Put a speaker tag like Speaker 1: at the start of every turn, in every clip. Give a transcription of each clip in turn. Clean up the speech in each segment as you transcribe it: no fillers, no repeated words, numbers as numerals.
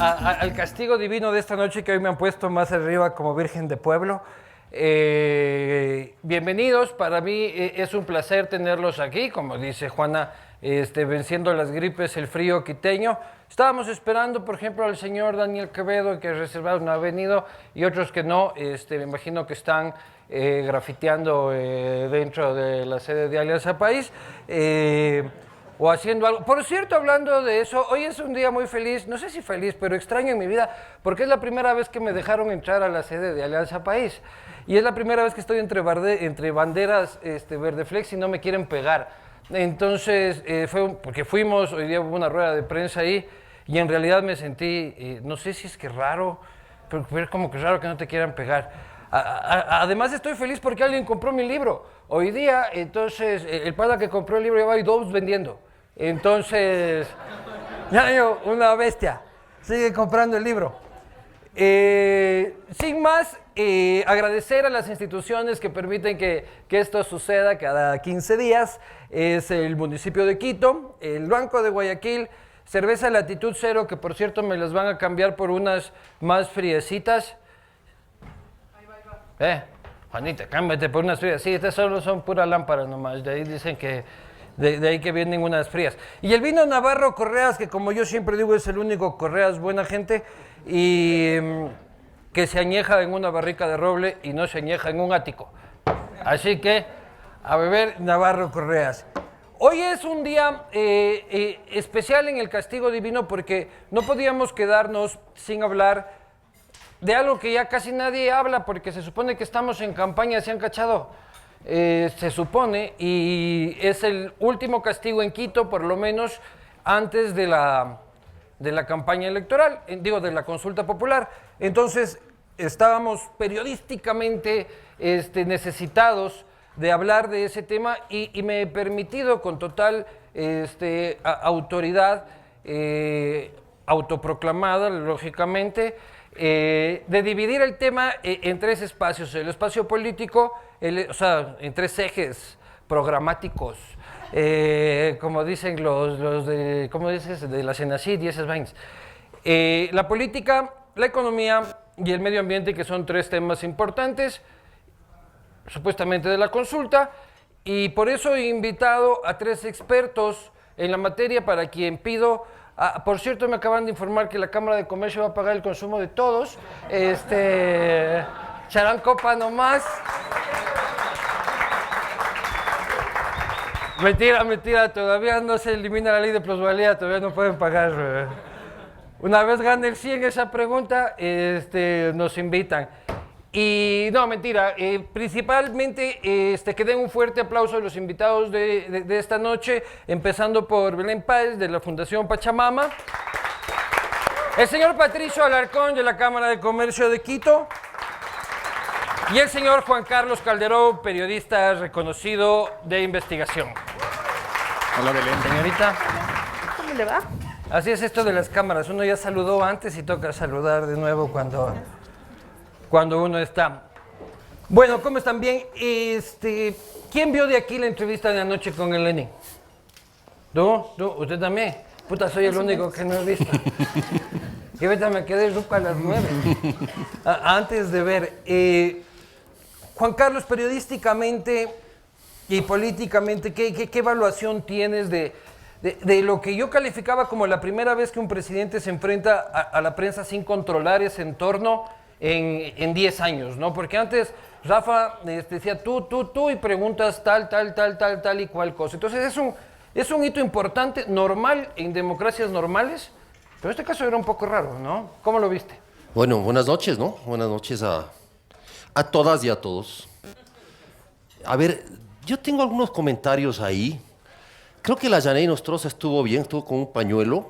Speaker 1: al castigo divino de esta noche que hoy me han puesto más arriba como Virgen de Pueblo. Bienvenidos, para mí es un placer tenerlos aquí, como dice Juana, venciendo las gripes, el frío quiteño. Estábamos esperando, por ejemplo, al señor Daniel Quevedo, que reservado no ha venido, y otros que no, me imagino que están grafiteando dentro de la sede de Alianza País. O haciendo algo. Por cierto, hablando de eso, hoy es un día muy feliz, no sé si feliz, pero extraño en mi vida, porque es la primera vez que me dejaron entrar a la sede de Alianza País. Y es la primera vez que estoy entre banderas verde flex y no me quieren pegar. Entonces, porque fuimos, hoy día hubo una rueda de prensa ahí, y en realidad me sentí, no sé si es que raro, pero es como que raro que no te quieran pegar. Además estoy feliz porque alguien compró mi libro. Hoy día, entonces, el pana que compró el libro lleva ahí 2 vendiendo. Entonces, ya yo, una bestia, sigue comprando el libro. Sin más, agradecer a las instituciones que permiten que esto suceda cada 15 días. Es el municipio de Quito, el Banco de Guayaquil, Cerveza Latitud Cero, que por cierto me las van a cambiar por unas más friecitas. Juanita, cámbiate por unas frías. Sí, estas solo son puras lámparas nomás. De ahí dicen que de ahí que vienen unas frías. Y el vino Navarro Correas, que como yo siempre digo es el único Correas buena gente, y que se añeja en una barrica de roble y no se añeja en un ático. Así que a beber Navarro Correas. Hoy es un día especial en el castigo divino porque no podíamos quedarnos sin hablar de algo que ya casi nadie habla porque se supone que estamos en campaña, ¿se han cachado? Se supone, y es el último castigo en Quito, por lo menos antes de la campaña electoral, de la consulta popular. Entonces, estábamos periodísticamente necesitados de hablar de ese tema y me he permitido con total autoridad autoproclamada, lógicamente, de dividir el tema en 3 espacios, el espacio político, en 3 ejes programáticos, como dicen los de, ¿cómo dices? De la Senacid y esas vainas. La política, la economía y el medio ambiente, que son 3 temas importantes, supuestamente de la consulta, y por eso he invitado a 3 expertos en la materia para quien pido. Por cierto, me acaban de informar que la Cámara de Comercio va a pagar el consumo de todos. Charán copa nomás. Mentira, todavía no se elimina la ley de plusvalía, todavía no pueden pagar. Una vez gane el 100 esa pregunta, nos invitan. Y no, mentira, principalmente que den un fuerte aplauso a los invitados de esta noche, empezando por Belén Páez de la Fundación Pachamama, el señor Patricio Alarcón de la Cámara de Comercio de Quito y el señor Juan Carlos Calderón, periodista reconocido de investigación.
Speaker 2: Hola, Belén.
Speaker 1: Señorita.
Speaker 3: ¿Cómo le va?
Speaker 1: Así es esto de las cámaras, uno ya saludó antes y toca saludar de nuevo cuando uno está. Bueno, ¿cómo están? Bien. ¿Quién vio de aquí la entrevista de anoche con el Lenin? ¿Tú? ¿Usted también? Puta, soy el único que no he visto. Y ahorita me quedé ruca a las 9. Antes de ver. Juan Carlos, periodísticamente y políticamente, ¿qué evaluación tienes de lo que yo calificaba como la primera vez que un presidente se enfrenta a la prensa sin controlar ese entorno en 10 años, ¿no? Porque antes Rafa decía tú y preguntas tal y cual cosa. Entonces es un hito importante, normal, en democracias normales, pero en este caso era un poco raro, ¿no? ¿Cómo lo viste?
Speaker 4: Bueno, buenas noches, ¿no? Buenas noches a todas y a todos. A ver, yo tengo algunos comentarios ahí. Creo que la Janine Nostroza estuvo bien, estuvo con un pañuelo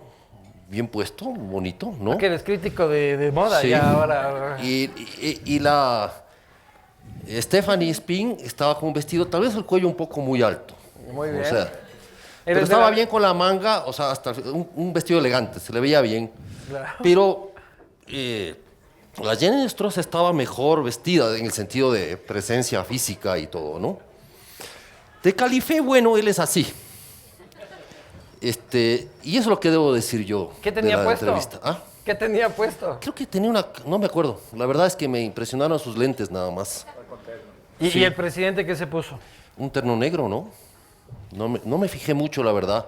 Speaker 4: bien puesto, bonito, ¿no?
Speaker 1: Que eres crítico de moda,
Speaker 4: sí.
Speaker 1: Ya ahora.
Speaker 4: Y la Stephanie Spin estaba con un vestido, tal vez el cuello un poco muy alto.
Speaker 1: Muy bien.
Speaker 4: O sea, pero estaba bien con la manga, o sea, hasta un vestido elegante, se le veía bien. Claro. Pero la Janine Nostroza estaba mejor vestida en el sentido de presencia física y todo, ¿no? De Califé, bueno, él es así. Y eso es lo que debo decir yo.
Speaker 1: ¿Qué tenía
Speaker 4: de la
Speaker 1: puesto?
Speaker 4: Entrevista. ¿Ah?
Speaker 1: ¿Qué tenía puesto?
Speaker 4: Creo que tenía una... No me acuerdo. La verdad es que me impresionaron sus lentes nada más.
Speaker 1: ¿Y el presidente qué se puso?
Speaker 4: Un terno negro, ¿no? No me fijé mucho, la verdad.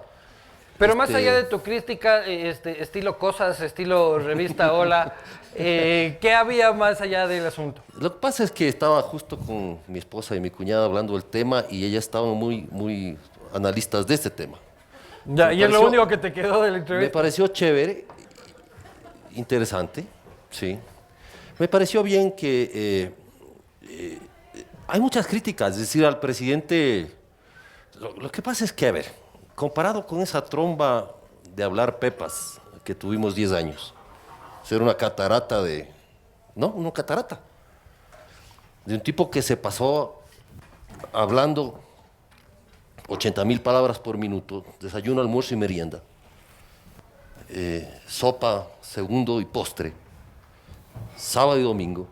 Speaker 1: Pero más allá de tu crítica, estilo Cosas, estilo Revista Hola, ¿qué había más allá del asunto?
Speaker 4: Lo que pasa es que estaba justo con mi esposa y mi cuñada hablando del tema y ellas estaban muy analistas de este tema.
Speaker 1: Ya, y es lo único que te quedó de la entrevista.
Speaker 4: Me pareció chévere, interesante, sí. Me pareció bien que hay muchas críticas, es decir, al presidente. Lo que pasa es que, a ver, comparado con esa tromba de hablar pepas que tuvimos 10 años, ser una catarata de... No, una catarata. De un tipo que se pasó hablando 80,000 palabras por minuto, desayuno, almuerzo y merienda, sopa, segundo y postre, sábado y domingo.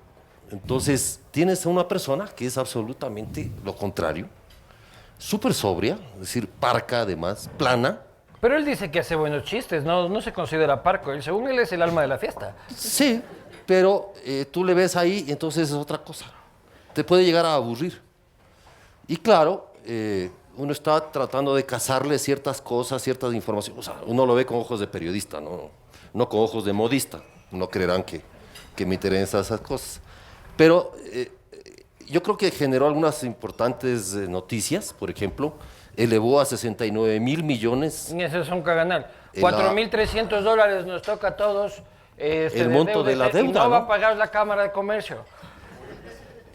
Speaker 4: Entonces, tienes a una persona que es absolutamente lo contrario, súper sobria, es decir, parca además, plana.
Speaker 1: Pero él dice que hace buenos chistes, no se considera parco. Según él es el alma de la fiesta.
Speaker 4: Sí, pero tú le ves ahí y entonces es otra cosa. Te puede llegar a aburrir. Y claro, uno está tratando de cazarle ciertas cosas, ciertas informaciones. O sea, uno lo ve con ojos de periodista, no con ojos de modista. No creerán que me interesan esas cosas. Pero yo creo que generó algunas importantes noticias. Por ejemplo, elevó a 69,000 millones.
Speaker 1: Ese es un caganal. $4,300 nos toca a todos.
Speaker 4: El monto de la deuda.
Speaker 1: Y no va a pagar la Cámara de Comercio.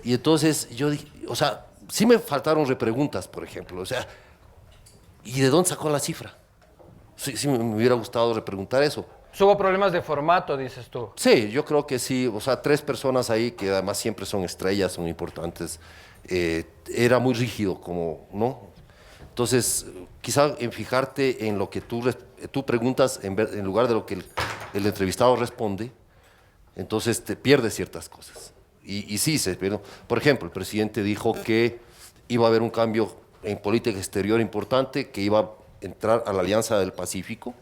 Speaker 4: Y entonces yo dije, o sea, sí me faltaron repreguntas, por ejemplo. O sea, ¿y de dónde sacó la cifra? Sí me hubiera gustado repreguntar eso.
Speaker 1: Hubo problemas de formato, dices tú.
Speaker 4: Sí, yo creo que sí. O sea, 3 personas ahí que además siempre son estrellas, son importantes. Era muy rígido, como, ¿no? Entonces, quizá en fijarte en lo que tú preguntas en lugar de lo que el entrevistado responde, entonces te pierdes ciertas cosas. Y sí, se pierde. Por ejemplo, el presidente dijo que iba a haber un cambio en política exterior importante, que iba a entrar a la Alianza del Pacífico.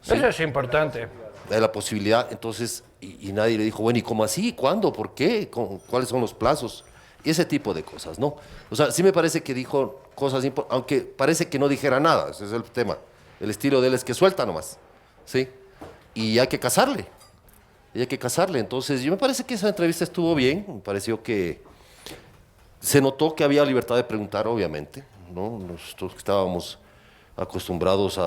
Speaker 4: ¿Sí?
Speaker 1: Eso es importante.
Speaker 4: De la posibilidad, entonces, y nadie le dijo, bueno, ¿y cómo así? ¿Cuándo? ¿Por qué? ¿Cuáles son los plazos? Y ese tipo de cosas, ¿no? O sea, sí me parece que dijo cosas importantes, aunque parece que no dijera nada, ese es el tema. El estilo de él es que suelta nomás, ¿sí? Y hay que casarle, Entonces, yo me parece que esa entrevista estuvo bien, me pareció que se notó que había libertad de preguntar, obviamente, ¿no? Nosotros estábamos acostumbrados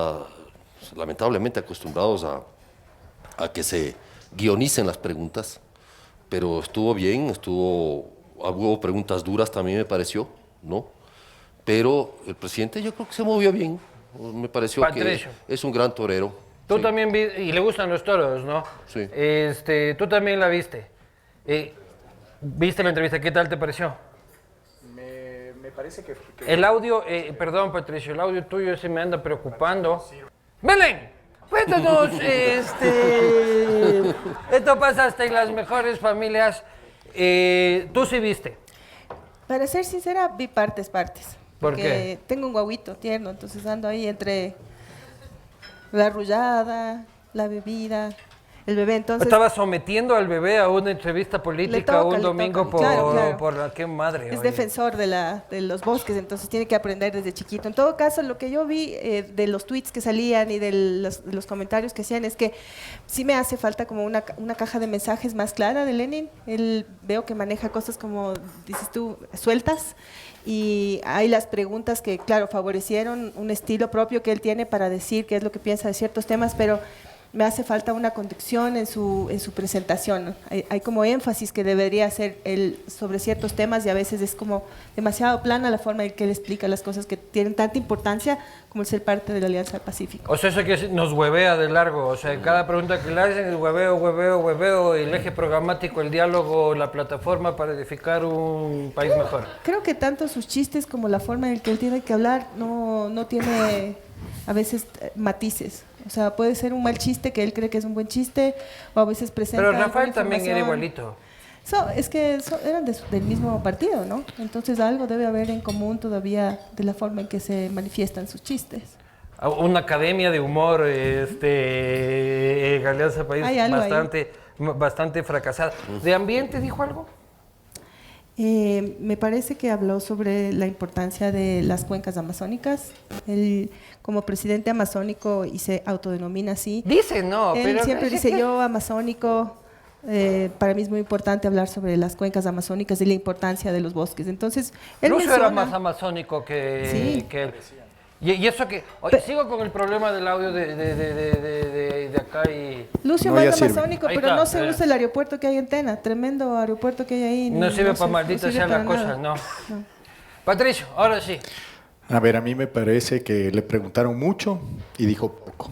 Speaker 4: lamentablemente acostumbrados a que se guionicen las preguntas, pero estuvo bien, hubo preguntas duras también me pareció, ¿no? Pero el presidente yo creo que se movió bien, me pareció
Speaker 1: Patricio,
Speaker 4: que es un gran torero.
Speaker 1: Tú
Speaker 4: Sí.
Speaker 1: también y le gustan los toros, ¿no?
Speaker 4: Sí.
Speaker 1: Tú también la viste. ¿Viste la entrevista? ¿Qué tal te pareció?
Speaker 2: Me parece que...
Speaker 1: El audio, perdón Patricio, el audio tuyo se me anda preocupando. Belén, cuéntanos, esto pasa hasta en las mejores familias. Tú sí viste.
Speaker 3: Para ser sincera, vi partes.
Speaker 1: ¿Por
Speaker 3: Porque
Speaker 1: qué?
Speaker 3: tengo un guaguito tierno, entonces ando ahí entre la arrullada, la bebida, el bebé, entonces...
Speaker 1: Estaba sometiendo al bebé a una entrevista política
Speaker 3: toca,
Speaker 1: un
Speaker 3: le
Speaker 1: domingo
Speaker 3: toca. Claro.
Speaker 1: por la... ¡Qué madre!
Speaker 3: Es
Speaker 1: oye.
Speaker 3: defensor de los bosques, entonces tiene que aprender desde chiquito. En todo caso, lo que yo vi de los tweets que salían y de los comentarios que hacían es que sí me hace falta como una caja de mensajes más clara de Lenin. Él veo que maneja cosas como, dices tú, sueltas. Y hay las preguntas que, claro, favorecieron un estilo propio que él tiene para decir qué es lo que piensa de ciertos temas, pero me hace falta una conducción en su presentación. Hay como énfasis que debería hacer él sobre ciertos temas y a veces es como demasiado plana la forma en que él explica las cosas que tienen tanta importancia como el ser parte de la Alianza del Pacífico.
Speaker 1: O sea, eso que nos huevea de largo. O sea, cada pregunta que le hacen es hueveo, el eje programático, el diálogo, la plataforma para edificar un país mejor.
Speaker 3: Creo que tanto sus chistes como la forma en que él tiene que hablar no tiene a veces matices. O sea, puede ser un mal chiste que él cree que es un buen chiste, o a veces presenta...
Speaker 1: Pero Rafael
Speaker 3: alguna
Speaker 1: también era
Speaker 3: información.
Speaker 1: igualito.
Speaker 3: Es que eran del mismo partido, ¿no? Entonces algo debe haber en común todavía de la forma en que se manifiestan sus chistes.
Speaker 1: una academia de humor, Alianza País,
Speaker 3: Hay algo
Speaker 1: bastante fracasada. ¿De ambiente dijo algo?
Speaker 3: Me parece que habló sobre la importancia de las cuencas amazónicas. Él, como presidente amazónico, y se autodenomina así.
Speaker 1: Dice, no,
Speaker 3: Él
Speaker 1: pero...
Speaker 3: siempre dice, yo amazónico, para mí es muy importante hablar sobre las cuencas amazónicas y la importancia de los bosques. Entonces, él
Speaker 1: Lucio era
Speaker 3: menciona-
Speaker 1: más amazónico
Speaker 3: Sí.
Speaker 1: que él. Y eso que... Oye, sigo con el problema del audio de acá y...
Speaker 3: Lucio
Speaker 2: No,
Speaker 3: más
Speaker 2: ya sirve.
Speaker 3: amazónico,
Speaker 1: Ahí
Speaker 3: pero
Speaker 1: está,
Speaker 3: no se
Speaker 1: mira.
Speaker 3: usa el aeropuerto que hay en Tena. Tremendo aeropuerto que hay ahí.
Speaker 1: No sirve para maldita
Speaker 3: sirve
Speaker 1: sea la
Speaker 3: para
Speaker 1: cosa,
Speaker 3: nada.
Speaker 1: no. Patricio, ahora sí.
Speaker 2: A ver, a mí me parece que le preguntaron mucho y dijo poco.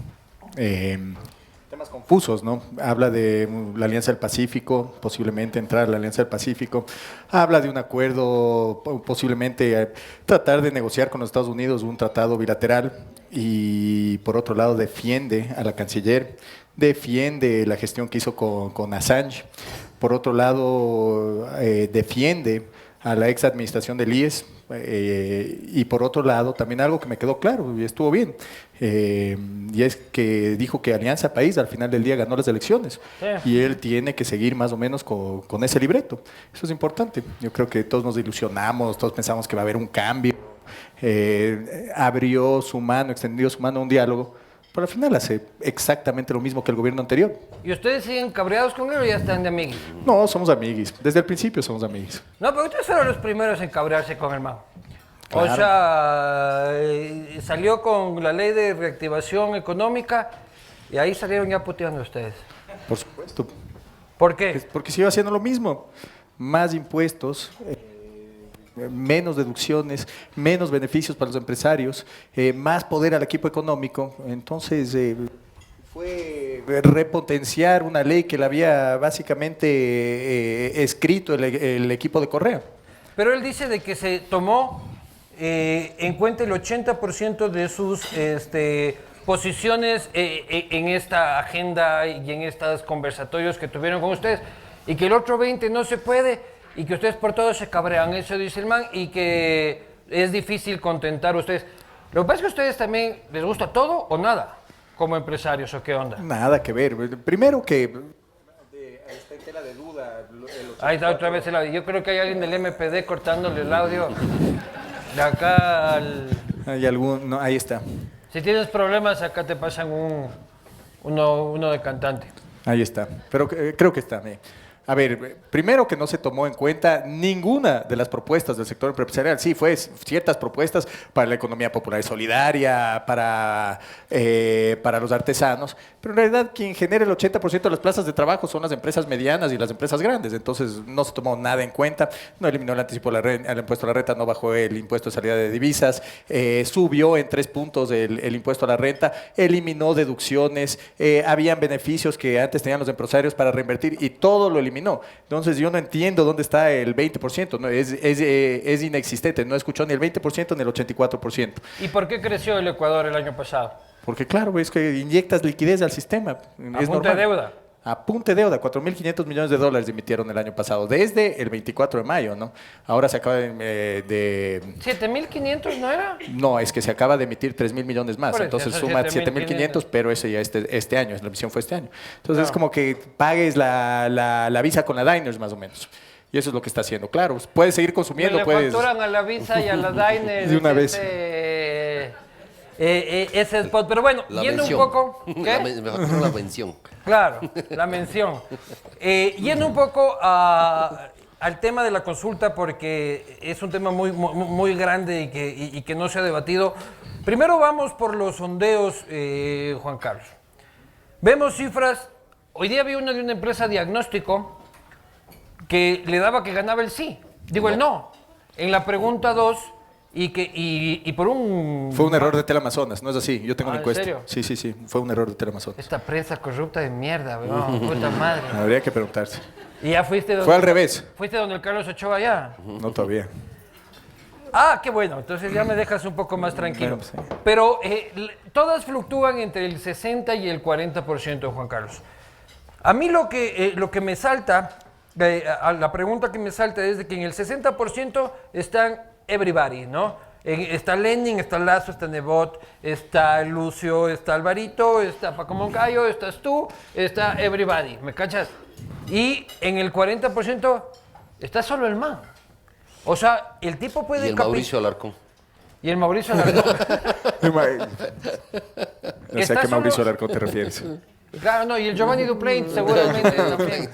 Speaker 2: Temas confusos, ¿no? Habla de la Alianza del Pacífico, posiblemente entrar a la Alianza del Pacífico. Habla de un acuerdo, posiblemente tratar de negociar con los Estados Unidos un tratado bilateral. Y por otro lado defiende a la canciller, defiende la gestión que hizo con Assange. Por otro lado, defiende a la ex administración del IES, y por otro lado, también algo que me quedó claro y estuvo bien, y es que dijo que Alianza País al final del día ganó las elecciones,
Speaker 1: Sí.
Speaker 2: y él tiene que seguir más o menos con ese libreto. Eso es importante. Yo creo que todos nos ilusionamos, todos pensamos que va a haber un cambio. Abrió su mano, extendió su mano a un diálogo, pero al final hace exactamente lo mismo que el gobierno anterior.
Speaker 1: ¿Y ustedes siguen cabreados con él o ya están de amiguis?
Speaker 2: No, somos amiguis. Desde el principio somos amiguis.
Speaker 1: No, pero ustedes fueron los primeros en cabrearse con el man.
Speaker 2: Claro.
Speaker 1: O sea, salió con la ley de reactivación económica y ahí salieron ya puteando ustedes.
Speaker 2: Por supuesto.
Speaker 1: ¿Por qué?
Speaker 2: Es porque sigue haciendo lo mismo. Más impuestos, menos deducciones, menos beneficios para los empresarios, más poder al equipo económico. Entonces, fue repotenciar una ley que la había básicamente escrito el equipo de Correa.
Speaker 1: Pero él dice de que se tomó en cuenta el 80% de sus posiciones en esta agenda y en estos conversatorios que tuvieron con ustedes, y que el otro 20% no se puede, y que ustedes por todo se cabrean, eso dice el man, y que es difícil contentar a ustedes. Lo que pasa es que a ustedes también les gusta todo o nada, como empresarios, ¿o qué onda?
Speaker 2: Nada que ver. Primero que...
Speaker 5: Está en tela de duda.
Speaker 1: Ahí está otra vez el audio. Yo creo que hay alguien del MPD cortándole el audio de acá al...
Speaker 2: hay algún... No, ahí está.
Speaker 1: Si tienes problemas, acá te pasan uno de cantante.
Speaker 2: Ahí está, pero creo que está. A ver, primero que no se tomó en cuenta ninguna de las propuestas del sector empresarial. Sí, fue ciertas propuestas para la economía popular y solidaria, para los artesanos, pero en realidad quien genera el 80% de las plazas de trabajo son las empresas medianas y las empresas grandes. Entonces no se tomó nada en cuenta, no eliminó el anticipo al impuesto a la renta, no bajó el impuesto de salida de divisas, subió en 3 puntos el impuesto a la renta, eliminó deducciones, habían beneficios que antes tenían los empresarios para reinvertir y todo lo eliminó. Entonces yo no entiendo dónde está el 20%, ¿no? Es inexistente, no escuchó ni el 20% ni el 84%.
Speaker 1: ¿Y por qué creció el Ecuador el año pasado?
Speaker 2: Porque claro, es que inyectas liquidez al sistema.
Speaker 1: A punta de deuda.
Speaker 2: A punta de deuda, 4.500 millones de dólares emitieron el año pasado, desde el 24 de mayo, ¿no? Ahora se acaba de...
Speaker 1: 7.500, ¿no era?
Speaker 2: No, es que se acaba de emitir 3.000 millones más,
Speaker 1: Por eso,
Speaker 2: entonces
Speaker 1: esos
Speaker 2: suma
Speaker 1: 7.500.
Speaker 2: 7.500, pero ese ya este año, la emisión fue este año. Entonces es
Speaker 1: No.
Speaker 2: como que pagues la visa con la Diners más o menos. Y eso es lo que está haciendo, claro. Puedes seguir consumiendo,
Speaker 1: Le
Speaker 2: puedes...
Speaker 1: facturan a la Visa y a la Diners.
Speaker 2: De una vez.
Speaker 1: Ese spot. Pero bueno,
Speaker 4: La
Speaker 1: yendo
Speaker 4: mención.
Speaker 1: un poco... ¿Qué?
Speaker 4: Me facturan la mención.
Speaker 1: Claro, la mención. Yendo un poco al tema de la consulta, porque es un tema muy grande y que no se ha debatido. Primero vamos por los sondeos, Juan Carlos. Vemos cifras. Hoy día vi una de una empresa diagnóstico que le daba que ganaba el sí. Digo, el no. En la pregunta 2, y por un...
Speaker 2: Fue un error de Teleamazonas, no es así, yo tengo una
Speaker 1: ¿En
Speaker 2: encuesta.
Speaker 1: serio?
Speaker 2: Sí, fue un error de Teleamazonas.
Speaker 1: Esta prensa corrupta de mierda, weón, puta madre.
Speaker 2: Habría que preguntarse.
Speaker 1: Y ya fuiste donde...
Speaker 2: Fue al revés.
Speaker 1: Fuiste donde el Carlos Ochoa ya.
Speaker 2: No todavía.
Speaker 1: Ah, qué bueno, entonces ya me dejas un poco más tranquilo.
Speaker 2: Bueno, sí.
Speaker 1: Pero todas fluctúan entre el 60 y el 40%, Juan Carlos. A mí lo que me salta, la pregunta que me salta es de que en el 60% están everybody, ¿no? Está Lenin, está Lazo, está Nebot, está Lucio, está Alvarito, está Paco Moncayo, estás tú, está everybody, ¿me cachas? Y en el 40% está solo el man. O sea, el tipo puede...
Speaker 4: Y el Mauricio Alarcón.
Speaker 1: Y el Mauricio Alarcón.
Speaker 2: No sé a qué Mauricio Alarcón te refieres.
Speaker 1: Claro, no, y el Giovanni Duplaint seguramente también.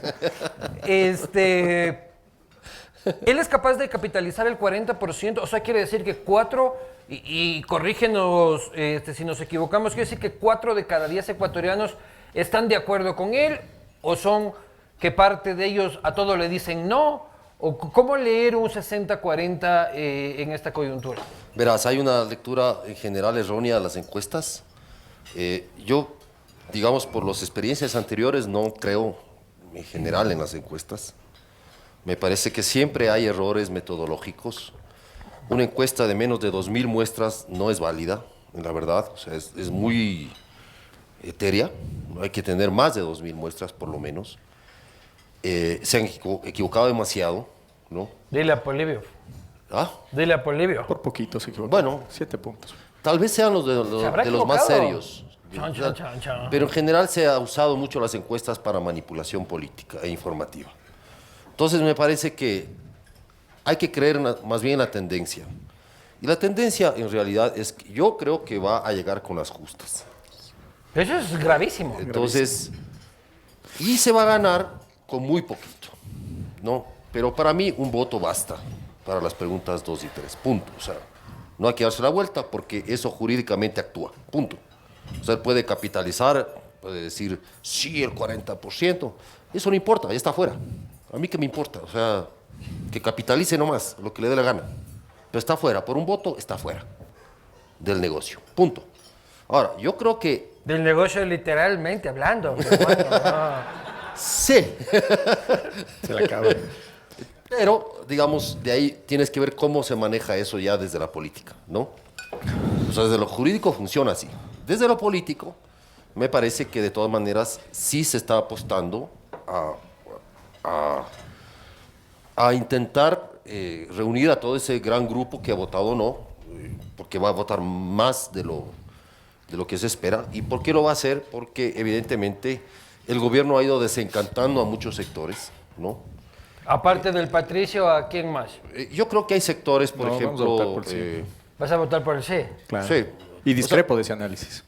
Speaker 1: Él es capaz de capitalizar el 40%, o sea, quiere decir que 4, y corrígenos si nos equivocamos, quiere decir que 4 de cada 10 ecuatorianos están de acuerdo con él, o son que parte de ellos a todo le dicen no, o cómo leer un 60-40 en esta coyuntura.
Speaker 4: Verás, hay una lectura en general errónea de las encuestas. Yo, digamos, por las experiencias anteriores, no creo en general en las encuestas. Me parece que siempre hay errores metodológicos. Una encuesta de menos de 2.000 muestras no es válida, la verdad. O sea, es muy etérea. Hay que tener más de 2.000 muestras, por lo menos. Se han equivocado demasiado, ¿no?
Speaker 1: Dile a Polibio.
Speaker 4: ¿Ah?
Speaker 1: Dile a Polibio.
Speaker 2: Por poquito se equivocó.
Speaker 4: Bueno.
Speaker 2: 7 puntos.
Speaker 4: Tal vez sean los
Speaker 1: ¿Se habrá
Speaker 4: de los más
Speaker 1: equivocado?
Speaker 4: serios.
Speaker 1: Chan.
Speaker 4: Pero en general se ha usado mucho las encuestas para manipulación política e informativa. Entonces me parece que hay que creer más bien en la tendencia. Y la tendencia en realidad es que yo creo que va a llegar con las justas.
Speaker 1: Eso es gravísimo.
Speaker 4: Entonces, y se va a ganar con muy poquito, ¿no? Pero para mí un voto basta para las preguntas 2 y 3, punto. O sea, no hay que darse la vuelta porque eso jurídicamente actúa, punto. O sea, él puede capitalizar, puede decir, sí, el 40%, eso no importa, ya está afuera. A mí qué me importa, o sea, que capitalice nomás lo que le dé la gana. Pero está afuera, por un voto está afuera del negocio, punto. Ahora, yo creo que...
Speaker 1: Del negocio literalmente hablando. Bueno, no.
Speaker 4: Sí.
Speaker 2: Se la acaba.
Speaker 4: Pero, digamos, de ahí tienes que ver cómo se maneja eso ya desde la política, ¿no? O sea, desde lo jurídico funciona así. Desde lo político, me parece que de todas maneras sí se está apostando a intentar reunir a todo ese gran grupo que ha votado no, porque va a votar más de lo que se espera. ¿Y por qué lo va a hacer? Porque evidentemente el gobierno ha ido desencantando a muchos sectores, ¿no?
Speaker 1: Aparte del Patricio, ¿a quién más?
Speaker 4: Yo creo que hay sectores, por
Speaker 2: No, vamos a
Speaker 4: ejemplo...
Speaker 2: votar por sí.
Speaker 1: ¿Vas a votar por el sí?
Speaker 2: Claro.
Speaker 4: Sí.
Speaker 2: Y discrepo de ese análisis.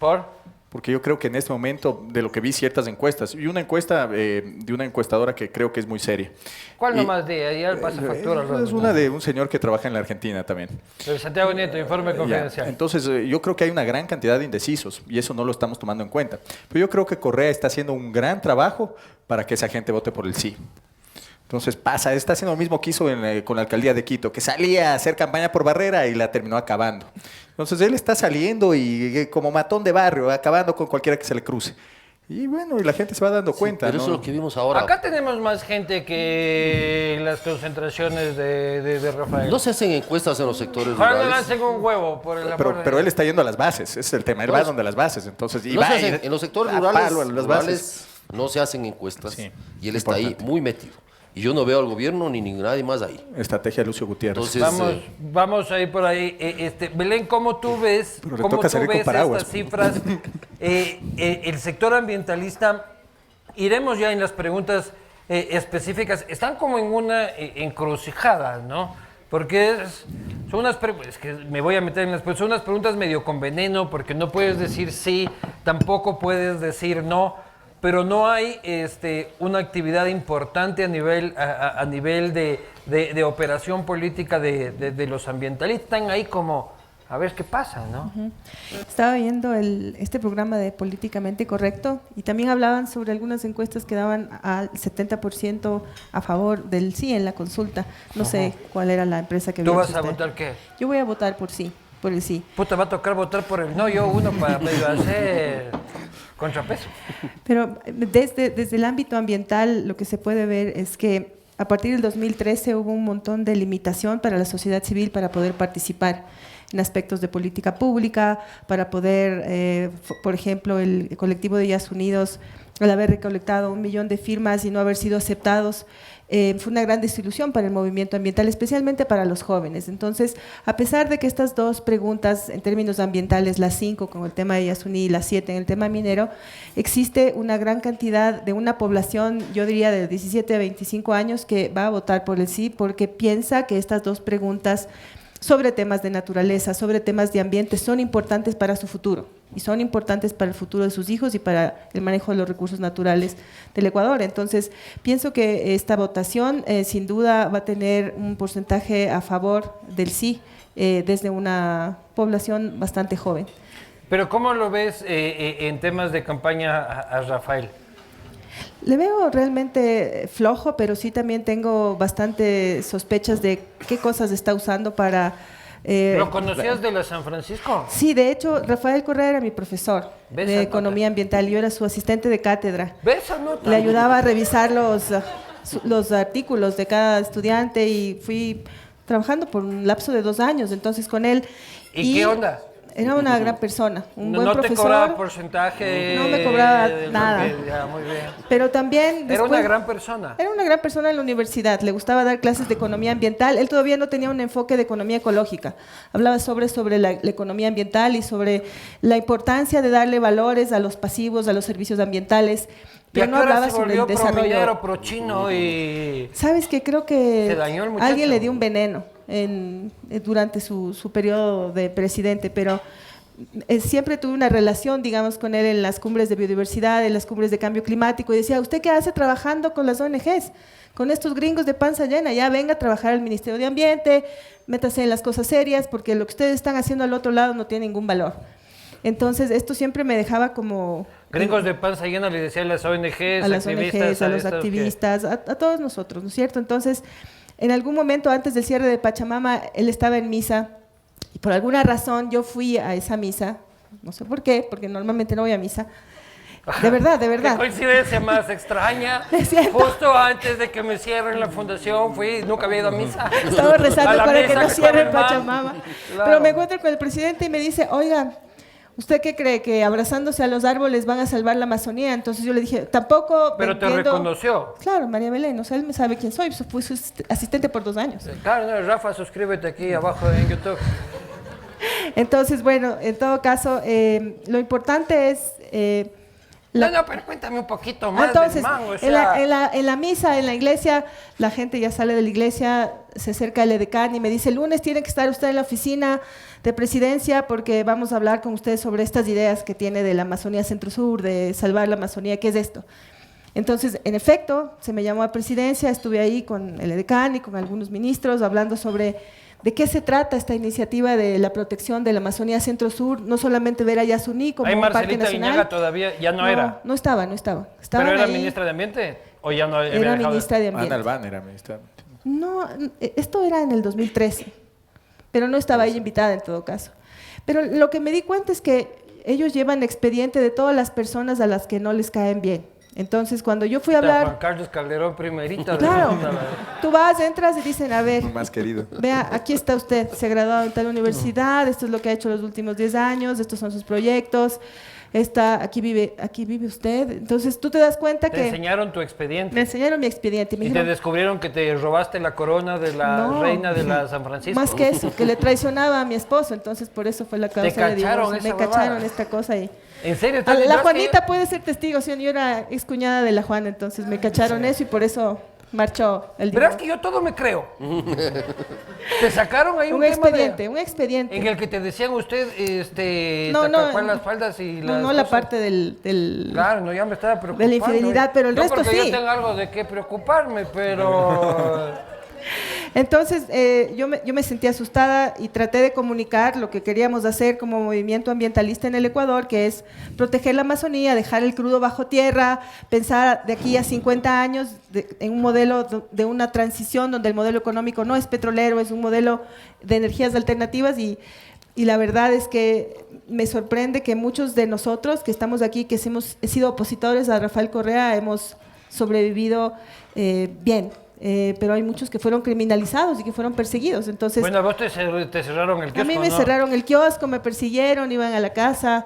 Speaker 1: ¿Por?
Speaker 2: Porque yo creo que en este momento, de lo que vi ciertas encuestas, y una encuesta de una encuestadora que creo que es muy seria.
Speaker 1: ¿Cuál
Speaker 2: Y-
Speaker 1: nomás de ahí? Al pasa factura.
Speaker 2: Es una de un señor que trabaja en la Argentina también.
Speaker 1: De Santiago Nieto, informe
Speaker 2: Ya,
Speaker 1: confidencial.
Speaker 2: entonces, yo creo que hay una gran cantidad de indecisos y eso no lo estamos tomando en cuenta. Pero yo creo que Correa está haciendo un gran trabajo para que esa gente vote por el sí. Entonces está haciendo lo mismo que hizo con la alcaldía de Quito, que salía a hacer campaña por Barrera y la terminó acabando. Entonces él está saliendo y como matón de barrio, acabando con cualquiera que se le cruce. Y bueno, y la gente se va dando cuenta,
Speaker 4: Pero
Speaker 2: ¿no?
Speaker 4: eso es lo que vimos ahora.
Speaker 1: Acá tenemos más gente que las concentraciones de Rafael.
Speaker 4: No se hacen encuestas en los sectores
Speaker 1: Ojalá no
Speaker 4: rurales.
Speaker 1: lancen un huevo por el amor de
Speaker 2: Pero él
Speaker 1: Dios.
Speaker 2: está yendo a las bases, ese es el tema, él va donde las bases. Entonces, y
Speaker 4: No
Speaker 2: va
Speaker 4: se
Speaker 2: y
Speaker 4: hacen- en los sectores
Speaker 2: a
Speaker 4: rurales,
Speaker 2: palo a las bases.
Speaker 4: no se hacen encuestas
Speaker 2: Sí,
Speaker 4: y él está ahí
Speaker 2: importante.
Speaker 4: muy metido. Y yo no veo al gobierno ni nadie más ahí.
Speaker 2: Estrategia de Lucio Gutiérrez.
Speaker 4: Entonces,
Speaker 1: Vamos a ir por ahí. Belén, ¿cómo tú ves,
Speaker 2: Pero le
Speaker 1: cómo
Speaker 2: toca
Speaker 1: tú
Speaker 2: salir con
Speaker 1: ves
Speaker 2: paraguas.
Speaker 1: estas cifras? El sector ambientalista, iremos ya en las preguntas específicas, están como en una encrucijada, ¿no? Porque son unas preguntas, que me voy a meter en las preguntas, son unas preguntas medio con veneno, porque no puedes decir sí, tampoco puedes decir no, pero no hay una actividad importante a nivel de operación política de los ambientalistas. Están ahí como, a ver qué pasa, ¿no?
Speaker 3: Estaba viendo este programa de Políticamente Correcto y también hablaban sobre algunas encuestas que daban al 70% a favor del sí en la consulta. No sé cuál era la empresa que
Speaker 1: ¿Tú
Speaker 3: vio
Speaker 1: vas a
Speaker 3: usted.
Speaker 1: votar qué?
Speaker 3: Yo voy a votar por sí, por el sí.
Speaker 1: Puta, va a tocar votar por el no, yo uno para medio hacer contrapeso.
Speaker 3: Pero desde el ámbito ambiental lo que se puede ver es que a partir del 2013 hubo un montón de limitación para la sociedad civil para poder participar. en aspectos de política pública, para poder, por ejemplo, el colectivo de Yas Unidos, al haber recolectado 1 millón de firmas y no haber sido aceptados, fue una gran desilusión para el movimiento ambiental, especialmente para los jóvenes. Entonces, a pesar de que estas 2 preguntas en términos ambientales, las 5 con el tema de Yasuní y las 7 en el tema minero, existe una gran cantidad de una población, yo diría de 17 a 25 años, que va a votar por el sí porque piensa que estas 2 preguntas sobre temas de naturaleza, sobre temas de ambiente, son importantes para su futuro y son importantes para el futuro de sus hijos y para el manejo de los recursos naturales del Ecuador. Entonces, pienso que esta votación sin duda va a tener un porcentaje a favor del sí desde una población bastante joven.
Speaker 1: Pero ¿cómo lo ves en temas de campaña a Rafael?
Speaker 3: Le veo realmente flojo, pero sí también tengo bastante sospechas de qué cosas está usando para...
Speaker 1: ¿Lo conocías de la San Francisco?
Speaker 3: Sí, de hecho, Rafael Correa era mi profesor de Economía Ambiental. Yo era su asistente de cátedra.
Speaker 1: ¿Ves esa nota?
Speaker 3: Le ayudaba a revisar los artículos de cada estudiante y fui trabajando por un lapso de 2 años, entonces con él.
Speaker 1: ¿Y qué onda?
Speaker 3: Era una gran persona, un buen profesor.
Speaker 1: ¿No te cobraba porcentaje?
Speaker 3: No me cobraba nada.
Speaker 1: Ya, muy bien.
Speaker 3: Pero también
Speaker 1: Era una gran persona.
Speaker 3: Era una gran persona en la universidad. Le gustaba dar clases de economía ambiental. Él todavía no tenía un enfoque de economía ecológica. Hablaba sobre la economía ambiental y sobre la importancia de darle valores a los pasivos, a los servicios ambientes. Pero no hablaba sobre el desarrollo.
Speaker 1: Pro-chino y...
Speaker 3: ¿Sabes qué? Creo que
Speaker 1: se dañó el muchacho.
Speaker 3: Alguien le dio un veneno durante su periodo de presidente, pero siempre tuve una relación, digamos, con él en las cumbres de biodiversidad, en las cumbres de cambio climático, y decía, ¿usted qué hace trabajando con las ONGs? Con estos gringos de panza llena, ya venga a trabajar al Ministerio de Ambiente, métase en las cosas serias, porque lo que ustedes están haciendo al otro lado no tiene ningún valor. Entonces, esto siempre me dejaba como...
Speaker 1: Gringos de panza llena le decían a las ONGs,
Speaker 3: a las ONGs, a los activistas, a todos nosotros, ¿no es cierto? Entonces, en algún momento antes del cierre de Pachamama, él estaba en misa y por alguna razón yo fui a esa misa, no sé por qué, porque normalmente no voy a misa. De verdad, de verdad.
Speaker 1: Qué coincidencia más extraña. Justo antes de que me cierren la fundación fui, nunca había ido a misa.
Speaker 3: Estaba rezando para que no cierren Pachamama. Claro. Pero me encuentro con el presidente y me dice, oiga, ¿usted qué cree? ¿Que abrazándose a los árboles van a salvar la Amazonía? Entonces yo le dije, tampoco...
Speaker 1: Pero te reconoció.
Speaker 3: Claro, María Belén, o sea, él me sabe quién soy, fui su asistente por 2 años.
Speaker 1: Claro, no, Rafa, suscríbete aquí abajo en YouTube.
Speaker 3: Entonces, bueno, en todo caso, lo importante es...
Speaker 1: No, pero cuéntame un poquito más.
Speaker 3: Entonces,
Speaker 1: del man, o sea...
Speaker 3: en la misa, en la iglesia, la gente ya sale de la iglesia, se acerca el edecán y me dice, el lunes tiene que estar usted en la oficina de presidencia porque vamos a hablar con usted sobre estas ideas que tiene de la Amazonía Centro-Sur, de salvar la Amazonía, ¿qué es esto? Entonces, en efecto, se me llamó a presidencia, estuve ahí con el edecán y con algunos ministros hablando sobre de qué se trata esta iniciativa de la protección de la Amazonía Centro-Sur, no solamente ver a Yasuní como un parque nacional.
Speaker 1: Viñaga todavía ya no era.
Speaker 3: No estaba.
Speaker 1: ¿Pero era ministra de Ambiente o ya no
Speaker 3: era ministra de Ambiente?
Speaker 2: Ana Albán era ministra de Ambiente.
Speaker 3: No, esto era en el 2013, pero no estaba ella invitada en todo caso. Pero lo que me di cuenta es que ellos llevan expediente de todas las personas a las que no les caen bien. Entonces, cuando yo fui a hablar...
Speaker 1: Juan Carlos Calderón primerito.
Speaker 3: Claro, tú vas, entras y dicen, a ver,
Speaker 2: más querido.
Speaker 3: Vea, aquí está usted, se ha graduado en tal universidad, esto es lo que ha hecho los últimos 10 años, estos son sus proyectos, aquí vive usted. Entonces, tú te das cuenta que...
Speaker 1: Te enseñaron tu expediente.
Speaker 3: Me enseñaron mi expediente.
Speaker 1: Y te descubrieron que te robaste la corona de la reina de la San Francisco.
Speaker 3: Más que eso, que le traicionaba a mi esposo, entonces por eso fue la causa de divorcio. Me cacharon esta cosa ahí.
Speaker 1: ¿En serio?
Speaker 3: La Juanita puede ser testigo, ¿sí? Yo era excuñada de la Juana, entonces me cacharon eso y por eso marchó el divorcio.
Speaker 1: Verás que yo todo me creo. Te sacaron ahí un
Speaker 3: expediente.
Speaker 1: En el que te decían usted, las faldas y las
Speaker 3: no la parte del...
Speaker 1: Claro, no, ya me estaba preocupando.
Speaker 3: De la infidelidad, pero el resto
Speaker 1: porque
Speaker 3: sí.
Speaker 1: Yo tengo algo de qué preocuparme, pero...
Speaker 3: Entonces, yo me sentí asustada y traté de comunicar lo que queríamos hacer como movimiento ambientalista en el Ecuador, que es proteger la Amazonía, dejar el crudo bajo tierra, pensar de aquí a 50 años en un modelo de una transición donde el modelo económico no es petrolero, es un modelo de energías alternativas y la verdad es que me sorprende que muchos de nosotros que estamos aquí, que hemos sido opositores a Rafael Correa, hemos sobrevivido bien. pero hay muchos que fueron criminalizados y que fueron perseguidos. Entonces,
Speaker 1: Bueno, a vos te cerraron el kiosco,
Speaker 3: a mí me
Speaker 1: ¿no?
Speaker 3: cerraron el kiosco, me persiguieron, iban a la casa.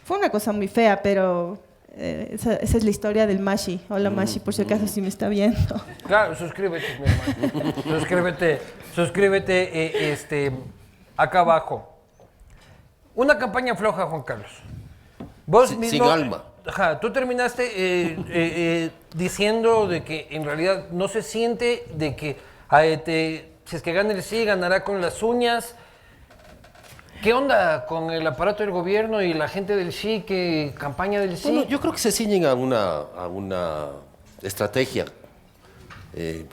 Speaker 3: Fue una cosa muy fea, pero esa es la historia del Mashi. Hola Mashi, por si acaso si me está viendo.
Speaker 1: Claro, suscríbete, mi hermano. Suscríbete, acá abajo. Una campaña floja, Juan Carlos. Vos
Speaker 4: Sin
Speaker 1: mismo,
Speaker 4: alma.
Speaker 1: Ajá, tú terminaste diciendo de que en realidad no se siente de que si es que gana el sí, ganará con las uñas. ¿Qué onda con el aparato del gobierno y la gente del sí, que campaña del sí?
Speaker 4: Bueno, yo creo que se ciñen a una estrategia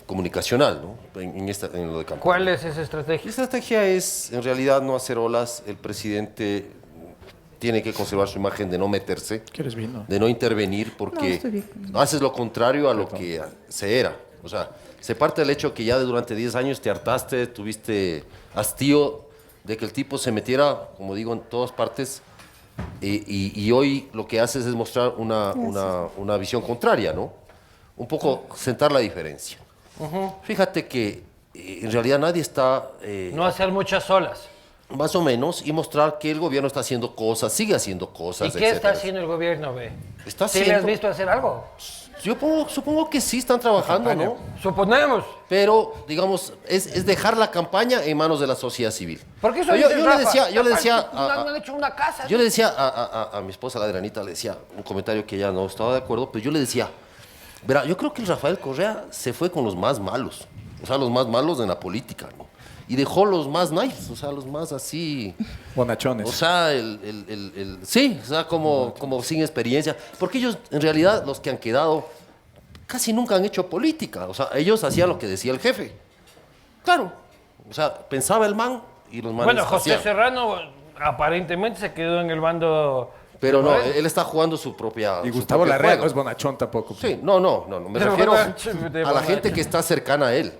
Speaker 4: comunicacional, ¿no? En lo de campaña.
Speaker 1: ¿Cuál es esa estrategia?
Speaker 4: La estrategia es, en realidad, no hacer olas. El presidente tiene que conservar su imagen de no meterse,
Speaker 2: ¿Quieres vino?
Speaker 4: de no intervenir,
Speaker 3: No,
Speaker 4: porque
Speaker 3: estoy bien.
Speaker 4: haces lo contrario a lo que se era. O sea, se parte del hecho que ya durante 10 años te hartaste, tuviste hastío de que el tipo se metiera, como digo, en todas partes, y hoy lo que haces es mostrar una visión contraria, ¿no? Un poco sentar la diferencia. Fíjate que en realidad nadie está...
Speaker 1: No hacer muchas olas.
Speaker 4: más o menos, y mostrar que el gobierno está haciendo cosas, sigue haciendo cosas,
Speaker 1: ¿Y qué está
Speaker 4: etcétera.
Speaker 1: haciendo el gobierno, ve?
Speaker 4: Está
Speaker 1: ¿Sí le has
Speaker 4: haciendo-
Speaker 1: visto hacer algo?
Speaker 4: Yo supongo que sí están trabajando, ¿no?
Speaker 1: Suponemos.
Speaker 4: Pero, digamos, es dejar la campaña en manos de la sociedad civil.
Speaker 1: ¿Por qué eso
Speaker 4: Yo
Speaker 1: dices,
Speaker 4: le
Speaker 1: Rafa?
Speaker 4: decía, yo le decía,
Speaker 1: No han hecho una casa.
Speaker 4: yo le decía a mi esposa, la Adrianita, le decía un comentario que ella no estaba de acuerdo, pero yo le decía, verá, yo creo que el Rafael Correa se fue con los más malos, o sea, los más malos en la política, ¿no? Y dejó los más nice, o sea, los más así,
Speaker 2: Bonachones.
Speaker 4: o sea, sí, o sea, como sin experiencia, porque ellos, en realidad, los que han quedado, casi nunca han hecho política, o sea, ellos hacían lo que decía el jefe, claro, o sea, pensaba el man y los manes
Speaker 1: Bueno, José
Speaker 4: hacían.
Speaker 1: Serrano aparentemente se quedó en el bando...
Speaker 4: Pero no,
Speaker 1: Correa.
Speaker 4: él está jugando su propia.
Speaker 2: Y
Speaker 4: su
Speaker 2: Gustavo
Speaker 4: propio
Speaker 2: Larrea
Speaker 4: juego.
Speaker 2: no es bonachón tampoco.
Speaker 4: Sí, no, me
Speaker 1: De
Speaker 4: refiero
Speaker 1: bonacho, de
Speaker 4: a la
Speaker 1: bonacho.
Speaker 4: gente que está cercana a él.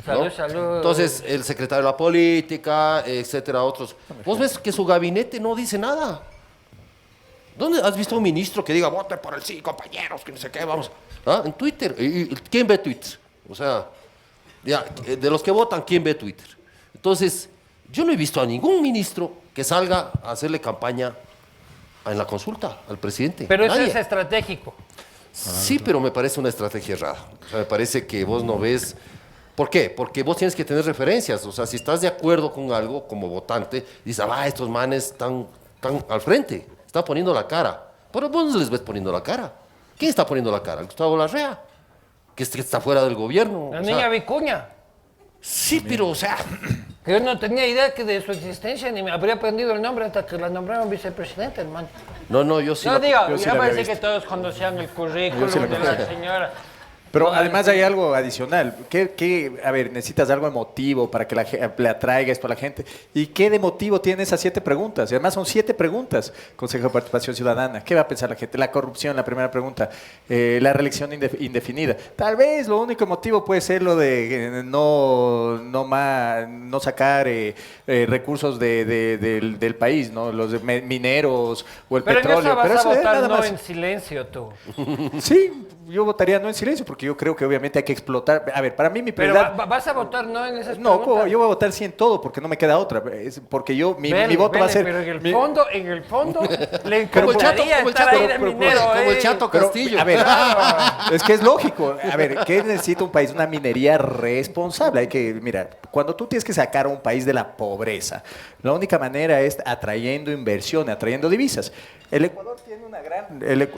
Speaker 4: ¿no?
Speaker 1: Salud, salud.
Speaker 4: Entonces, el secretario de la política, etcétera, otros. Vos ves que su gabinete no dice nada. ¿Dónde has visto un ministro que diga, voten por el sí, compañeros, que no sé qué, vamos? ¿Ah? En Twitter. ¿Y quién ve Twitter? O sea, ya, de los que votan, ¿quién ve Twitter? Entonces, yo no he visto a ningún ministro que salga a hacerle campaña en la consulta al presidente.
Speaker 1: Pero eso
Speaker 4: Nadie.
Speaker 1: es estratégico.
Speaker 4: Sí, pero me parece una estrategia errada. O sea, me parece que vos no ves... ¿Por qué? Porque vos tienes que tener referencias. O sea, si estás de acuerdo con algo como votante, dices, estos manes están al frente, están poniendo la cara. Pero vos no les ves poniendo la cara. ¿Quién está poniendo la cara? Gustavo Larrea, que está fuera del gobierno.
Speaker 1: La
Speaker 4: O
Speaker 1: niña
Speaker 4: sea,
Speaker 1: Vicuña.
Speaker 4: sí, pero, o sea...
Speaker 1: Que yo no tenía idea que de su existencia, ni me habría aprendido el nombre hasta que la nombraron vicepresidente, hermano.
Speaker 4: No, yo sí...
Speaker 1: No diga,
Speaker 2: yo sí
Speaker 1: ya
Speaker 2: la había
Speaker 1: parece que
Speaker 2: visto.
Speaker 1: todos conocían el currículum
Speaker 2: Yo sí la
Speaker 1: de la señora.
Speaker 2: Pero
Speaker 1: No,
Speaker 2: además hay algo adicional. A ver, necesitas algo emotivo para que le atraiga esto a la gente. ¿Y qué de motivo tienen esas 7 preguntas? Y además son 7 preguntas. Consejo de Participación Ciudadana. ¿Qué va a pensar la gente? La corrupción, la primera pregunta. La reelección indefinida. Tal vez lo único motivo puede ser lo de no sacar recursos del país, ¿no? Los mineros o el
Speaker 1: Pero en
Speaker 2: petróleo.
Speaker 1: eso vas a
Speaker 2: eso es
Speaker 1: votar
Speaker 2: nada
Speaker 1: no
Speaker 2: más.
Speaker 1: en silencio, tú.
Speaker 2: Sí, yo votaría no en silencio porque yo creo que obviamente hay que explotar. A ver, para mí mi
Speaker 1: Pero
Speaker 2: prioridad...
Speaker 1: vas a votar no en esas
Speaker 2: No,
Speaker 1: preguntas.
Speaker 2: yo voy a votar sí en todo porque no me queda otra. Porque mi
Speaker 1: Vele,
Speaker 2: voto va a
Speaker 1: vele,
Speaker 2: ser...
Speaker 1: Pero en el
Speaker 2: mi-
Speaker 1: fondo, le
Speaker 4: Como el chato,
Speaker 1: encantaría
Speaker 4: como el
Speaker 1: estar
Speaker 4: chato,
Speaker 1: ahí de minero,
Speaker 4: como el chato
Speaker 2: pero,
Speaker 4: Castillo.
Speaker 2: a ver, es que es lógico. A ver, ¿qué necesita un país? Una minería responsable. Hay que, mira, cuando tú tienes que sacar a un país de la pobreza, la única manera es atrayendo inversión, atrayendo divisas. El Ecuador tiene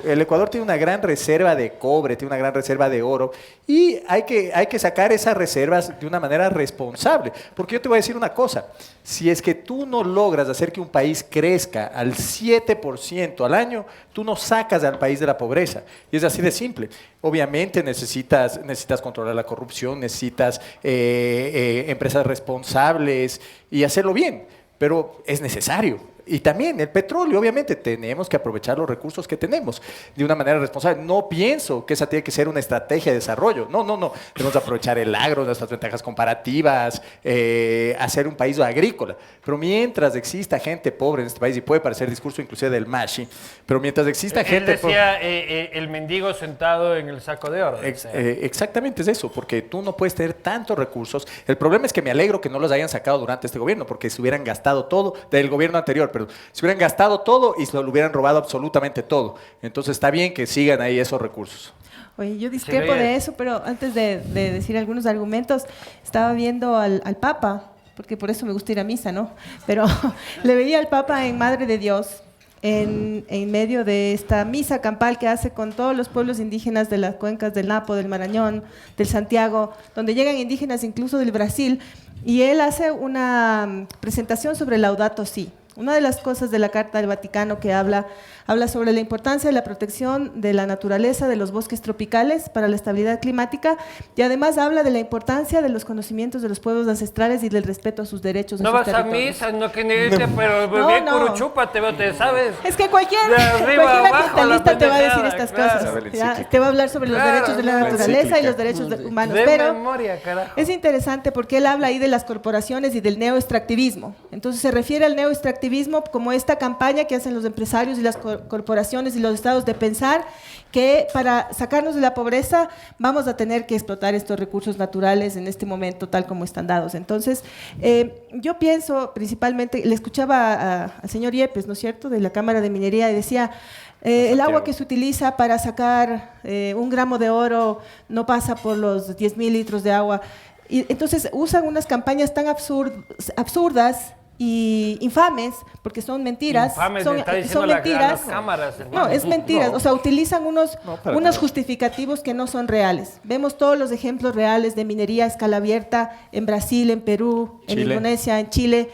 Speaker 2: el Ecuador tiene una gran reserva de cobre, tiene una gran reserva de oro y hay que sacar esas reservas de una manera responsable. Porque yo te voy a decir una cosa, si es que tú no logras hacer que un país crezca al 7% al año, tú no sacas al país de la pobreza. Y es así de simple. Obviamente necesitas controlar la corrupción, necesitas empresas responsables y hacerlo bien, pero es necesario. Y también el petróleo, obviamente, tenemos que aprovechar los recursos que tenemos de una manera responsable. No pienso que esa tiene que ser una estrategia de desarrollo. No. Tenemos que aprovechar el agro, nuestras ventajas comparativas, hacer un país agrícola. Pero mientras exista gente pobre en este país, y puede parecer discurso inclusive del Mashi, pero mientras exista gente
Speaker 1: Él decía el mendigo sentado en el saco de oro.
Speaker 2: Exactamente es eso, porque tú no puedes tener tantos recursos. El problema es que me alegro que no los hayan sacado durante este gobierno, porque se hubieran gastado todo, del gobierno anterior, pero se hubieran gastado todo y se lo hubieran robado absolutamente todo. Entonces está bien que sigan ahí esos recursos.
Speaker 3: Oye, yo discrepo de eso, pero antes de decir algunos argumentos, estaba viendo al Papa, porque por eso me gusta ir a misa, ¿no? Pero le veía al Papa en Madre de Dios, en medio de esta misa campal que hace con todos los pueblos indígenas de las cuencas del Napo, del Marañón, del Santiago, donde llegan indígenas incluso del Brasil, y él hace una presentación sobre Laudato Si. Una de las cosas de la Carta del Vaticano que habla sobre la importancia de la protección de la naturaleza, de los bosques tropicales para la estabilidad climática, y además habla de la importancia de los conocimientos de los pueblos ancestrales y del respeto a sus derechos.
Speaker 1: No vas a misa, no que necesites, pero bien curuchupa, te sabes.
Speaker 3: Es que cualquier ambientalista te va a decir estas cosas. Te va a hablar sobre los derechos de la naturaleza y los derechos humanos.
Speaker 1: De
Speaker 3: pero
Speaker 1: memoria, carajo.
Speaker 3: es interesante porque él habla ahí de las corporaciones y del neoextractivismo. Entonces se refiere al neoextractivismo como esta campaña que hacen los empresarios y las corporaciones y los estados de pensar que para sacarnos de la pobreza vamos a tener que explotar estos recursos naturales en este momento tal como están dados. Entonces, yo pienso principalmente, le escuchaba al señor Yepes, ¿no es cierto?, de la Cámara de Minería, y decía, el agua que se utiliza para sacar 1 gramo de oro no pasa por los 10.000 litros de agua. Y entonces usan unas campañas tan absurdas y infames, porque son mentiras.
Speaker 1: Infames,
Speaker 3: son mentiras.
Speaker 1: Las cámaras,
Speaker 3: no, es mentiras. O sea, utilizan unos justificativos que no son reales. Vemos todos los ejemplos reales de minería a escala abierta en Brasil, en Perú, en Indonesia, en Chile.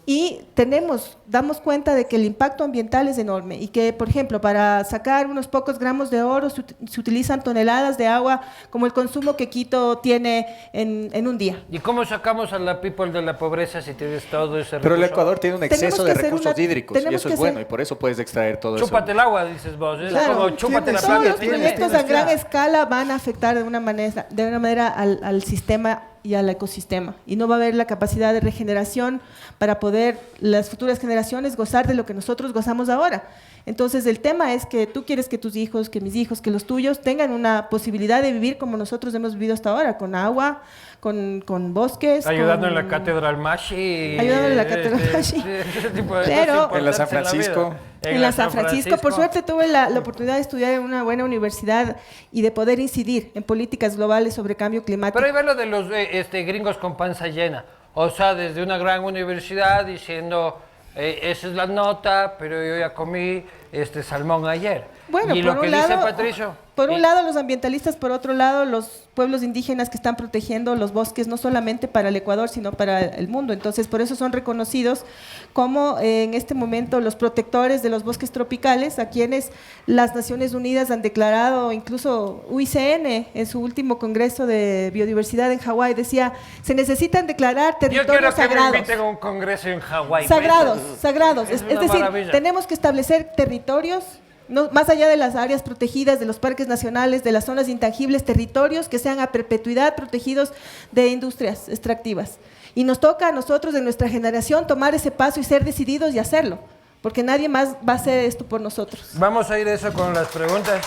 Speaker 3: Y damos cuenta de que el impacto ambiental es enorme y que, por ejemplo, para sacar unos pocos gramos de oro se utilizan toneladas de agua como el consumo que Quito tiene en un día.
Speaker 1: ¿Y cómo sacamos a la people de la pobreza si tienes todo ese recurso?
Speaker 2: Pero el Ecuador tiene un exceso de recursos hídricos y eso es bueno y por eso puedes extraer todo eso.
Speaker 1: Chúpate el agua, dices vos. Es
Speaker 3: claro,
Speaker 1: como chúpate la planta.
Speaker 3: Todos los proyectos a gran escala van a afectar de una manera al sistema y al ecosistema, y no va a haber la capacidad de regeneración para poder las futuras generaciones gozar de lo que nosotros gozamos ahora. Entonces el tema es que tú quieres que tus hijos, que mis hijos, que los tuyos tengan una posibilidad de vivir como nosotros hemos vivido hasta ahora, con agua, con bosques.
Speaker 1: Ayudando en la Catedral Mashi.
Speaker 3: Ayudando en la Catedral Mashi.
Speaker 2: Pero en la San Francisco.
Speaker 3: En la San Francisco, por suerte tuve la oportunidad de estudiar en una buena universidad y de poder incidir en políticas globales sobre cambio climático.
Speaker 1: Pero ahí ve lo de los gringos con panza llena. O sea, desde una gran universidad diciendo, esa es la nota, pero yo ya comí salmón ayer.
Speaker 3: Bueno,
Speaker 1: y
Speaker 3: por
Speaker 1: lo que
Speaker 3: un lado,
Speaker 1: dice Patricio.
Speaker 3: Por un lado los ambientalistas, por otro lado los pueblos indígenas que están protegiendo los bosques no solamente para el Ecuador, sino para el mundo. Entonces, por eso son reconocidos como en este momento los protectores de los bosques tropicales, a quienes las Naciones Unidas han declarado, incluso UICN en su último Congreso de Biodiversidad en Hawái decía, se necesitan declarar territorios sagrados.
Speaker 1: Yo quiero que me inviten a un congreso en Hawái.
Speaker 3: Sagrados. Es decir,
Speaker 1: maravilla.
Speaker 3: Tenemos que establecer territorios más allá de las áreas protegidas, de los parques nacionales, de las zonas intangibles, territorios que sean a perpetuidad protegidos de industrias extractivas. Y nos toca a nosotros, de nuestra generación, tomar ese paso y ser decididos y hacerlo, porque nadie más va a hacer esto por nosotros.
Speaker 1: Vamos a ir a eso con las preguntas.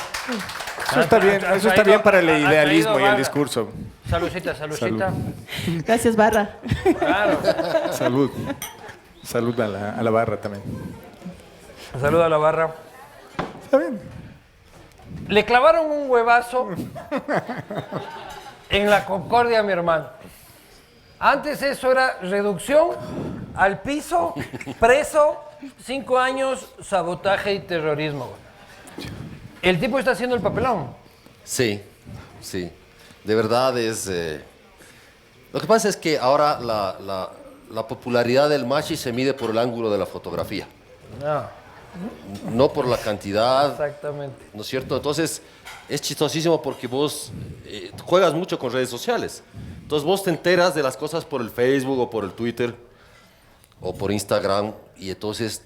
Speaker 2: Eso está bien para el idealismo y el discurso.
Speaker 1: Saludcita.
Speaker 2: Salud.
Speaker 3: Gracias, Barra.
Speaker 1: Claro.
Speaker 2: Salud a la barra también.
Speaker 1: Salud a la barra.
Speaker 2: Está bien.
Speaker 1: Le clavaron un huevazo en la Concordia a mi hermano. Antes eso era reducción al piso, preso, 5 años, sabotaje y terrorismo. El tipo está haciendo el papelón.
Speaker 4: Sí. De verdad es... Lo que pasa es que ahora la popularidad del Mashi se mide por el ángulo de la fotografía. No por la cantidad.
Speaker 1: Exactamente.
Speaker 4: ¿No es cierto? Entonces, es chistosísimo porque vos juegas mucho con redes sociales. Entonces, vos te enteras de las cosas por el Facebook o por el Twitter o por Instagram y entonces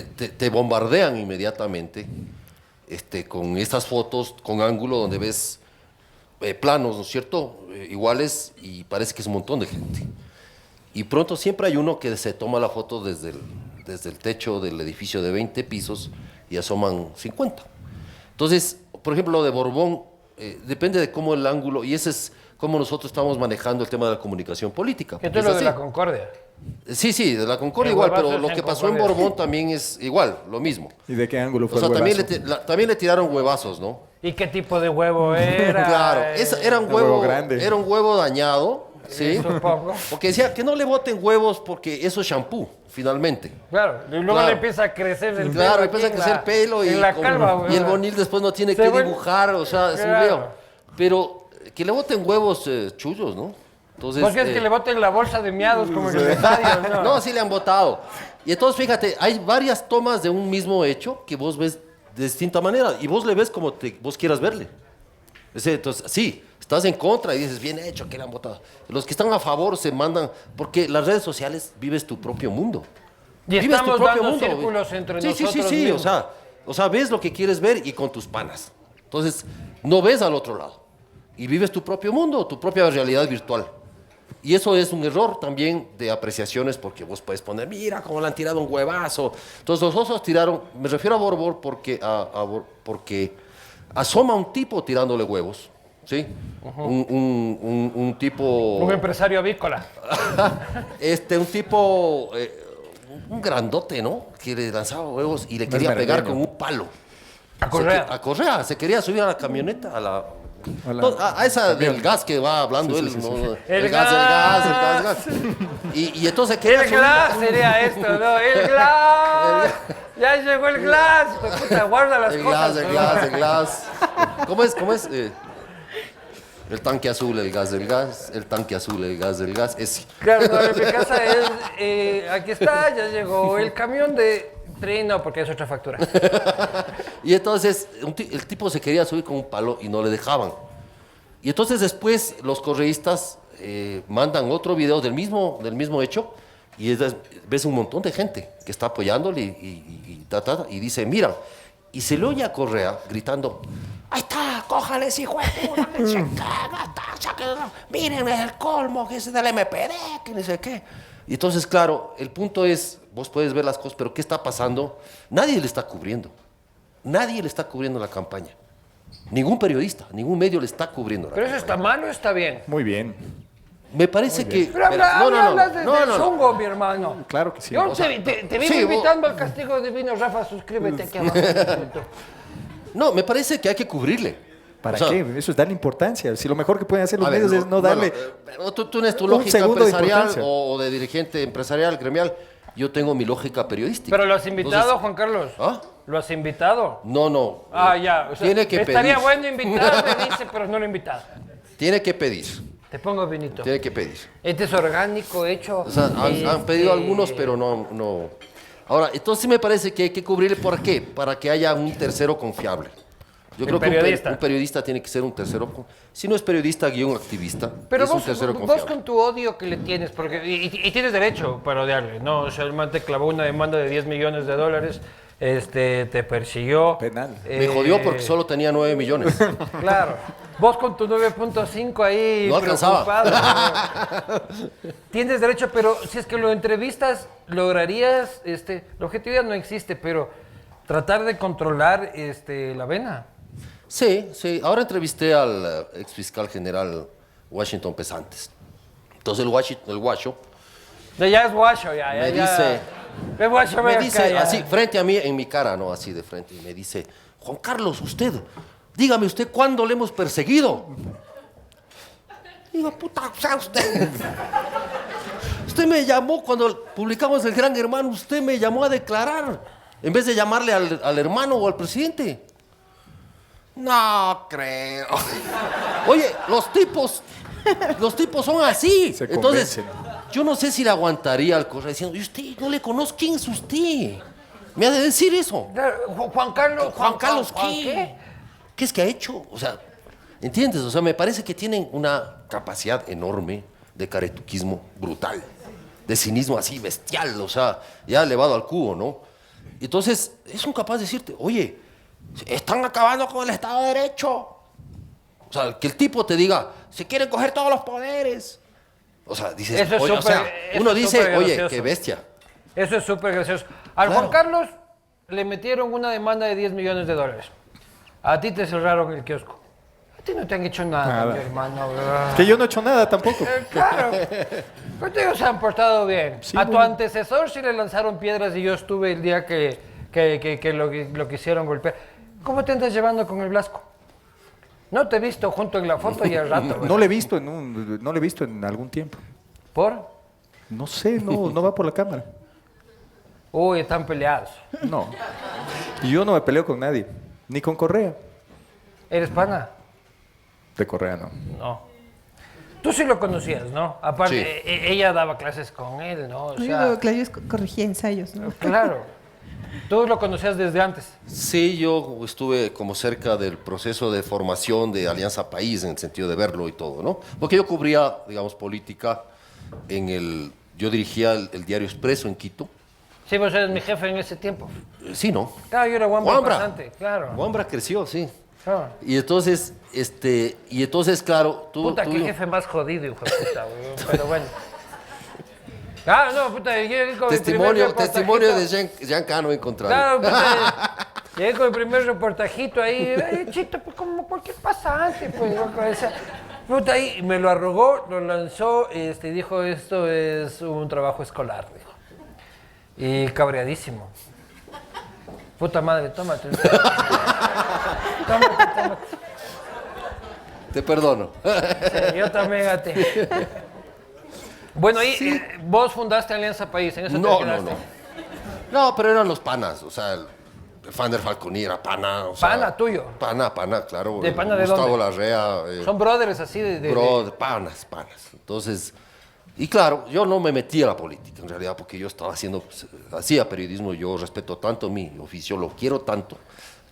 Speaker 4: te bombardean inmediatamente con estas fotos con ángulo donde ves planos, ¿no es cierto? Iguales, y parece que es un montón de gente. Y pronto siempre hay uno que se toma la foto desde el techo del edificio de 20 pisos y asoman 50. Entonces, por ejemplo, lo de Borbón, depende de cómo el ángulo, y ese es cómo nosotros estamos manejando el tema de la comunicación política.
Speaker 1: Esto es lo de la Concordia.
Speaker 4: Sí, de la Concordia igual, pero lo que pasó en Borbón también es igual, lo mismo.
Speaker 2: ¿Y de qué ángulo fue
Speaker 4: O sea,
Speaker 2: el
Speaker 4: también
Speaker 2: huevazo?
Speaker 4: también le tiraron huevazos, ¿no?
Speaker 1: ¿Y qué tipo de huevo era?
Speaker 4: Claro, era un huevo
Speaker 2: grande.
Speaker 4: era un huevo dañado, ¿sí?
Speaker 1: Supongo.
Speaker 4: Porque decía que no le boten huevos porque eso es shampoo, finalmente.
Speaker 1: Claro, y luego
Speaker 4: Claro.
Speaker 1: le empieza a crecer el pelo.
Speaker 4: Claro,
Speaker 1: aquí
Speaker 4: empieza a
Speaker 1: en
Speaker 4: crecer
Speaker 1: la-
Speaker 4: pelo
Speaker 1: en la calva,
Speaker 4: y el
Speaker 1: güey.
Speaker 4: bonil después no tiene
Speaker 1: Se
Speaker 4: que
Speaker 1: vuelve-
Speaker 4: dibujar, o sea, es un
Speaker 1: Claro.
Speaker 4: lío. Pero que le boten huevos chullos, ¿no? Entonces,
Speaker 1: ¿Por qué es que le boten la bolsa de miados como en el estadio? No,
Speaker 4: no, sí le han votado. Y entonces, fíjate, hay varias tomas de un mismo hecho que vos ves de distinta manera y vos le ves como vos quieras verle. Entonces, sí, estás en contra y dices, bien hecho, que le han votado. Los que están a favor se mandan, porque las redes sociales vives tu propio mundo.
Speaker 1: Y
Speaker 4: Vives
Speaker 1: estamos dando círculos entre
Speaker 4: sí,
Speaker 1: nosotros
Speaker 4: Sí,
Speaker 1: mismos.
Speaker 4: o sea, ves lo que quieres ver y con tus panas. Entonces, no ves al otro lado. Y vives tu propio mundo, tu propia realidad virtual. Y eso es un error también de apreciaciones porque vos puedes poner, mira cómo le han tirado un huevazo. Entonces los osos tiraron, me refiero a Borbor porque asoma un tipo tirándole huevos, ¿sí? Un tipo...
Speaker 1: Un empresario avícola.
Speaker 4: un tipo, un grandote, ¿no? Que le lanzaba huevos y le quería pegar
Speaker 2: merendeño.
Speaker 4: con un palo.
Speaker 1: A Correa.
Speaker 4: A Correa, se quería subir a la camioneta,
Speaker 2: la-
Speaker 4: No, a esa del gas que va hablando él, ¿no?
Speaker 1: El
Speaker 4: el
Speaker 1: gas.
Speaker 4: gas. Y entonces quería
Speaker 1: El
Speaker 4: subir-
Speaker 1: glass sería esto, ¿no? El glass. Ya llegó el glass. Puta, guarda las
Speaker 4: el
Speaker 1: cosas.
Speaker 4: gas, el
Speaker 1: ¿no?
Speaker 4: gas, el gas. ¿Cómo es? El tanque azul, el gas del gas, el tanque azul, el gas del gas. Es,
Speaker 1: Claro, no, en mi casa es, aquí está, ya llegó el camión de tren, no, porque es otra factura.
Speaker 4: y entonces el tipo se quería subir con un palo y no le dejaban. Y entonces después los correístas mandan otro video del mismo hecho y ves un montón de gente que está apoyándole y dice, mira, y se le oye a Correa gritando, ahí está, cójale ese hijo de puta, que se caga, miren el colmo que es del MPD, que no sé qué. Y entonces, claro, el punto es, vos puedes ver las cosas, pero ¿qué está pasando? Nadie le está cubriendo. Nadie le está cubriendo la campaña. Ningún periodista, ningún medio le está cubriendo la
Speaker 1: Pero eso
Speaker 4: campaña.
Speaker 1: está mal o está bien.
Speaker 2: Muy bien.
Speaker 4: Me parece que...
Speaker 1: Pero
Speaker 4: espera,
Speaker 1: hablas del chungo, mi hermano.
Speaker 2: Claro que sí.
Speaker 1: Yo
Speaker 2: O sea,
Speaker 1: te vivo
Speaker 4: sí,
Speaker 1: invitando al castigo divino, Rafa, suscríbete aquí abajo.
Speaker 4: No, me parece que hay que cubrirle.
Speaker 2: ¿Para
Speaker 4: O sea,
Speaker 2: qué? Eso es darle importancia. Si lo mejor que pueden hacer los
Speaker 4: a ver,
Speaker 2: medios es no darle...
Speaker 4: pero tú tienes tu
Speaker 2: un
Speaker 4: lógica
Speaker 2: segundo de
Speaker 4: empresarial
Speaker 2: importancia.
Speaker 4: o de dirigente empresarial, gremial. Yo tengo mi lógica periodística.
Speaker 1: Pero lo has invitado,
Speaker 4: Entonces,
Speaker 1: Juan Carlos.
Speaker 4: ¿Ah?
Speaker 1: ¿Lo has invitado?
Speaker 4: No.
Speaker 1: Ah, ya. O sea,
Speaker 4: tiene que
Speaker 1: estaría
Speaker 4: pedir.
Speaker 1: bueno invitarme, dice, pero no lo he invitado.
Speaker 4: Tiene que pedir.
Speaker 1: Te pongo vinito.
Speaker 4: Tiene que pedir.
Speaker 1: Este es orgánico, hecho.
Speaker 4: O sea, han pedido algunos, pero no. Ahora, entonces me parece que hay que cubrirle. ¿Por qué? Para que haya un tercero confiable. Yo creo que un periodista tiene que ser un tercero. Si no es periodista, guión activista.
Speaker 1: Pero
Speaker 4: es un
Speaker 1: vos,
Speaker 4: tercero
Speaker 1: vos
Speaker 4: confiable.
Speaker 1: con tu odio que le tienes, porque y tienes derecho para odiarle, ¿no? O sea, el man te clavó una demanda de $10 millones, te persiguió.
Speaker 2: Penal.
Speaker 4: Me jodió porque solo tenía 9 millones.
Speaker 1: Claro. Vos con tu 9.5 ahí
Speaker 4: No alcanzaba.
Speaker 1: preocupado, ¿no? Tienes derecho, pero si es que lo entrevistas, lograrías, la objetividad no existe, pero tratar de controlar la vena.
Speaker 4: Sí. Ahora entrevisté al ex fiscal general Washington Pesantes. Entonces el guacho
Speaker 1: Ya es guacho, ya.
Speaker 4: me dice...
Speaker 1: Es guacho,
Speaker 4: Me
Speaker 1: ven acá,
Speaker 4: dice,
Speaker 1: ya.
Speaker 4: así, frente a mí, en mi cara, no así de frente, y me dice, Juan Carlos, dígame usted cuándo le hemos perseguido. Digo, puta, o sea, usted me llamó cuando publicamos El Gran Hermano, usted me llamó a declarar, en vez de llamarle al hermano o al presidente. No creo. Oye, los tipos son así.
Speaker 2: Se
Speaker 4: Entonces,
Speaker 2: convencen.
Speaker 4: yo no sé si le aguantaría al correo diciendo, ¿y usted no le conozco? ¿Quién es usted? Me ha de decir eso.
Speaker 1: Juan Carlos.
Speaker 4: Juan Carlos, ¿qué? ¿Qué es que ha hecho? O sea, ¿entiendes? O sea, me parece que tienen una capacidad enorme de caretuquismo brutal, de cinismo así bestial, o sea, ya elevado al cubo, ¿no? Entonces, es incapaz de decirte, oye, están acabando con el Estado de Derecho. O sea, que el tipo te diga, se quieren coger todos los poderes. O sea, dices,
Speaker 1: Eso es
Speaker 4: oye, o sea,
Speaker 1: eso
Speaker 4: uno
Speaker 1: es
Speaker 4: dice,
Speaker 1: súper
Speaker 4: oye,
Speaker 1: gracioso.
Speaker 4: qué bestia.
Speaker 1: Eso es súper gracioso. Al
Speaker 4: Claro.
Speaker 1: Juan Carlos le metieron una demanda de $10 millones. A ti te cerraron el kiosco. A ti no te han hecho nada,
Speaker 2: Nada.
Speaker 1: mi hermano.
Speaker 2: Que yo no he hecho nada tampoco.
Speaker 1: Claro. Contigo se han portado bien.
Speaker 2: Sí,
Speaker 1: A tu
Speaker 2: muy bien.
Speaker 1: antecesor sí le lanzaron piedras y yo estuve el día que lo quisieron golpear. ¿Cómo te andas llevando con el Blasco? No te he visto junto en la foto y al rato.
Speaker 2: No
Speaker 1: ¿verdad?
Speaker 2: lo he visto no lo he visto en algún tiempo.
Speaker 1: ¿Por?
Speaker 2: No sé, no va por la cámara.
Speaker 1: Uy, están peleados.
Speaker 2: No. Y yo no me peleo con nadie, ni con Correa.
Speaker 1: ¿Eres pana?
Speaker 2: De Correa no.
Speaker 1: No. Tú sí lo conocías, ¿no? Aparte,
Speaker 4: Sí.
Speaker 1: ella daba clases con él, ¿no? O sea,
Speaker 3: Yo, claro, yo corregía ensayos, ¿no?
Speaker 1: claro. Tú lo conocías desde antes.
Speaker 4: Sí, yo estuve como cerca del proceso de formación de Alianza País, en el sentido de verlo y todo, ¿no? Porque yo cubría, digamos, política yo dirigía el diario Expreso en Quito.
Speaker 1: Sí, vos eres mi jefe en ese tiempo.
Speaker 4: Sí, ¿no?
Speaker 1: Claro, yo era Wambra
Speaker 4: Wambra.
Speaker 1: pasante, claro.
Speaker 4: Wambra creció, sí.
Speaker 1: Claro.
Speaker 4: Y entonces, claro,
Speaker 1: Puta, qué jefe más jodido, hijo de puta, weón. Pero bueno. Ah, no, puta, llegué con el primer
Speaker 4: Testimonio de
Speaker 1: reportajito.
Speaker 4: Jean Cano en contra.
Speaker 1: Claro, puta, llegué con el primer reportajito ahí. Chito, pues como cualquier pasante, pues. Loco, esa. Puta, ahí me lo arrogó, lo lanzó, dijo, esto es un trabajo escolar, dijo. Y cabreadísimo. Puta madre, tómate. Tómate.
Speaker 4: Te perdono.
Speaker 1: Sí, yo también a ti. Bueno, ahí vos fundaste Alianza País, en eso te
Speaker 4: No, no,
Speaker 1: quedaste.
Speaker 4: no. No, pero eran los panas, o sea, el Fander Falconi era pana. O sea,
Speaker 1: Pana tuyo.
Speaker 4: Pana, claro.
Speaker 1: ¿De pana de
Speaker 4: Gustavo
Speaker 1: dónde?
Speaker 4: Larrea.
Speaker 1: Son brothers así de...
Speaker 4: Bro, panas. Entonces, y claro, yo no me metí a la política en realidad porque yo estaba hacía periodismo, yo respeto tanto mi oficio, lo quiero tanto,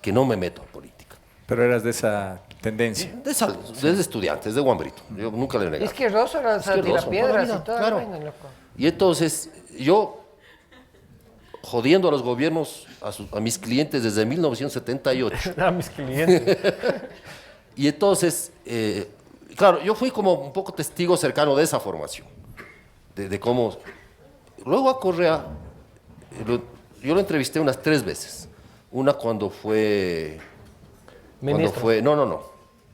Speaker 4: que no me meto a política.
Speaker 2: Pero eras de esa tendencia.
Speaker 4: Desde estudiantes, de Guambrito, yo nunca le negué.
Speaker 1: Es que Rosa era
Speaker 4: Izquierdoso,
Speaker 1: tira piedras
Speaker 4: toda la
Speaker 1: y
Speaker 4: vida,
Speaker 1: todo.
Speaker 4: claro.
Speaker 1: Loco.
Speaker 4: Y entonces, yo, jodiendo a los gobiernos, a mis clientes desde 1978,
Speaker 1: A mis clientes.
Speaker 4: y entonces, claro, yo fui como un poco testigo cercano de esa formación, de cómo... Luego a Correa, yo lo entrevisté unas 3 veces. Una cuando fue...
Speaker 1: Ministro.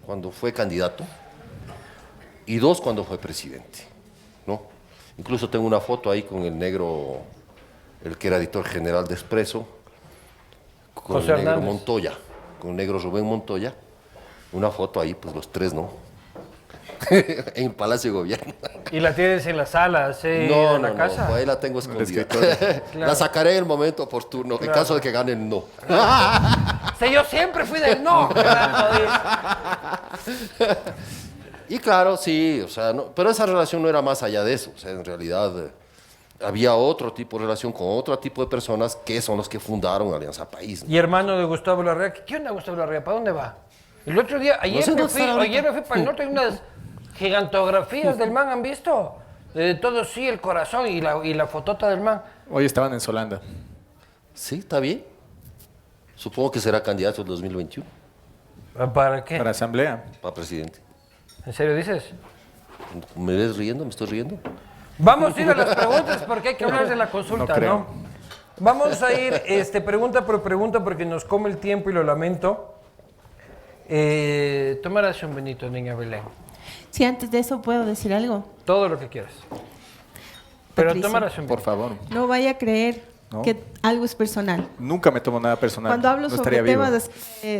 Speaker 4: Cuando fue candidato. Y 2 cuando fue presidente, ¿no? Incluso tengo una foto ahí con el negro, el que era editor general de Expreso, con
Speaker 1: José
Speaker 4: el negro
Speaker 1: Hernández.
Speaker 4: Montoya, con el negro Rubén Montoya. Una foto ahí, pues los 3, ¿no? En el Palacio de Gobierno.
Speaker 1: Y la tienes en la sala, sí,
Speaker 4: No,
Speaker 1: en la casa.
Speaker 4: ahí la tengo escondida.
Speaker 2: escritorio.
Speaker 4: La sacaré en el momento oportuno, en caso de que gane el no.
Speaker 1: Sí, yo siempre fui del no. carajo,
Speaker 4: Y claro, sí, o sea, pero esa relación no era más allá de eso. O sea, en realidad había otro tipo de relación con otro tipo de personas que son los que fundaron Alianza País, ¿no?
Speaker 1: Y hermano de Gustavo Larrea. ¿Qué onda Gustavo Larrea? ¿Para dónde va? El otro día, ayer
Speaker 4: sé
Speaker 1: me
Speaker 4: dónde
Speaker 1: fui
Speaker 4: está ahorita.
Speaker 1: para el norte, hay unas gigantografías del man, ¿han visto? De todo sí, el corazón y la fotota del man.
Speaker 2: Hoy estaban en Solanda.
Speaker 4: Sí, está bien. Supongo que será candidato en 2021
Speaker 1: ¿Para qué?
Speaker 2: Para asamblea.
Speaker 4: para presidente.
Speaker 1: ¿En serio dices?
Speaker 4: ¿Me ves riendo? ¿Me estoy riendo?
Speaker 1: Vamos a ir a las preguntas porque hay que hablar de la consulta,
Speaker 2: No creo.
Speaker 1: ¿no? Vamos a ir pregunta por pregunta porque nos come el tiempo y lo lamento. Toma oración, Benito, niña Belén.
Speaker 3: Si antes de eso puedo decir algo.
Speaker 1: Todo lo que quieras. Pero
Speaker 3: Patricia.
Speaker 1: toma oración.
Speaker 2: Por favor.
Speaker 3: No vaya a creer
Speaker 2: No.
Speaker 3: que algo es personal.
Speaker 2: Nunca me tomo nada personal.
Speaker 3: Cuando hablo
Speaker 2: no
Speaker 3: sobre
Speaker 2: estaría vivo.
Speaker 3: temas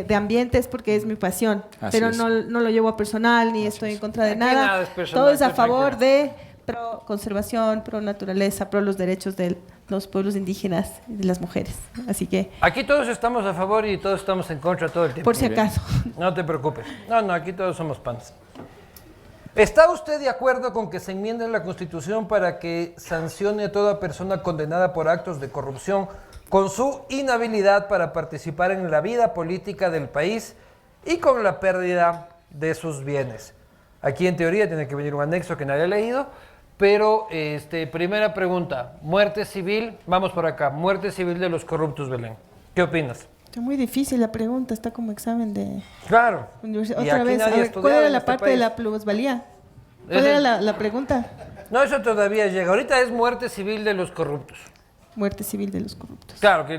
Speaker 3: de ambiente es porque es mi pasión,
Speaker 2: Así
Speaker 3: pero
Speaker 2: es.
Speaker 3: no lo llevo a personal ni estoy en contra de
Speaker 1: Aquí
Speaker 3: nada.
Speaker 1: nada es personal,
Speaker 3: Todo es a
Speaker 1: tú
Speaker 3: favor
Speaker 1: tranquila.
Speaker 3: de pro conservación, pro naturaleza, pro los derechos de los pueblos indígenas y de las mujeres. Así que,
Speaker 1: Aquí todos estamos a favor y todos estamos en contra todo el tiempo.
Speaker 3: por si acaso.
Speaker 1: No te preocupes. No, aquí todos somos panas. ¿Está usted de acuerdo con que se enmiende la Constitución para que sancione a toda persona condenada por actos de corrupción con su inhabilidad para participar en la vida política del país y con la pérdida de sus bienes? Aquí en teoría tiene que venir un anexo que nadie ha leído, Pero, primera pregunta, muerte civil, vamos por acá, muerte civil de los corruptos, Belén. ¿Qué opinas?
Speaker 3: Está muy difícil la pregunta, está como examen de
Speaker 1: Claro.
Speaker 3: universidad.
Speaker 1: Y
Speaker 3: Otra
Speaker 1: aquí
Speaker 3: vez,
Speaker 1: nadie
Speaker 3: a ver,
Speaker 1: estudiaba
Speaker 3: ¿cuál era
Speaker 1: en
Speaker 3: la
Speaker 1: este
Speaker 3: parte
Speaker 1: país.
Speaker 3: de la plusvalía? ¿Cuál
Speaker 1: Ese-
Speaker 3: era la pregunta?
Speaker 1: No, eso todavía llega. Ahorita es muerte civil de los corruptos.
Speaker 3: Muerte civil de los corruptos.
Speaker 1: Claro, que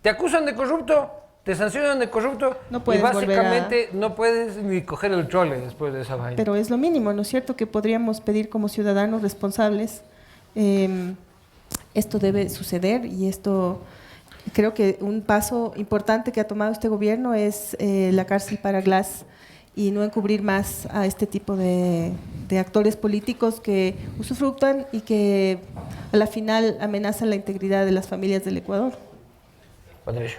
Speaker 1: te acusan de corrupto, te sancionan de corrupto
Speaker 3: No puedes
Speaker 1: y básicamente no puedes ni coger el trole después de esa vaina.
Speaker 3: Pero es lo mínimo, ¿no es cierto? Que podríamos pedir como ciudadanos responsables. Esto debe suceder y esto, creo que un paso importante que ha tomado este gobierno es la cárcel para Glass y no encubrir más a este tipo de actores políticos que usufructan y que a la final amenazan la integridad de las familias del Ecuador.
Speaker 1: Patricio.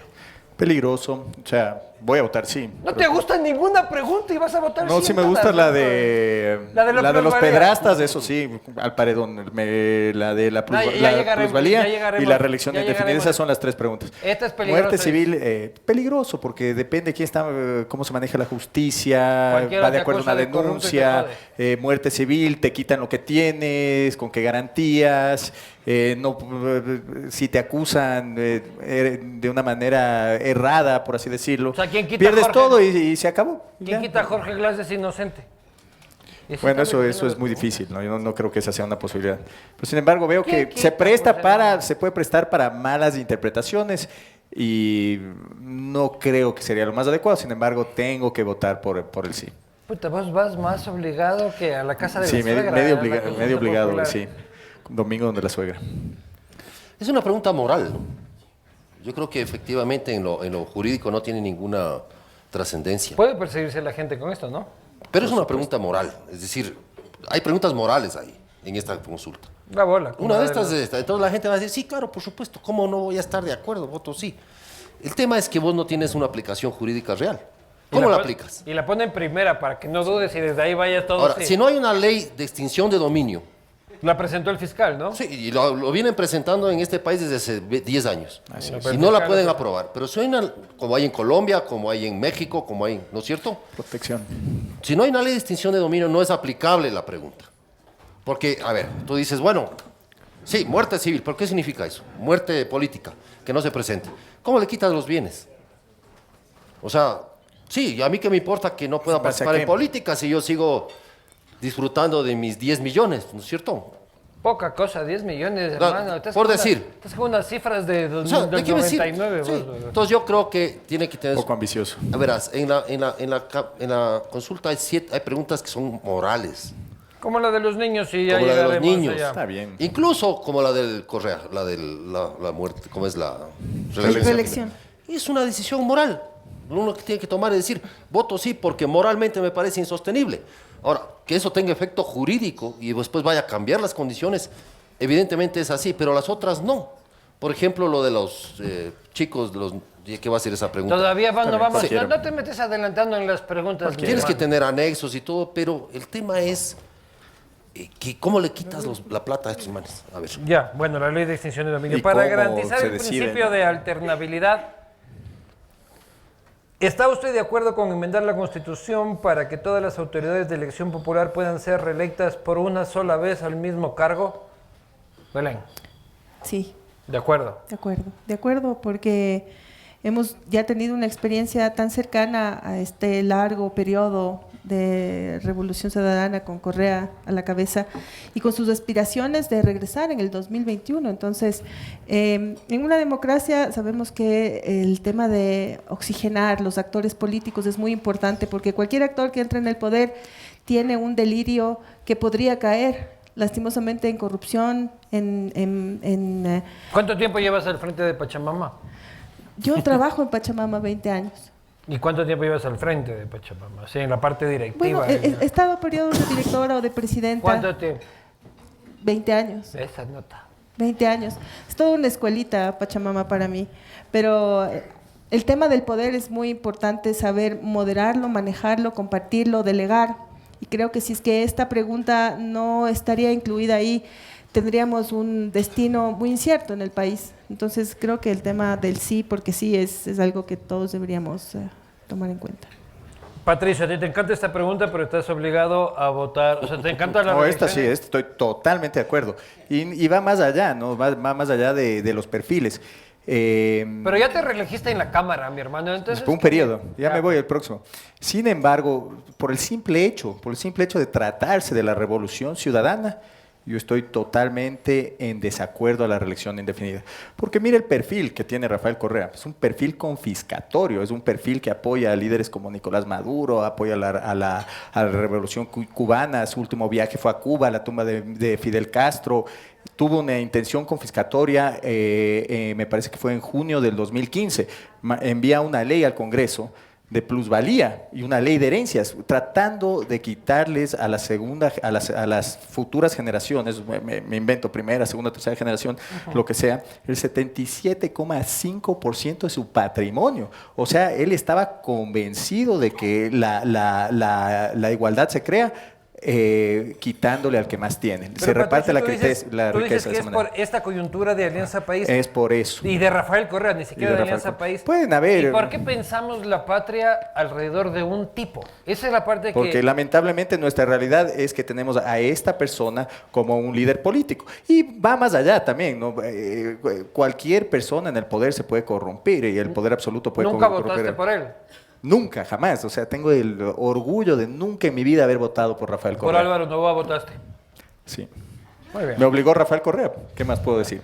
Speaker 2: Peligroso, o sea, voy a votar sí.
Speaker 1: No te gusta ninguna pregunta y vas a votar
Speaker 2: No, sí me
Speaker 1: todas,
Speaker 2: gusta
Speaker 1: ¿no?
Speaker 2: la de
Speaker 1: La de la
Speaker 2: los
Speaker 1: plusvalía.
Speaker 2: pedrastas, eso sí, al paredón. La de la,
Speaker 1: No, ya
Speaker 2: la
Speaker 1: llegaremos,
Speaker 2: plusvalía
Speaker 1: ya llegaremos,
Speaker 2: y la reelección
Speaker 1: ya
Speaker 2: indefinida.
Speaker 1: llegaremos.
Speaker 2: Esas son las tres preguntas.
Speaker 1: Esta es peligrosa.
Speaker 2: Muerte civil, peligroso, porque depende quién está, cómo se maneja la justicia,
Speaker 1: Cualquiera
Speaker 2: va de
Speaker 1: te
Speaker 2: acuerdo a una
Speaker 1: acusa de corrupto y te
Speaker 2: denuncia.
Speaker 1: jode.
Speaker 2: Muerte civil, te quitan lo que tienes, con qué garantías. No, si te acusan de una manera errada, por así decirlo,
Speaker 1: O sea, ¿quién quita
Speaker 2: pierdes
Speaker 1: Jorge?
Speaker 2: todo y se acabó.
Speaker 1: ¿Quién
Speaker 2: Ya.
Speaker 1: quita a Jorge Glass es inocente? Y así
Speaker 2: Bueno,
Speaker 1: también
Speaker 2: eso es
Speaker 1: tiene-
Speaker 2: muy difícil, ¿no? Yo no creo que esa sea una posibilidad. Pero sin embargo, veo
Speaker 1: ¿Quién
Speaker 2: que
Speaker 1: quita,
Speaker 2: se puede prestar para malas interpretaciones y no creo que sería lo más adecuado. Sin embargo, tengo que votar por el sí.
Speaker 1: Puta, vos vas más obligado que a la casa de
Speaker 2: Sí,
Speaker 1: la suegra.
Speaker 2: medio,
Speaker 1: a la consulta
Speaker 2: medio obligado,
Speaker 1: popular.
Speaker 2: sí. Domingo donde la suegra.
Speaker 4: Es una pregunta moral, ¿no? Yo creo que efectivamente en lo jurídico no tiene ninguna trascendencia.
Speaker 1: Puede perseguirse la gente con esto, ¿no?
Speaker 4: Pero es una pregunta moral. Es decir, hay preguntas morales ahí, en esta consulta.
Speaker 1: La bola. como
Speaker 4: Una
Speaker 1: la
Speaker 4: de
Speaker 1: de
Speaker 4: estas
Speaker 1: los-
Speaker 4: es esta. Entonces la gente va a decir, sí, claro, por supuesto, ¿cómo no voy a estar de acuerdo? Voto sí. El tema es que vos no tienes una aplicación jurídica real.
Speaker 1: y
Speaker 4: ¿Cómo la
Speaker 1: pon-
Speaker 4: aplicas?
Speaker 1: Y la pone en primera para que no dudes y desde ahí vayas todo.
Speaker 4: Ahora,
Speaker 1: así.
Speaker 4: si no hay una ley de extinción de dominio,
Speaker 1: La presentó el fiscal, ¿no?
Speaker 4: sí, y lo vienen presentando en este país desde hace 10 años.
Speaker 1: es.
Speaker 4: Y no la pueden aprobar. Pero si hay una, como hay en Colombia, como hay en México, como hay, ¿no es cierto?
Speaker 2: Protección.
Speaker 4: Si no hay una ley de extinción de dominio, no es aplicable la pregunta. Porque, a ver, tú dices, bueno, sí, muerte civil, ¿pero qué significa eso? Muerte política, que no se presente. ¿Cómo le quitas los bienes? O sea, sí, a mí que me importa que no pueda
Speaker 2: ¿Base a
Speaker 4: participar
Speaker 2: qué?
Speaker 4: en política si yo sigo disfrutando de mis 10 millones, ¿no es cierto?
Speaker 1: Poca cosa, 10 millones,
Speaker 4: No,
Speaker 1: hermano. Estás
Speaker 4: por
Speaker 1: con
Speaker 4: decir.
Speaker 1: Estás con unas cifras de
Speaker 4: O sea,
Speaker 1: del
Speaker 4: ¿de qué me sirve?
Speaker 1: 99.
Speaker 4: Sí.
Speaker 1: vos.
Speaker 4: Entonces yo creo que tiene que tener...
Speaker 2: Poco ambicioso.
Speaker 4: A verás, en la consulta hay preguntas que son morales.
Speaker 1: Como la de los niños y ya
Speaker 4: Como la de los
Speaker 1: llegaremos
Speaker 4: niños.
Speaker 1: allá.
Speaker 2: Está bien.
Speaker 4: Incluso como la del Correa, la muerte, ¿cómo es la
Speaker 3: Reelección.
Speaker 4: Es una decisión moral. Lo único que tiene que tomar es decir, voto sí porque moralmente me parece insostenible. Ahora, que eso tenga efecto jurídico y después vaya a cambiar las condiciones, evidentemente es así, pero las otras no. Por ejemplo, lo de los chicos, ¿qué va a ser esa pregunta?
Speaker 1: Todavía no vamos.
Speaker 2: cualquiera.
Speaker 1: No te metes adelantando en las preguntas. mi
Speaker 4: Tienes que
Speaker 1: hermano.
Speaker 4: tener anexos y todo, pero el tema es que cómo le quitas la plata a estos manes. A ver.
Speaker 1: Ya, bueno, la ley de extinción de dominio.
Speaker 2: ¿Y
Speaker 1: Para
Speaker 2: cómo
Speaker 1: garantizar
Speaker 2: se
Speaker 1: el
Speaker 2: decide,
Speaker 1: principio
Speaker 2: no?
Speaker 1: de alternabilidad, ¿está usted de acuerdo con enmendar la Constitución para que todas las autoridades de elección popular puedan ser reelectas por una sola vez al mismo cargo? Belén,
Speaker 3: Sí,
Speaker 1: de acuerdo.
Speaker 3: de acuerdo, porque hemos ya tenido una experiencia tan cercana a este largo periodo de revolución ciudadana con Correa a la cabeza y con sus aspiraciones de regresar en el 2021. Entonces, en una democracia sabemos que el tema de oxigenar los actores políticos es muy importante porque cualquier actor que entre en el poder tiene un delirio que podría caer lastimosamente en corrupción,
Speaker 1: ¿Cuánto tiempo llevas al frente de Pachamama?
Speaker 3: Yo trabajo en Pachamama 20 años.
Speaker 1: ¿Y cuánto tiempo llevas al frente de Pachamama? Sí, en la parte directiva.
Speaker 3: Bueno, he estado periodos de directora o de presidenta.
Speaker 1: ¿Cuánto tiempo?
Speaker 3: 20 años.
Speaker 1: Esa nota.
Speaker 3: 20 años. Es toda una escuelita Pachamama para mí. Pero el tema del poder es muy importante saber moderarlo, manejarlo, compartirlo, delegar. Y creo que si es que esta pregunta no estaría incluida ahí, tendríamos un destino muy incierto en el país. Entonces creo que el tema del sí, porque sí, es algo que todos deberíamos tomar en cuenta.
Speaker 1: Patricio, a ti te encanta esta pregunta, pero estás obligado a votar. O sea, te encanta la
Speaker 2: No, esta
Speaker 1: reelección?
Speaker 2: sí, estoy totalmente de acuerdo. Y va más allá, ¿no? Va más allá de los perfiles.
Speaker 1: Pero ya te reelegiste en la Cámara, mi hermano. Entonces,
Speaker 2: Por un periodo, ya me voy al próximo. Sin embargo, por el simple hecho de tratarse de la revolución ciudadana, yo estoy totalmente en desacuerdo a la reelección indefinida. Porque mire el perfil que tiene Rafael Correa. Es un perfil confiscatorio, es un perfil que apoya a líderes como Nicolás Maduro, apoya a la revolución cubana. Su último viaje fue a Cuba, a la tumba de Fidel Castro. Tuvo una intención confiscatoria, me parece que fue en junio del 2015. Envía una ley al Congreso de plusvalía y una ley de herencias, tratando de quitarles a a las futuras generaciones, me invento primera, segunda, tercera generación, lo que sea, el 77,5% de su patrimonio. O sea, él estaba convencido de que la igualdad se crea quitándole al que más tiene.
Speaker 1: Pero,
Speaker 2: Se reparte
Speaker 1: Patricio,
Speaker 2: la
Speaker 1: tú dices
Speaker 2: riqueza de
Speaker 1: que
Speaker 2: esa
Speaker 1: es
Speaker 2: manera.
Speaker 1: por esta coyuntura de Alianza País.
Speaker 2: Es por eso.
Speaker 1: Y de Rafael Correa, ni siquiera
Speaker 2: Y
Speaker 1: de,
Speaker 2: de
Speaker 1: Alianza
Speaker 2: Rafael
Speaker 1: País.
Speaker 2: Pueden haber.
Speaker 1: ¿Y por qué pensamos la patria alrededor de un tipo? Esa es la parte
Speaker 2: Porque
Speaker 1: que...
Speaker 2: lamentablemente nuestra realidad es que tenemos a esta persona como un líder político. Y va más allá también, ¿no? Cualquier persona en el poder se puede corromper y el poder absoluto puede
Speaker 1: Nunca
Speaker 2: corromper.
Speaker 1: votaste por él.
Speaker 2: Nunca, jamás. O sea, tengo el orgullo de nunca en mi vida haber votado por Rafael
Speaker 1: Por
Speaker 2: Correa.
Speaker 1: Álvaro Novoa votaste.
Speaker 2: Sí.
Speaker 1: Muy bien.
Speaker 2: Me obligó Rafael Correa. ¿Qué más puedo decir?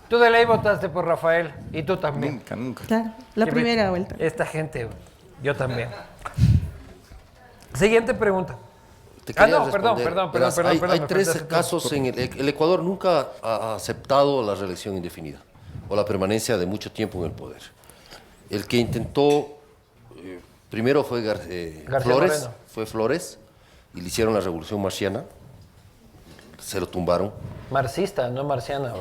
Speaker 1: Tú de ley votaste por Rafael y tú también.
Speaker 2: Nunca, nunca.
Speaker 3: Claro, la
Speaker 1: Que
Speaker 3: primera vuelta.
Speaker 1: Esta gente, yo también. Siguiente pregunta.
Speaker 4: Te
Speaker 1: Ah,
Speaker 4: quería
Speaker 1: no, perdón,
Speaker 4: responder.
Speaker 1: perdón.
Speaker 4: Hay
Speaker 1: me
Speaker 4: tres
Speaker 1: faltaste tú.
Speaker 4: casos en el Ecuador nunca ha aceptado la reelección indefinida o la permanencia de mucho tiempo en el poder. El que intentó primero fue
Speaker 1: Moreno.
Speaker 4: Flores y le hicieron la revolución marciana, se lo tumbaron.
Speaker 1: Marxista, no marciana.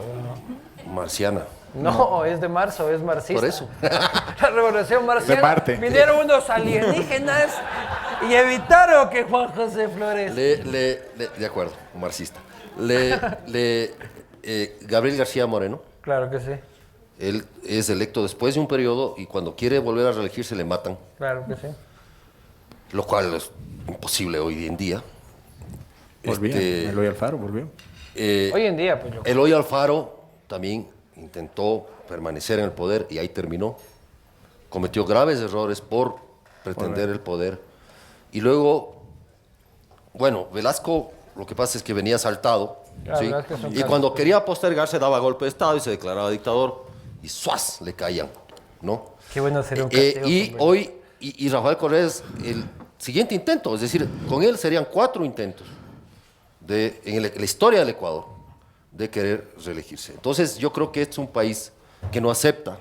Speaker 4: Marciana.
Speaker 1: No, es de marzo, es marxista.
Speaker 4: Por eso.
Speaker 1: La revolución marciana.
Speaker 2: De Marte.
Speaker 1: Vinieron unos alienígenas y evitaron que Juan José Flores...
Speaker 4: De acuerdo, marxista. Gabriel García Moreno,
Speaker 1: Claro que sí,
Speaker 4: él es electo después de un periodo y cuando quiere volver a reelegirse le matan,
Speaker 1: claro que sí.
Speaker 4: lo cual es imposible hoy en día.
Speaker 2: Volvió. Eloy Alfaro volvió.
Speaker 1: Hoy en día, pues yo...
Speaker 4: Eloy Alfaro también intentó permanecer en el poder y ahí terminó. Cometió graves errores por pretender el poder. Y luego, bueno, Velasco, lo que pasa es que venía saltado.
Speaker 1: Claro,
Speaker 4: ¿sí?
Speaker 1: Velasco es un
Speaker 4: Y
Speaker 1: caso.
Speaker 4: cuando quería postergarse daba golpe de Estado y se declaraba dictador y ¡suas! Le caían, ¿no?
Speaker 1: Qué bueno sería un castigo.
Speaker 4: Y
Speaker 1: hombre.
Speaker 4: hoy, y Rafael Correa es el siguiente intento, es decir, con él serían 4 intentos en la historia del Ecuador de querer reelegirse. Entonces yo creo que este es un país que no acepta,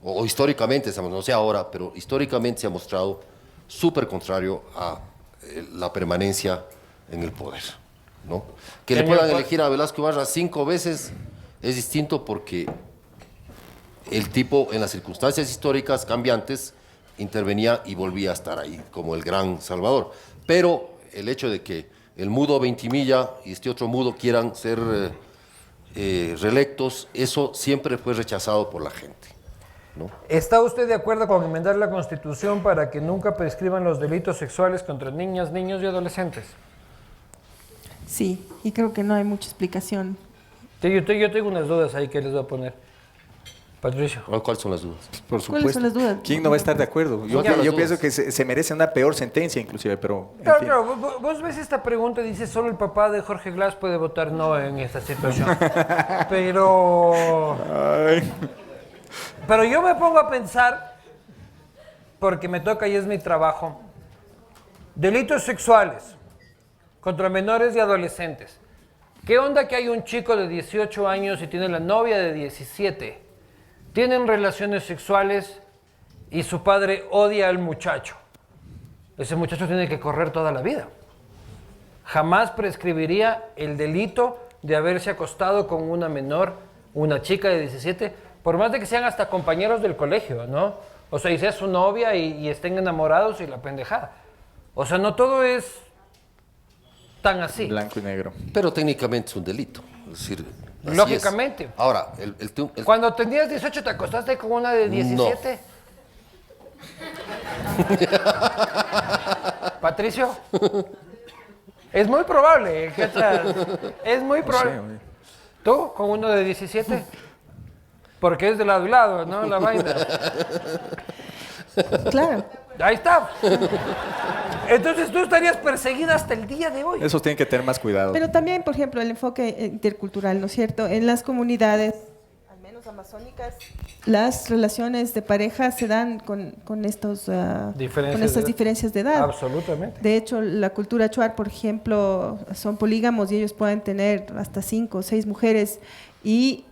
Speaker 4: o históricamente, no sé ahora, pero históricamente se ha mostrado súper contrario a la permanencia en el poder, ¿no? Que le
Speaker 1: Señor
Speaker 4: puedan
Speaker 1: Juan-
Speaker 4: elegir a Velasco Ibarra 5 veces es distinto porque el tipo en las circunstancias históricas cambiantes intervenía y volvía a estar ahí como el gran salvador. Pero el hecho de que el mudo Ventimilla y este otro mudo quieran ser reelectos, eso siempre fue rechazado por la gente, ¿no?
Speaker 1: ¿Está usted de acuerdo con enmendar la Constitución para que nunca prescriban los delitos sexuales contra niñas, niños y adolescentes?
Speaker 3: Sí, y creo que no hay mucha explicación.
Speaker 1: Yo tengo unas dudas ahí que les voy a poner. Patricio.
Speaker 4: ¿Cuáles son las dudas?
Speaker 2: Por
Speaker 3: ¿Cuáles
Speaker 2: supuesto.
Speaker 3: son las dudas?
Speaker 2: ¿Quién no va a estar de acuerdo? Yo,
Speaker 4: Ya las
Speaker 2: yo
Speaker 4: dudas.
Speaker 2: pienso que se merece una peor sentencia, inclusive, pero. En
Speaker 1: Claro,
Speaker 2: fin.
Speaker 1: claro, vos ves esta pregunta y dices, solo el papá de Jorge Glass puede votar no en esta situación. Pero yo me pongo a pensar, porque me toca y es mi trabajo, delitos sexuales contra menores y adolescentes. ¿Qué onda que hay un chico de 18 años y tiene la novia de 17? Tienen relaciones sexuales y su padre odia al muchacho. Ese muchacho tiene que correr toda la vida. Jamás prescribiría el delito de haberse acostado con una menor, una chica de 17, por más de que sean hasta compañeros del colegio, ¿no? O sea, y sea su novia y estén enamorados y la pendejada. O sea, no todo es tan así.
Speaker 2: Blanco y negro.
Speaker 4: Pero técnicamente es un delito. Es decir, así
Speaker 1: Lógicamente.
Speaker 4: es. Ahora,
Speaker 1: Cuando tenías 18 te acostaste con una de 17. Patricio. Es muy probable. Es muy probable.
Speaker 2: No sé, güey.
Speaker 1: ¿Tú con uno de 17? Porque es de lado y lado, ¿no? La vaina.
Speaker 3: Claro.
Speaker 1: Ahí está. Entonces tú estarías perseguida hasta el día de hoy.
Speaker 2: Esos tienen que tener más cuidado.
Speaker 3: Pero también, por ejemplo, el enfoque intercultural, ¿no es cierto? En las comunidades, al menos amazónicas, las relaciones de pareja se dan con estas diferencias de edad.
Speaker 1: Absolutamente.
Speaker 3: De hecho, la cultura Achuar, por ejemplo, son polígamos y ellos pueden tener hasta 5 o 6 mujeres y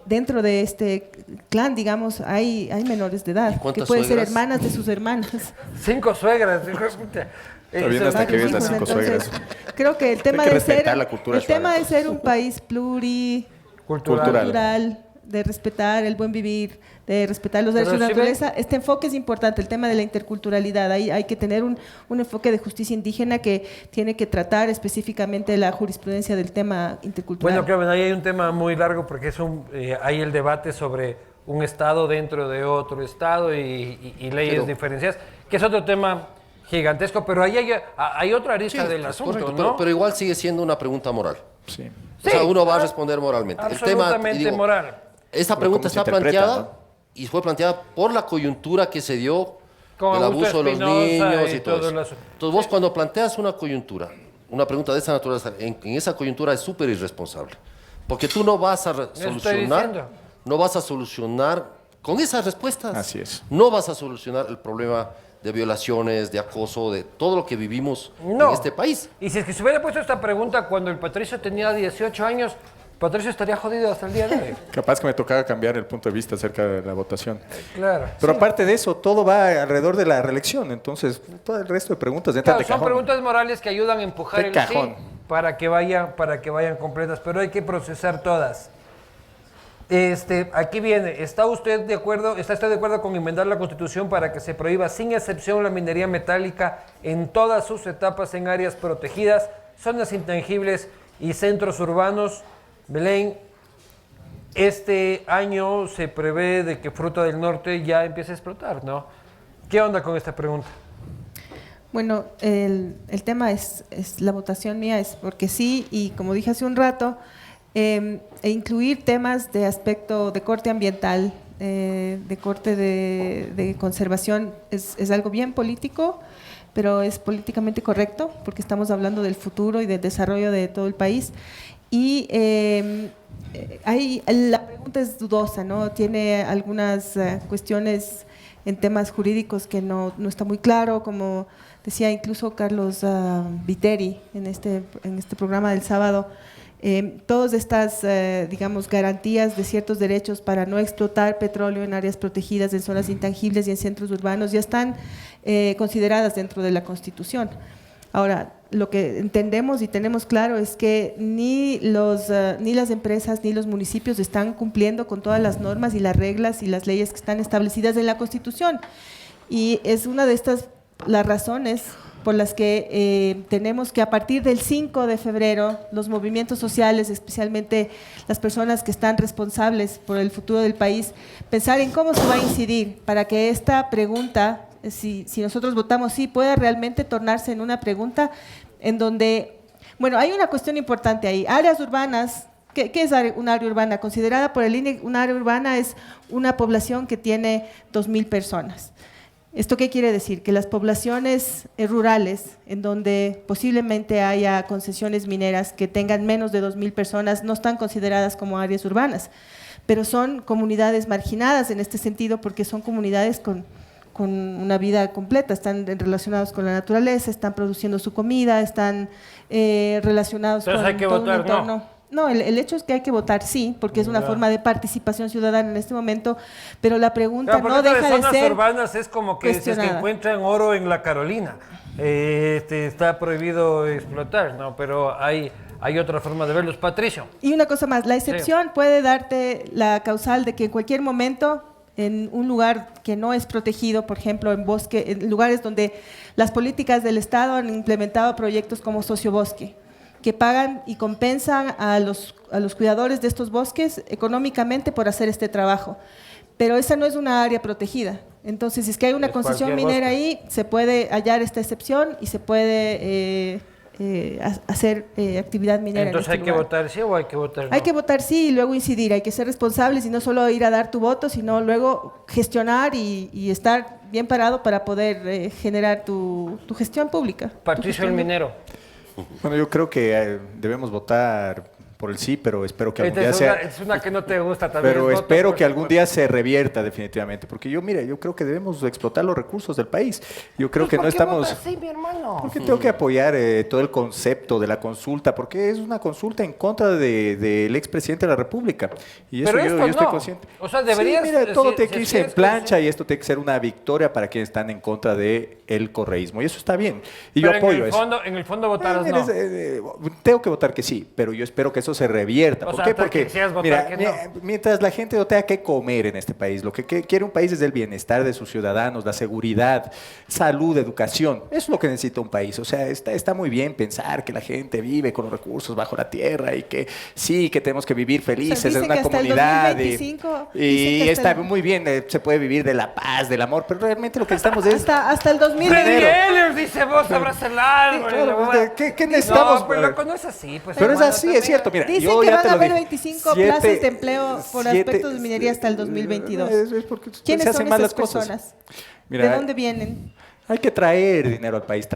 Speaker 3: dentro de este clan, digamos, hay menores de edad que pueden ser hermanas de sus hermanas.
Speaker 1: 5 suegras. Hijo de puta.
Speaker 2: Está bien hasta que ves las 5
Speaker 3: Entonces,
Speaker 2: suegras.
Speaker 3: creo que el tema
Speaker 2: que
Speaker 3: de
Speaker 2: respetar
Speaker 3: ser
Speaker 2: la cultura
Speaker 3: el tema
Speaker 2: Achuar,
Speaker 3: de ser un país pluricultural, de respetar el buen vivir, de respetar los derechos de la
Speaker 1: Pero si
Speaker 3: naturaleza, este enfoque es importante, el tema de la interculturalidad. Hay que tener un enfoque de justicia indígena que tiene que tratar específicamente la jurisprudencia del tema intercultural.
Speaker 1: Bueno, Kevin, ahí hay un tema muy largo porque hay el debate sobre un estado dentro de otro estado y leyes diferenciadas, que es otro tema gigantesco, pero ahí hay otra arista del asunto,
Speaker 4: correcto,
Speaker 1: ¿no?
Speaker 4: pero igual sigue siendo una pregunta moral.
Speaker 2: Sí.
Speaker 4: O sea, uno va a responder moralmente.
Speaker 1: Absolutamente moral.
Speaker 4: Esta
Speaker 2: Pero
Speaker 4: pregunta
Speaker 2: ¿cómo se
Speaker 4: está
Speaker 2: interpreta,
Speaker 4: planteada
Speaker 2: no?
Speaker 4: y fue planteada por la coyuntura que se dio
Speaker 1: Con
Speaker 4: del
Speaker 1: Augusto
Speaker 4: abuso de los
Speaker 1: Espinosa
Speaker 4: niños
Speaker 1: y
Speaker 4: y todo
Speaker 1: todo
Speaker 4: eso.
Speaker 1: el asunto.
Speaker 4: Entonces vos cuando planteas una coyuntura, una pregunta de esa naturaleza, en esa coyuntura es súper irresponsable. Porque tú no vas a
Speaker 1: diciendo.
Speaker 4: solucionar con esas respuestas.
Speaker 2: Así es.
Speaker 4: No vas a solucionar el problema de violaciones, de acoso, de todo lo que vivimos en este país.
Speaker 1: Y si es que se hubiera puesto esta pregunta cuando el Patricio tenía 18 años, Patricio estaría jodido hasta el día de hoy.
Speaker 2: Capaz que me tocaba cambiar el punto de vista acerca de la votación.
Speaker 1: Claro.
Speaker 2: Pero aparte de eso, todo va alrededor de la reelección. Entonces, todo el resto de preguntas entran
Speaker 1: Claro,
Speaker 2: de
Speaker 1: son
Speaker 2: cajón.
Speaker 1: preguntas morales que ayudan a empujar
Speaker 2: De
Speaker 1: el
Speaker 2: cajón.
Speaker 1: sí para que vayan completas, pero hay que procesar todas. Aquí viene, ¿está usted de acuerdo con enmendar la Constitución para que se prohíba sin excepción la minería metálica en todas sus etapas en áreas protegidas, zonas intangibles y centros urbanos? Belén, este año se prevé de que Fruta del Norte ya empiece a explotar, ¿no? ¿Qué onda con esta pregunta?
Speaker 3: Bueno, el tema es la votación mía, es porque sí, y como dije hace un rato, e incluir temas de aspecto de corte ambiental, de corte de conservación, es algo bien político, pero es políticamente correcto, porque estamos hablando del futuro y del desarrollo de todo el país. Y la pregunta es dudosa, ¿no? Tiene algunas cuestiones en temas jurídicos que no está muy claro, como decía incluso Carlos Viteri en este programa del sábado. Todas estas, digamos, garantías de ciertos derechos para no explotar petróleo en áreas protegidas, en zonas intangibles y en centros urbanos ya están consideradas dentro de la Constitución. Ahora, lo que entendemos y tenemos claro es que ni las empresas ni los municipios están cumpliendo con todas las normas y las reglas y las leyes que están establecidas en la Constitución. Y es una de las razones por las que tenemos que a partir del 5 de febrero los movimientos sociales, especialmente las personas que están responsables por el futuro del país, pensar en cómo se va a incidir para que esta pregunta, si nosotros votamos sí, pueda realmente tornarse en una pregunta en donde, bueno, hay una cuestión importante ahí, áreas urbanas. ¿Qué es una área urbana? Considerada por el INE, una área urbana es una población que tiene 2.000 personas. ¿Esto qué quiere decir? Que las poblaciones rurales, en donde posiblemente haya concesiones mineras que tengan menos de 2.000 personas, no están consideradas como áreas urbanas, pero son comunidades marginadas en este sentido porque son comunidades con una vida completa, están relacionados con la naturaleza, están produciendo su comida, están relacionados
Speaker 1: Entonces
Speaker 3: con
Speaker 1: hay que
Speaker 3: todo
Speaker 1: votar,
Speaker 3: un entorno. No, el hecho es que hay que votar sí, porque es una forma de participación ciudadana en este momento, pero la pregunta no deja de
Speaker 1: zonas
Speaker 3: ser
Speaker 1: urbanas es como que si es que
Speaker 3: cuestionada.
Speaker 1: encuentran oro en la Carolina, está prohibido explotar, ¿no? Pero hay otra forma de verlos. Patricio.
Speaker 3: Y una cosa más, la excepción puede darte la causal de que en cualquier momento, en un lugar que no es protegido, por ejemplo, en bosque, en lugares donde las políticas del Estado han implementado proyectos como sociobosque, que pagan y compensan a los cuidadores de estos bosques económicamente por hacer este trabajo. Pero esa no es una área protegida. Entonces, si es que hay una
Speaker 1: Es
Speaker 3: concesión
Speaker 1: cualquier
Speaker 3: minera
Speaker 1: bosque.
Speaker 3: ahí, se puede hallar esta excepción y se puede hacer actividad minera.
Speaker 1: Entonces
Speaker 3: en
Speaker 1: hay
Speaker 3: este
Speaker 1: que
Speaker 3: lugar.
Speaker 1: votar sí o hay que votar no.
Speaker 3: Hay que votar sí y luego incidir, hay que ser responsables y no solo ir a dar tu voto, sino luego gestionar y estar bien parado para poder generar tu gestión pública. tu
Speaker 1: Patricio el
Speaker 3: gestión-
Speaker 1: Minero.
Speaker 2: Bueno, yo creo que debemos votar por el sí, pero espero que algún
Speaker 1: Esta
Speaker 2: día
Speaker 1: es una que no te gusta también.
Speaker 2: Pero
Speaker 1: es voto
Speaker 2: espero
Speaker 1: por
Speaker 2: que algún
Speaker 1: supuesto.
Speaker 2: día se revierta definitivamente, porque yo creo que debemos explotar los recursos del país. Yo creo que no estamos...
Speaker 1: Sí, mi hermano.
Speaker 2: Porque tengo que apoyar todo el concepto de la consulta, porque es una consulta en contra del expresidente de la República. Y eso
Speaker 1: Pero
Speaker 2: yo
Speaker 1: esto
Speaker 2: estoy
Speaker 1: no.
Speaker 2: consciente.
Speaker 1: O sea, deberías-
Speaker 2: Sí, mira, todo
Speaker 1: si-
Speaker 2: tiene
Speaker 1: si
Speaker 2: que irse
Speaker 1: quieres
Speaker 2: en
Speaker 1: que
Speaker 2: plancha
Speaker 1: sí.
Speaker 2: y esto tiene que ser una victoria para quienes están en contra del correísmo. Y eso está bien. Y
Speaker 1: Pero
Speaker 2: yo apoyo
Speaker 1: en el
Speaker 2: eso.
Speaker 1: fondo, en el fondo votaras
Speaker 2: Mira,
Speaker 1: no.
Speaker 2: tengo que votar que sí, pero yo espero que eso se revierta.
Speaker 1: O
Speaker 2: ¿Por
Speaker 1: sea,
Speaker 2: qué?
Speaker 1: hasta
Speaker 2: Porque
Speaker 1: quisieras votar
Speaker 2: mira,
Speaker 1: que no.
Speaker 2: mientras la gente no tenga que comer en este país, lo que quiere un país es el bienestar de sus ciudadanos, la seguridad, salud, educación. Eso es lo que necesita un país. O sea, está muy bien pensar que la gente vive con los recursos bajo la tierra y que sí, que tenemos que vivir felices
Speaker 3: dicen
Speaker 2: en una
Speaker 3: que hasta el
Speaker 2: comunidad.
Speaker 3: 2025
Speaker 2: y
Speaker 3: dicen que hasta
Speaker 2: está
Speaker 3: el-
Speaker 2: muy bien, se puede vivir de la paz, del amor, pero realmente lo que necesitamos es...
Speaker 3: hasta el 2020.
Speaker 1: Renier dice vos sabrás el alma.
Speaker 2: Claro, ¿qué necesitamos?
Speaker 1: No, pero loco, no es así. Pues,
Speaker 2: Pero es
Speaker 1: hermano,
Speaker 2: así,
Speaker 1: también.
Speaker 2: es cierto. Mira,
Speaker 3: Dicen
Speaker 2: yo
Speaker 3: que
Speaker 2: ya
Speaker 3: van
Speaker 2: te
Speaker 3: a
Speaker 2: lo
Speaker 3: haber
Speaker 2: dije.
Speaker 3: 25 plazas de empleo por aspectos de minería hasta el 2022.
Speaker 2: Es porque
Speaker 3: ¿Quiénes
Speaker 2: se hacen
Speaker 3: son
Speaker 2: mal
Speaker 3: esas
Speaker 2: las cosas.
Speaker 3: personas?
Speaker 2: Mira,
Speaker 3: ¿De dónde vienen?
Speaker 2: hay que traer dinero al país,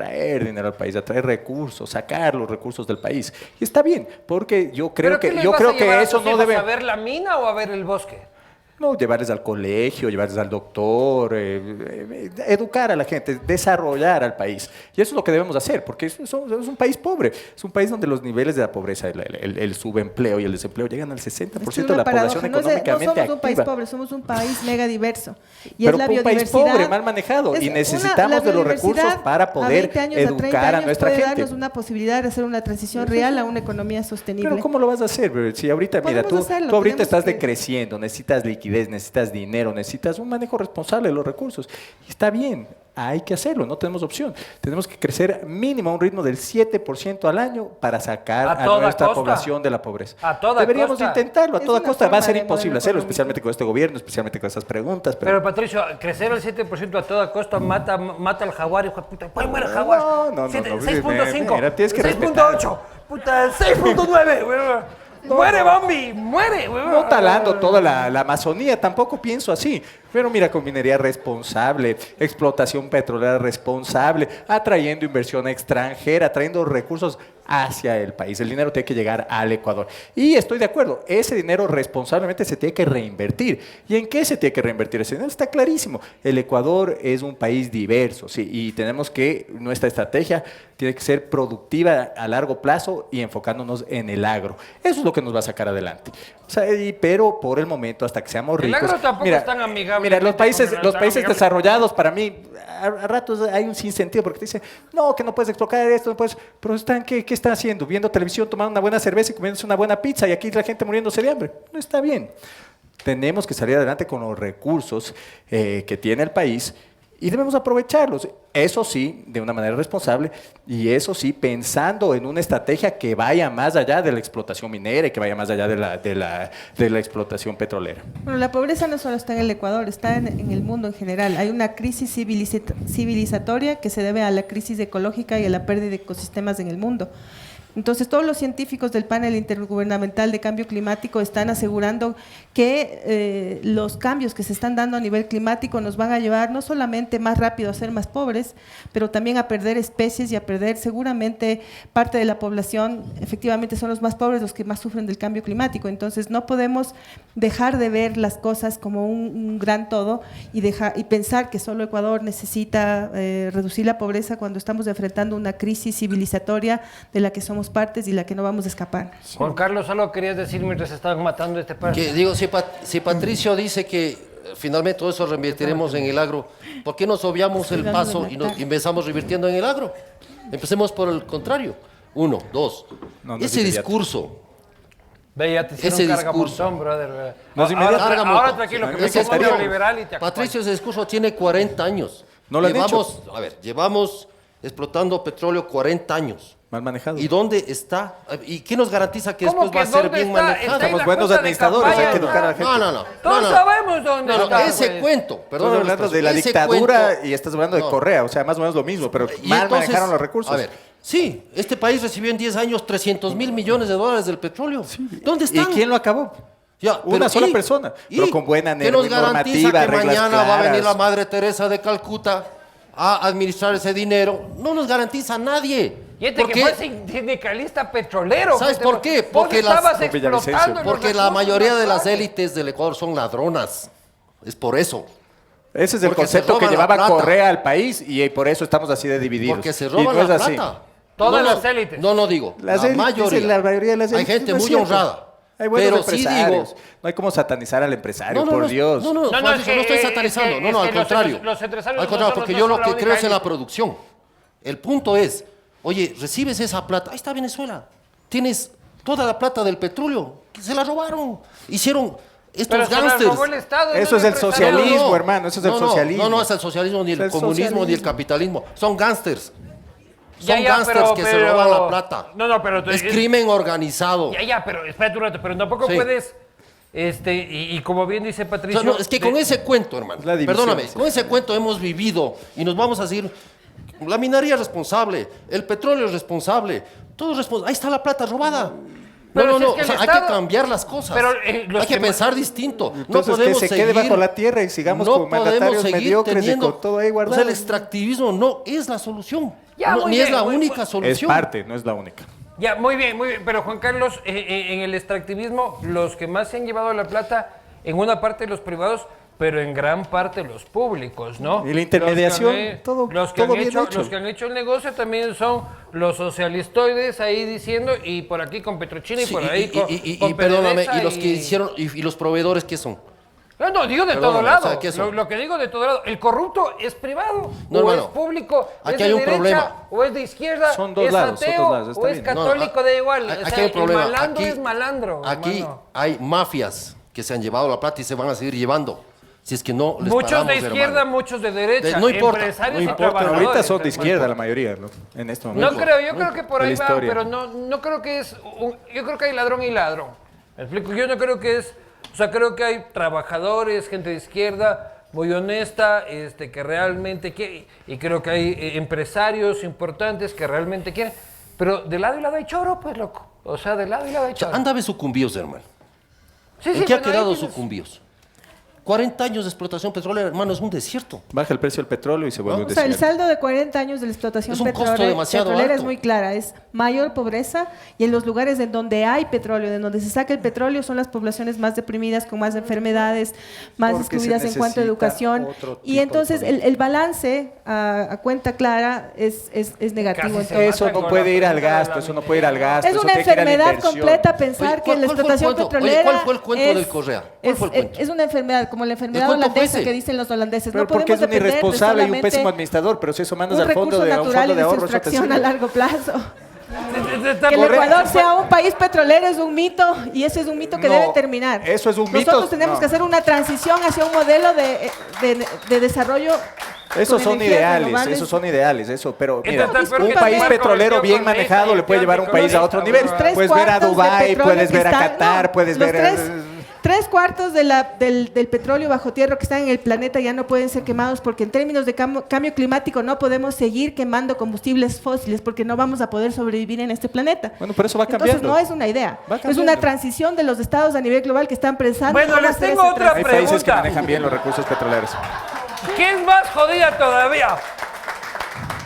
Speaker 2: atraer recursos, sacar los recursos del país. Y está bien, porque yo creo
Speaker 1: ¿Pero qué
Speaker 2: que
Speaker 1: les
Speaker 2: yo
Speaker 1: vas
Speaker 2: creo
Speaker 1: a llevar
Speaker 2: que
Speaker 1: a
Speaker 2: eso
Speaker 1: tus
Speaker 2: no
Speaker 1: hijos,
Speaker 2: debe
Speaker 1: a ver la mina o a ver el bosque?
Speaker 2: no llevarles al colegio, llevarles al doctor, educar a la gente, desarrollar al país. Y eso es lo que debemos hacer, porque es un país pobre, es un país donde los niveles de la pobreza, el subempleo y el desempleo llegan al 60%
Speaker 3: Esto es
Speaker 2: de
Speaker 3: una
Speaker 2: la
Speaker 3: paradoja.
Speaker 2: población
Speaker 3: No
Speaker 2: económicamente
Speaker 3: somos un país
Speaker 2: activa.
Speaker 3: pobre, somos un país mega diverso. Y
Speaker 2: Pero
Speaker 3: es la
Speaker 2: un país
Speaker 3: biodiversidad.
Speaker 2: pobre, mal manejado, y necesitamos de los recursos para poder educar a nuestra
Speaker 3: puede
Speaker 2: gente.
Speaker 3: darnos una posibilidad de hacer una transición real a una economía sostenible.
Speaker 2: Pero ¿cómo lo vas a hacer, bro? Si ahorita, mira,
Speaker 3: Podemos hacerlo,
Speaker 2: tú ahorita
Speaker 3: tenemos
Speaker 2: estás
Speaker 3: que-
Speaker 2: decreciendo, necesitas liquidez, necesitas dinero, necesitas un manejo responsable de los recursos. Y está bien, hay que hacerlo, no tenemos opción. Tenemos que crecer mínimo a un ritmo del 7% al año para sacar
Speaker 1: A
Speaker 2: a
Speaker 1: toda
Speaker 2: nuestra
Speaker 1: costa.
Speaker 2: población de la pobreza.
Speaker 1: A toda
Speaker 2: Deberíamos
Speaker 1: costa.
Speaker 2: intentarlo, a
Speaker 3: Es
Speaker 2: toda
Speaker 3: una
Speaker 2: costa. Va a
Speaker 3: forma
Speaker 2: ser
Speaker 3: de
Speaker 2: imposible
Speaker 3: modelo
Speaker 2: hacerlo,
Speaker 3: económico.
Speaker 2: especialmente con este gobierno, especialmente con estas preguntas.
Speaker 1: Pero Patricio, crecer el 7% a toda costa mata al jaguar, hijo de puta. ¿Cuál muere el jaguar?
Speaker 2: No,
Speaker 1: 6.5.
Speaker 2: mira, tienes que
Speaker 1: 6.8. Puta, 6.9, weón. Muere, Bambi, muere, weón.
Speaker 2: No talando toda la Amazonía, tampoco pienso así. Pero mira, con minería responsable, explotación petrolera responsable, atrayendo inversión extranjera, trayendo recursos hacia el país. El dinero tiene que llegar al Ecuador. Y estoy de acuerdo, ese dinero responsablemente se tiene que reinvertir. ¿Y en qué se tiene que reinvertir ese dinero? Está clarísimo. El Ecuador es un país diverso, sí, y tenemos que, nuestra estrategia tiene que ser productiva a largo plazo y enfocándonos en el agro. Eso es lo que nos va a sacar adelante. O sea, pero por el momento, hasta que seamos
Speaker 1: El
Speaker 2: ricos...
Speaker 1: agro tampoco es tan amigable.
Speaker 2: Mira, los países
Speaker 1: amigable.
Speaker 2: desarrollados, para mí, a ratos hay un sinsentido, porque te dicen, no, que no puedes explotar esto, no puedes... Pero ¿qué están haciendo? Viendo televisión, tomando una buena cerveza y comiéndose una buena pizza, y aquí la gente muriéndose de hambre. No está bien. Tenemos que salir adelante con los recursos que tiene el país y debemos aprovecharlos. Eso sí, de una manera responsable, y eso sí, pensando en una estrategia que vaya más allá de la explotación minera y que vaya más allá de la explotación petrolera.
Speaker 3: Bueno, la pobreza no solo está en el Ecuador, está en el mundo en general. Hay una crisis civilizatoria que se debe a la crisis ecológica y a la pérdida de ecosistemas en el mundo. Entonces, todos los científicos del panel intergubernamental de cambio climático están asegurando que los cambios que se están dando a nivel climático nos van a llevar no solamente más rápido a ser más pobres, pero también a perder especies y a perder seguramente parte de la población. Efectivamente, son los más pobres los que más sufren del cambio climático. Entonces, no podemos dejar de ver las cosas como un gran todo y pensar que solo Ecuador necesita reducir la pobreza cuando estamos enfrentando una crisis civilizatoria de la que somos partes y la que no vamos a escapar.
Speaker 1: Juan Carlos, algo querías decir mientras estaban matando a este par.
Speaker 4: Que, digo, si Patricio dice que finalmente todo eso reinvertiremos en el agro, ¿por qué nos obviamos el paso y nos empezamos revirtiendo en el agro? Empecemos por el contrario. 1, 2.
Speaker 2: No, no es
Speaker 4: Ese
Speaker 2: inmediato.
Speaker 4: discurso.
Speaker 1: Ve, ya te hicieron
Speaker 4: Ese
Speaker 1: carga
Speaker 4: discurso.
Speaker 1: montón, brother.
Speaker 2: No es inmediato.
Speaker 1: Ahora tranquilo, que me
Speaker 4: Ese
Speaker 1: pongo
Speaker 4: discurso.
Speaker 1: neoliberal y te
Speaker 4: Patricio, ese discurso tiene 40 años.
Speaker 2: ¿No lo han
Speaker 4: llevamos explotando petróleo 40 años.
Speaker 2: Mal manejado.
Speaker 4: ¿Y dónde está? ¿Y qué nos garantiza que
Speaker 1: ¿Cómo
Speaker 4: después va a
Speaker 1: que
Speaker 4: ser
Speaker 1: dónde
Speaker 4: bien
Speaker 1: está?
Speaker 4: manejado?
Speaker 1: Está en
Speaker 2: Somos
Speaker 1: la
Speaker 2: buenos
Speaker 1: junta de
Speaker 2: administradores, hay que
Speaker 1: campaña,
Speaker 2: educar a la gente.
Speaker 1: Todos sabemos dónde está.
Speaker 4: Ese
Speaker 1: pues.
Speaker 4: cuento, perdón.
Speaker 2: Estamos hablando de la
Speaker 4: ese
Speaker 2: dictadura
Speaker 4: cuento-
Speaker 2: y estás hablando de
Speaker 4: No.
Speaker 2: Correa, o sea, más o menos lo mismo, pero
Speaker 4: Y
Speaker 2: mal
Speaker 4: entonces,
Speaker 2: manejaron los recursos.
Speaker 4: A ver, sí, este país recibió en 10 años 300.000 millones de dólares del petróleo. ¿Dónde
Speaker 2: ¿Y
Speaker 4: están?
Speaker 2: quién lo acabó?
Speaker 4: Ya,
Speaker 2: Una sola persona, pero con buena
Speaker 4: ¿qué nos garantiza
Speaker 2: normativa,
Speaker 4: que
Speaker 2: reglas
Speaker 4: mañana va a venir la
Speaker 2: claras?
Speaker 4: Madre Teresa de Calcuta a administrar ese dinero? No nos garantiza nadie.
Speaker 1: Y este
Speaker 4: ¿Por
Speaker 1: que
Speaker 4: qué?
Speaker 1: fue sindicalista petrolero.
Speaker 4: ¿Sabes por qué?
Speaker 1: Vos
Speaker 4: Porque las-
Speaker 1: estabas
Speaker 2: Con Villavicencio.
Speaker 1: explotando los
Speaker 4: Porque la
Speaker 1: recursos
Speaker 4: mayoría de las
Speaker 1: naturales.
Speaker 4: élites del Ecuador son ladronas. Es por eso.
Speaker 2: Ese es el
Speaker 4: Porque se
Speaker 2: concepto que
Speaker 4: roban la
Speaker 2: llevaba
Speaker 4: plata.
Speaker 2: Correa al país y por eso estamos así de divididos.
Speaker 4: Porque se
Speaker 2: Y
Speaker 4: roban
Speaker 2: no es
Speaker 4: la
Speaker 2: así.
Speaker 4: plata.
Speaker 1: Todas
Speaker 4: No,
Speaker 1: las élites.
Speaker 4: No digo.
Speaker 2: Las
Speaker 4: la
Speaker 2: élites,
Speaker 4: mayoría.
Speaker 2: la mayoría de las
Speaker 4: Hay
Speaker 2: élites
Speaker 4: gente
Speaker 2: no es
Speaker 4: muy
Speaker 2: cierto.
Speaker 4: honrada.
Speaker 2: Hay buenos
Speaker 4: Pero sí
Speaker 2: empresarios.
Speaker 4: digo.
Speaker 2: No hay como satanizar al empresario,
Speaker 4: No,
Speaker 2: por Dios.
Speaker 4: No,
Speaker 1: No,
Speaker 4: Juan,
Speaker 1: es
Speaker 4: no
Speaker 1: que-
Speaker 4: estoy
Speaker 1: es
Speaker 4: satanizando.
Speaker 1: que-
Speaker 4: No,
Speaker 1: es
Speaker 4: al
Speaker 1: que los
Speaker 4: contrario.
Speaker 1: empresarios
Speaker 4: Al
Speaker 1: no
Speaker 4: contrario,
Speaker 1: son-
Speaker 4: porque
Speaker 1: no
Speaker 4: yo
Speaker 1: son
Speaker 4: lo
Speaker 1: la
Speaker 4: que
Speaker 1: única
Speaker 4: creo es en la
Speaker 1: élite.
Speaker 4: producción. El punto es, oye, recibes esa plata. Ahí está Venezuela. Tienes toda la plata del petróleo. Que se la robaron. Hicieron estos
Speaker 1: Pero se las
Speaker 4: gángsters.
Speaker 1: robó el Estado.
Speaker 2: Eso
Speaker 1: no
Speaker 2: es el
Speaker 1: empresario.
Speaker 2: socialismo, hermano, eso es el socialismo.
Speaker 4: No es el socialismo, ni el
Speaker 2: Es el
Speaker 4: comunismo, ni el
Speaker 2: socialismo.
Speaker 4: capitalismo. Son gángsters.
Speaker 1: Ya,
Speaker 4: Son
Speaker 1: ya,
Speaker 4: gángsters
Speaker 1: pero-
Speaker 4: que se
Speaker 1: pero-
Speaker 4: roban la plata.
Speaker 1: No, pero
Speaker 4: Es crimen organizado.
Speaker 1: Ya, pero espérate un rato, pero tampoco
Speaker 4: Sí.
Speaker 1: puedes, y como bien dice
Speaker 4: O
Speaker 1: Patricio...
Speaker 4: sea, no, es que con ese cuento, hermano,
Speaker 2: Es la división,
Speaker 4: perdóname,
Speaker 2: sí.
Speaker 4: con ese cuento hemos vivido y nos vamos a seguir. La minería es responsable, el petróleo es responsable, todo es responsable. Ahí está la plata robada.
Speaker 1: Pero si es
Speaker 4: O
Speaker 1: que el
Speaker 4: sea, hay
Speaker 1: Estado-
Speaker 4: que cambiar las cosas.
Speaker 1: Pero, los
Speaker 4: hay que
Speaker 1: que-
Speaker 4: pensar distinto.
Speaker 2: Entonces,
Speaker 4: no podemos
Speaker 2: que se quede
Speaker 4: seguir-
Speaker 2: bajo la tierra y sigamos
Speaker 4: no
Speaker 2: como mandatarios
Speaker 4: podemos seguir
Speaker 2: mediocres y
Speaker 4: teniendo-
Speaker 2: con todo ahí
Speaker 4: O
Speaker 2: guardado.
Speaker 4: sea, el extractivismo no es la solución.
Speaker 1: Ya,
Speaker 4: No,
Speaker 1: muy
Speaker 4: ni
Speaker 1: bien,
Speaker 4: es la
Speaker 1: muy-
Speaker 4: única
Speaker 2: Es
Speaker 4: solución.
Speaker 2: parte, no es la única.
Speaker 1: Ya, muy bien, pero Juan Carlos, en el extractivismo, los que más se han llevado la plata, en una parte los privados, pero en gran parte los públicos, ¿no?
Speaker 2: Y la intermediación,
Speaker 1: Los que han-
Speaker 2: todo-
Speaker 1: los que
Speaker 2: todo
Speaker 1: han
Speaker 2: bien
Speaker 1: hecho,
Speaker 2: hecho.
Speaker 1: Los que han hecho el negocio también son los socialistoides ahí diciendo, y por aquí con Petrochina y
Speaker 4: Sí,
Speaker 1: por ahí
Speaker 4: y
Speaker 1: con
Speaker 4: perdóname,
Speaker 1: PDVSA
Speaker 4: y los que hicieron, y los proveedores, ¿qué son?
Speaker 1: No, digo de
Speaker 4: Perdóname,
Speaker 1: todo lado.
Speaker 4: o sea, ¿qué son?
Speaker 1: Lo que digo de todo lado. El corrupto es privado,
Speaker 4: No,
Speaker 1: o
Speaker 4: hermano.
Speaker 1: es público,
Speaker 4: Aquí
Speaker 1: es de
Speaker 4: hay un
Speaker 1: derecha,
Speaker 4: problema.
Speaker 1: o es de izquierda,
Speaker 2: Son dos
Speaker 1: es
Speaker 2: lados, son
Speaker 1: ateo,
Speaker 2: dos lados, está
Speaker 1: o es
Speaker 2: bien.
Speaker 1: católico, da igual.
Speaker 4: Aquí
Speaker 1: O sea,
Speaker 4: hay un problema.
Speaker 1: El malandro
Speaker 4: Aquí-
Speaker 1: es malandro.
Speaker 4: Aquí
Speaker 1: hermano.
Speaker 4: hay mafias que se han llevado la plata y se van a seguir llevando. Si es que no les
Speaker 1: Muchos
Speaker 4: paramos,
Speaker 1: de izquierda,
Speaker 4: hermano.
Speaker 1: muchos de derecha.
Speaker 4: No importa,
Speaker 1: empresarios
Speaker 4: no
Speaker 1: y
Speaker 4: importa.
Speaker 1: trabajadores.
Speaker 2: Ahorita son de
Speaker 1: hermano.
Speaker 2: izquierda la mayoría, ¿no? En este momento.
Speaker 1: No creo, yo creo que por
Speaker 2: De la
Speaker 1: ahí va,
Speaker 2: historia.
Speaker 1: pero no creo que es, yo creo que hay ladrón y ladrón. ¿Me explico? Yo no creo que es, o sea, creo que hay trabajadores, gente de izquierda muy honesta, que realmente quiere, y creo que hay empresarios importantes que realmente quieren, pero de lado y lado hay choro, pues, loco. O sea, de lado y lado hay
Speaker 4: O sea,
Speaker 1: choro.
Speaker 4: anda a ver sucumbíos, hermano.
Speaker 1: Sí,
Speaker 4: ¿En qué ha
Speaker 1: bueno, ahí
Speaker 4: quedado
Speaker 1: tienes-
Speaker 4: sucumbíos? 40 años de explotación petrolera, hermano, es un desierto.
Speaker 2: Baja el precio del petróleo y se vuelve
Speaker 4: No,
Speaker 2: un
Speaker 3: O sea, el
Speaker 2: desierto.
Speaker 3: saldo de 40 años de la explotación
Speaker 4: Es un costo demasiado
Speaker 3: petrolera es
Speaker 4: alto.
Speaker 3: muy clara, es mayor pobreza y en los lugares en donde hay petróleo, en donde se saca el petróleo, son las poblaciones más deprimidas, con más enfermedades, más
Speaker 2: Porque se
Speaker 3: excluidas en cuanto a
Speaker 2: necesita
Speaker 3: educación.
Speaker 2: otro
Speaker 3: Y
Speaker 2: tipo
Speaker 3: entonces
Speaker 2: de
Speaker 3: el balance a cuenta clara es negativo.
Speaker 1: Casi se
Speaker 3: entonces.
Speaker 2: Eso
Speaker 1: matan
Speaker 2: no
Speaker 1: con
Speaker 2: puede
Speaker 1: la
Speaker 2: ir al
Speaker 1: pregunta de
Speaker 2: gasto,
Speaker 1: la
Speaker 2: eso no puede ir al
Speaker 1: minera.
Speaker 2: gasto.
Speaker 3: Es
Speaker 2: eso
Speaker 3: una
Speaker 2: tiene que ir a la
Speaker 3: enfermedad
Speaker 2: inversión.
Speaker 3: completa pensar
Speaker 4: Oye,
Speaker 3: que la
Speaker 4: ¿cuál fue el
Speaker 3: explotación
Speaker 4: cuento? Oye,
Speaker 3: petrolera
Speaker 4: ¿cuál fue el cuento del Correa? ¿Cuál fue el cuento?
Speaker 3: es una enfermedad, como la enfermedad
Speaker 4: ¿El cuento fue
Speaker 3: holandesa
Speaker 4: ese?
Speaker 3: que dicen los holandeses.
Speaker 2: Pero
Speaker 3: no
Speaker 2: porque es
Speaker 3: podemos
Speaker 2: un
Speaker 3: depender de
Speaker 2: irresponsable y un
Speaker 3: solamente
Speaker 2: pésimo administrador, pero si eso mandas
Speaker 3: un
Speaker 2: al fondo
Speaker 3: recurso
Speaker 2: de, a un
Speaker 3: natural
Speaker 2: fondo
Speaker 3: y
Speaker 2: de
Speaker 3: de su
Speaker 2: ahorros, no te
Speaker 3: extracción a
Speaker 2: sirve.
Speaker 3: largo plazo.
Speaker 1: Está
Speaker 3: Que el
Speaker 1: correcto.
Speaker 3: Ecuador sea un país petrolero es un mito y ese es un mito que
Speaker 2: No,
Speaker 3: debe terminar.
Speaker 2: eso es un mito,
Speaker 3: Nosotros tenemos
Speaker 2: no.
Speaker 3: que hacer una transición hacia un modelo de desarrollo.
Speaker 2: Esos
Speaker 3: con
Speaker 2: son
Speaker 3: energías
Speaker 2: ideales,
Speaker 3: renovables.
Speaker 2: esos son ideales, eso, pero mira,
Speaker 1: Entonces, ¿por
Speaker 2: un
Speaker 1: qué
Speaker 2: país
Speaker 1: tomar
Speaker 2: petrolero
Speaker 1: conexión
Speaker 2: bien
Speaker 1: con
Speaker 2: manejado
Speaker 1: esta
Speaker 2: le puede llevar a un país a otro
Speaker 1: anticolonialista,
Speaker 2: nivel.
Speaker 1: huevón?
Speaker 2: Puedes ver a
Speaker 3: Cuartos de
Speaker 2: Dubái,
Speaker 3: petróleo
Speaker 2: puedes
Speaker 3: que
Speaker 2: ver a
Speaker 3: están-
Speaker 2: Qatar,
Speaker 3: no,
Speaker 2: puedes
Speaker 3: los
Speaker 2: ver...
Speaker 3: tres cuartos del petróleo bajo tierra que están en el planeta ya no pueden ser quemados porque en términos de cambio climático no podemos seguir quemando combustibles fósiles porque no vamos a poder sobrevivir en este planeta.
Speaker 2: Bueno, pero eso va
Speaker 3: Entonces
Speaker 2: cambiando.
Speaker 3: no es una idea,
Speaker 2: Va
Speaker 3: es
Speaker 2: cambiando.
Speaker 3: una transición de los estados a nivel global que están pensando.
Speaker 1: Bueno,
Speaker 3: cómo
Speaker 1: les
Speaker 3: hacer
Speaker 1: tengo
Speaker 3: esa
Speaker 1: otra
Speaker 2: Hay
Speaker 3: transición.
Speaker 2: países que
Speaker 1: pregunta.
Speaker 2: manejan bien los recursos petroleros.
Speaker 1: ¿Qué es más jodida todavía?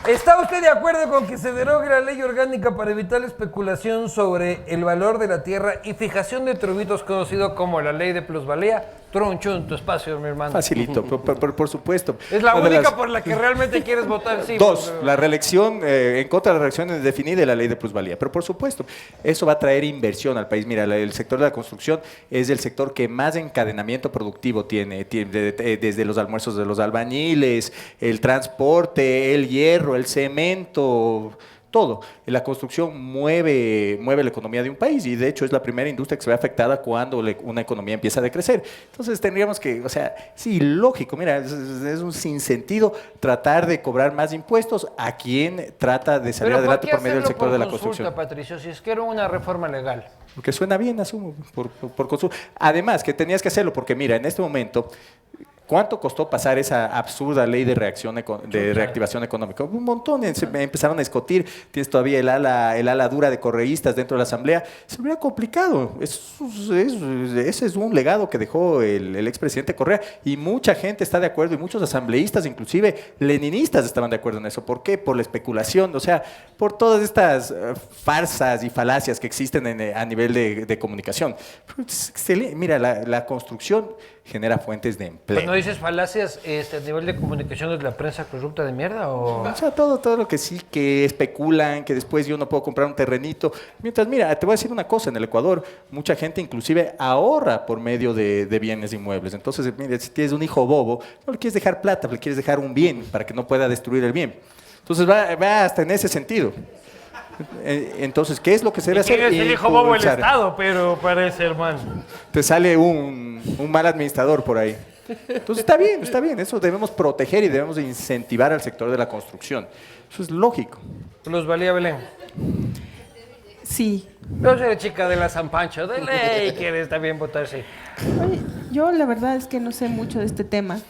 Speaker 1: ¿Está usted de acuerdo con que se derogue la ley orgánica para evitar la especulación sobre el valor de la tierra y fijación de tributos conocido como la ley de plusvalía? Troncho en tu espacio, mi hermano.
Speaker 2: Facilito, por supuesto.
Speaker 1: Es la
Speaker 2: Una de
Speaker 1: única
Speaker 2: las-
Speaker 1: por la que realmente quieres votar, sí.
Speaker 2: Dos,
Speaker 1: pero-
Speaker 2: la reelección, en contra de la reelección indefinida y la ley de plusvalía. Pero por supuesto, eso va a traer inversión al país. Mira, el sector de la construcción es el sector que más encadenamiento productivo tiene, desde los almuerzos de los albañiles, el transporte, el hierro, el cemento. todo. La construcción mueve la economía de un país y de hecho es la primera industria que se ve afectada cuando una economía empieza a decrecer. Entonces tendríamos que, o sea, sí, lógico, mira, es un sinsentido tratar de cobrar más impuestos a quien trata de salir adelante por medio del sector de la construcción.
Speaker 1: Patricio, si es que era una reforma legal.
Speaker 2: Porque suena bien, asumo, por consulta. Además, que tenías que hacerlo, porque mira, en este momento, ¿cuánto costó pasar esa absurda ley de reactivación económica? Un montón, empezaron a discutir, tienes todavía el ala dura de correístas dentro de la Asamblea, se hubiera complicado. Ese es un legado que dejó el expresidente Correa y mucha gente está de acuerdo y muchos asambleístas, inclusive leninistas, estaban de acuerdo en eso. ¿Por qué? Por la especulación, o sea, por todas estas farsas y falacias que existen a nivel de comunicación. Mira, la construcción genera fuentes de empleo.
Speaker 1: Cuando dices falacias, a nivel de comunicación es la prensa corrupta de mierda o...
Speaker 2: O sea, todo lo que sí, que especulan, que después yo no puedo comprar un terrenito. Mientras, mira, te voy a decir una cosa, en el Ecuador mucha gente inclusive ahorra por medio de bienes inmuebles. Entonces, mira, si tienes un hijo bobo, no le quieres dejar plata, le quieres dejar un bien para que no pueda destruir el bien. Entonces va hasta en ese sentido. Entonces, ¿qué es lo que se debe hacer?
Speaker 1: ¿Quién es el hijo bobo del Estado? Pero parece, hermano.
Speaker 2: Te sale un mal administrador por ahí. Entonces, está bien. Eso debemos proteger y debemos incentivar al sector de la construcción. Eso es lógico.
Speaker 1: Plusvalía, Belén.
Speaker 3: Sí.
Speaker 1: Yo soy la chica de la San Pancho, de ley, quieres también votar, sí.
Speaker 3: Oye, yo la verdad es que no sé mucho de este tema.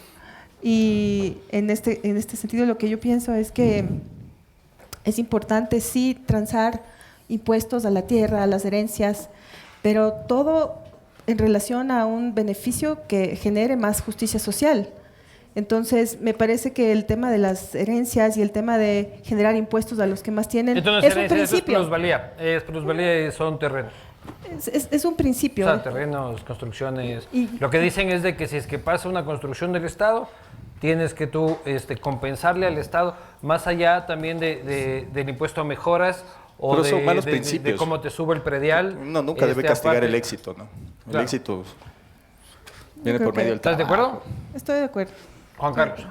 Speaker 3: Y en este sentido lo que yo pienso es que es importante sí transar impuestos a la tierra, a las herencias, pero todo en relación a un beneficio que genere más justicia social. Entonces, me parece que el tema de las herencias y el tema de generar impuestos a los que más tienen
Speaker 1: entonces,
Speaker 3: es un principio.
Speaker 1: Es plusvalía y son terrenos.
Speaker 3: Es un principio.
Speaker 1: O sea, terrenos, construcciones. Lo que dicen es de que si es que pasa una construcción del Estado, tienes que tú compensarle al Estado, más allá también del impuesto a mejoras o
Speaker 2: pero son malos principios.
Speaker 1: De cómo te sube el predial.
Speaker 2: No, nunca debe castigar el éxito, ¿no? El éxito viene por medio del
Speaker 1: trabajo. ¿Estás de acuerdo?
Speaker 3: Estoy de acuerdo.
Speaker 1: Juan Carlos.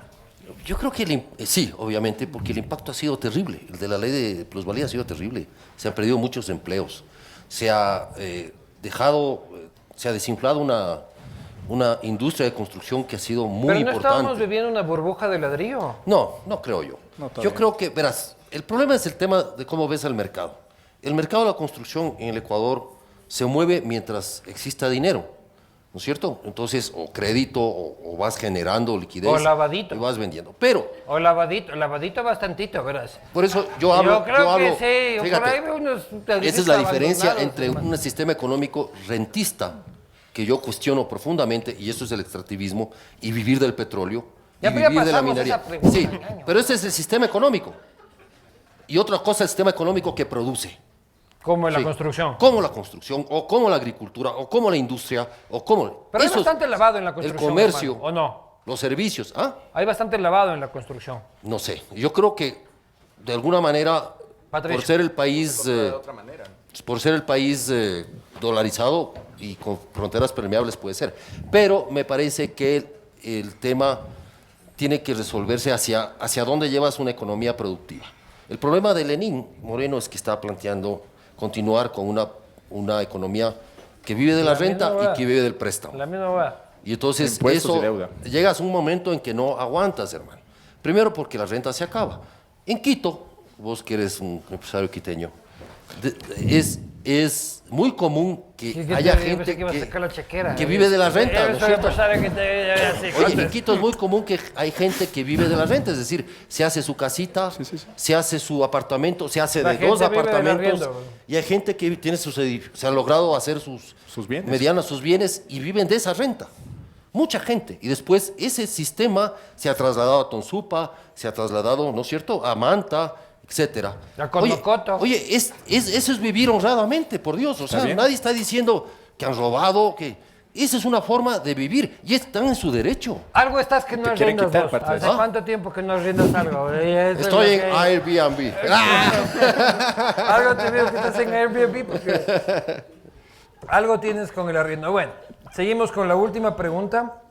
Speaker 4: Yo creo que sí, obviamente, porque el impacto ha sido terrible. El de la ley de plusvalía ha sido terrible. Se han perdido muchos empleos. Se ha desinflado una industria de construcción que ha sido muy
Speaker 1: ¿Pero no
Speaker 4: importante.
Speaker 1: estábamos viviendo una burbuja de ladrillo?
Speaker 4: No creo yo. Yo creo que, verás, el problema es el tema de cómo ves al mercado. El mercado de la construcción en el Ecuador se mueve mientras exista dinero, ¿no es cierto? Entonces, o crédito, o vas generando liquidez.
Speaker 1: O lavadito.
Speaker 4: Y vas vendiendo. Pero...
Speaker 1: O lavadito bastantito, verás.
Speaker 4: Por eso yo hablo...
Speaker 1: Yo creo que sí.
Speaker 4: Fíjate,
Speaker 1: por ahí veo unos
Speaker 4: esa es la diferencia
Speaker 1: abandonados,
Speaker 4: entre
Speaker 1: hermano.
Speaker 4: un sistema económico rentista, que yo cuestiono profundamente, y eso es el extractivismo, y vivir del petróleo,
Speaker 1: Ya,
Speaker 4: y
Speaker 1: pero ya
Speaker 4: vivir de la
Speaker 1: pasamos
Speaker 4: minería.
Speaker 1: esa pregunta,
Speaker 4: Sí,
Speaker 1: ñaño.
Speaker 4: pero ese es el sistema económico. Y otra cosa es el sistema económico que produce.
Speaker 1: Como en la
Speaker 4: Sí.
Speaker 1: construcción.
Speaker 4: Como la construcción, o como la agricultura, o como la industria, o como...
Speaker 1: Pero hay
Speaker 4: eso es
Speaker 1: bastante lavado en la construcción.
Speaker 4: el comercio,
Speaker 1: hermano, ¿o no?
Speaker 4: los servicios. ¿Ah?
Speaker 1: Hay bastante lavado en la construcción.
Speaker 4: No sé. Yo creo que, de alguna manera,
Speaker 1: Patricio.
Speaker 4: por ser el país...
Speaker 5: De otra manera.
Speaker 4: por ser el país dolarizado y con fronteras permeables puede ser. Pero me parece que el tema tiene que resolverse hacia dónde llevas una economía productiva. El problema de Lenín Moreno es que está planteando continuar con una economía que vive de la renta
Speaker 1: misma
Speaker 4: y que vive del préstamo.
Speaker 1: La misma va.
Speaker 4: Y entonces
Speaker 2: Impuestos
Speaker 4: eso
Speaker 2: y deuda.
Speaker 4: llegas a un momento en que no aguantas, hermano. Primero porque la renta se acaba. En Quito, vos que eres un empresario quiteño, es muy común que haya gente que vive de la renta, ¿no es cierto? Oye, en Quito es muy común que hay gente que vive de la renta, es decir, se hace su casita, se hace su apartamento, se hace
Speaker 1: La
Speaker 4: de dos
Speaker 1: gente vive del
Speaker 4: apartamentos,
Speaker 1: arriendo.
Speaker 4: y hay gente que tiene se han logrado hacer sus
Speaker 2: bienes.
Speaker 4: medianas, sus bienes, y viven de esa renta. Mucha gente. Y después ese sistema se ha trasladado a Tonsupa, se ha trasladado, ¿no es cierto?, a Manta, etcétera.
Speaker 1: A Conocoto.
Speaker 4: Oye, eso es vivir honradamente, por Dios. O sea,
Speaker 2: bien.
Speaker 4: nadie está diciendo que han robado, que... Esa es una forma de vivir y están en su derecho.
Speaker 1: Algo estás que no
Speaker 2: Te quieren
Speaker 1: arriendas
Speaker 2: quitar,
Speaker 1: vos.
Speaker 2: Patricio.
Speaker 1: ¿Hace
Speaker 4: ¿Ah?
Speaker 1: cuánto tiempo que no arriendas algo? Eso es
Speaker 4: Estoy
Speaker 1: lo
Speaker 4: en
Speaker 1: que-
Speaker 4: Airbnb.
Speaker 1: Algo te veo que estás en Airbnb porque algo tienes con el arriendo. Bueno, seguimos con la última pregunta.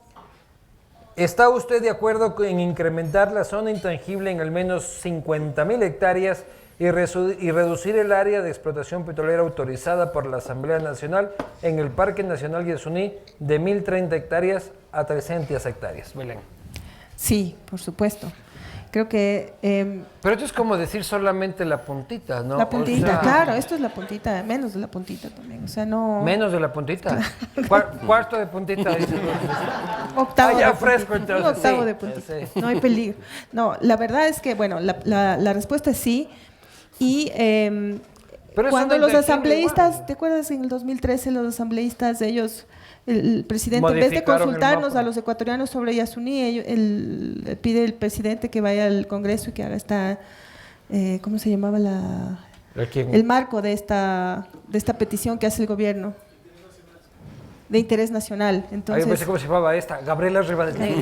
Speaker 1: ¿Está usted de acuerdo en incrementar la zona intangible en al menos 50.000 hectáreas y reducir el área de explotación petrolera autorizada por la Asamblea Nacional en el Parque Nacional Yasuní de 1.030 hectáreas a 300 hectáreas. Belén.
Speaker 3: Sí, por supuesto. Creo que...
Speaker 1: Pero esto es como decir solamente la puntita, ¿no?
Speaker 3: la puntita,
Speaker 1: O sea,
Speaker 3: claro, esto es la puntita, menos de la puntita también. O sea, no...
Speaker 1: Menos de la puntita. Cuarto de puntita. Dice.
Speaker 3: Octavo
Speaker 1: Ah, ya
Speaker 3: de
Speaker 1: fresco,
Speaker 3: puntita.
Speaker 1: entonces,
Speaker 3: Un octavo
Speaker 1: sí,
Speaker 3: de puntita.
Speaker 1: sí.
Speaker 3: No hay peligro. No, la verdad es que, bueno, la respuesta es sí. Y
Speaker 1: Pero es
Speaker 3: cuando
Speaker 1: una
Speaker 3: los
Speaker 1: intención
Speaker 3: asambleístas,
Speaker 1: igual.
Speaker 3: ¿te acuerdas en el 2013 los asambleístas, ellos, el presidente, en vez de
Speaker 1: Modificaron el
Speaker 3: consultarnos
Speaker 1: mapa.
Speaker 3: a los ecuatorianos sobre Yasuní, pide el presidente que vaya al Congreso y que haga esta, ¿cómo se llamaba el marco de esta petición que hace el gobierno? De interés nacional.
Speaker 1: Ahí
Speaker 3: Entonces,
Speaker 1: pensé cómo se llamaba esta, Gabriela Rivadeneira.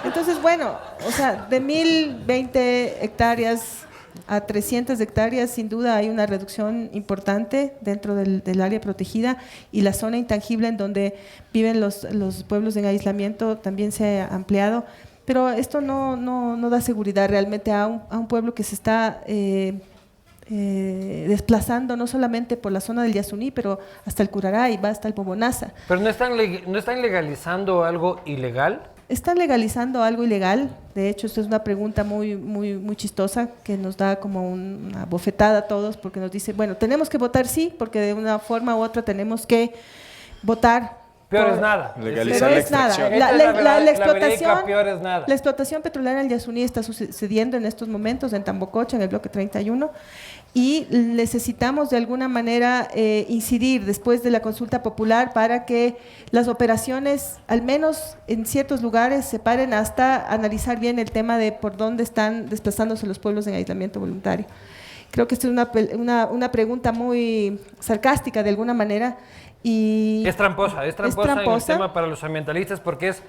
Speaker 3: entonces, bueno, o sea, de 1.020 hectáreas a 300 hectáreas, sin duda hay una reducción importante dentro del área protegida, y la zona intangible en donde viven los pueblos en aislamiento también se ha ampliado. Pero esto no da seguridad realmente a un pueblo que se está desplazando no solamente por la zona del Yasuní, pero hasta el Curaray, va hasta el Bobonaza.
Speaker 1: Pero no están legalizando algo ilegal.
Speaker 3: ¿Están legalizando algo ilegal? De hecho, esto es una pregunta muy chistosa que nos da como una bofetada a todos, porque nos dice, bueno, tenemos que votar sí, porque de una forma u otra tenemos que votar.
Speaker 1: Peor es nada.
Speaker 2: Legalizar
Speaker 3: Pero
Speaker 2: la
Speaker 3: es nada.
Speaker 2: extracción.
Speaker 3: La
Speaker 1: verídica,
Speaker 3: explotación,
Speaker 1: peor es nada.
Speaker 3: la explotación petrolera en Yasuní está sucediendo en estos momentos en Tambococha, en el bloque 31, y necesitamos de alguna manera incidir después de la consulta popular para que las operaciones, al menos en ciertos lugares, se paren hasta analizar bien el tema de por dónde están desplazándose los pueblos en aislamiento voluntario. Creo que esta es una pregunta muy sarcástica de alguna manera. Y
Speaker 1: Es tramposa en el tema para los ambientalistas, porque es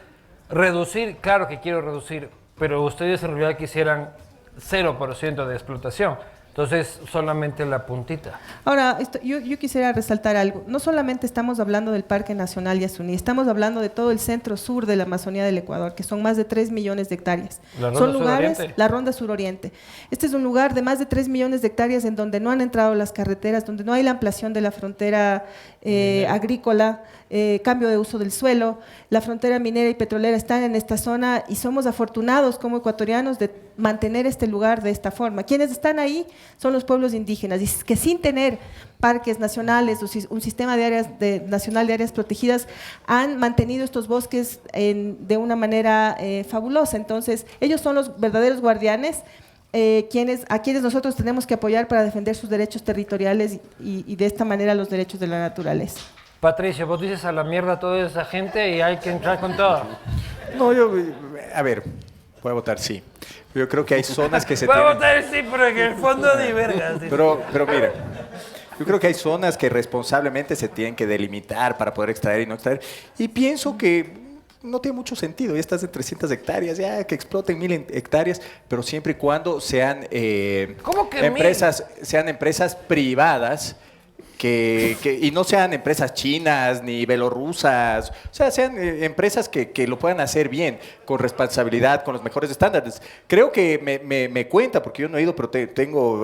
Speaker 1: reducir, claro que quiero reducir, pero ustedes en realidad quisieran 0% de explotación. Entonces, solamente la puntita.
Speaker 3: Ahora, yo quisiera resaltar algo. No solamente estamos hablando del Parque Nacional Yasuní, estamos hablando de todo el centro sur de la Amazonía del Ecuador, que son más de 3 millones de hectáreas.
Speaker 1: La Ronda
Speaker 3: Son lugares,
Speaker 1: Suroriente.
Speaker 3: la Ronda Suroriente. Este es un lugar de más de 3 millones de hectáreas en donde no han entrado las carreteras, donde no hay la ampliación de la frontera agrícola, cambio de uso del suelo. La frontera minera y petrolera están en esta zona y somos afortunados como ecuatorianos de mantener este lugar de esta forma. Quienes están ahí son los pueblos indígenas, y que sin tener parques nacionales o un sistema de áreas nacional de áreas protegidas han mantenido estos bosques de una manera fabulosa. Entonces, ellos son los verdaderos guardianes, a quienes nosotros tenemos que apoyar para defender sus derechos territoriales y de esta manera los derechos de la naturaleza.
Speaker 1: Patricia, vos dices a la mierda a toda esa gente y hay que entrar con todo.
Speaker 2: No, a ver, voy a votar sí. Yo creo que hay zonas que se
Speaker 1: Voy a
Speaker 2: tienen...
Speaker 1: votar sí, pero en el fondo ni vergas.
Speaker 2: Pero mira, yo creo que hay zonas que responsablemente se tienen que delimitar para poder extraer y no extraer. Y pienso que no tiene mucho sentido. Ya estás de 300 hectáreas, ya que exploten 1.000 hectáreas, pero siempre y cuando sean
Speaker 1: ¿Cómo que
Speaker 2: sean empresas privadas. Y no sean empresas chinas ni belorrusas, o sea, sean empresas que lo puedan hacer bien, con responsabilidad, con los mejores estándares. Creo que me cuenta, porque yo no he ido, pero tengo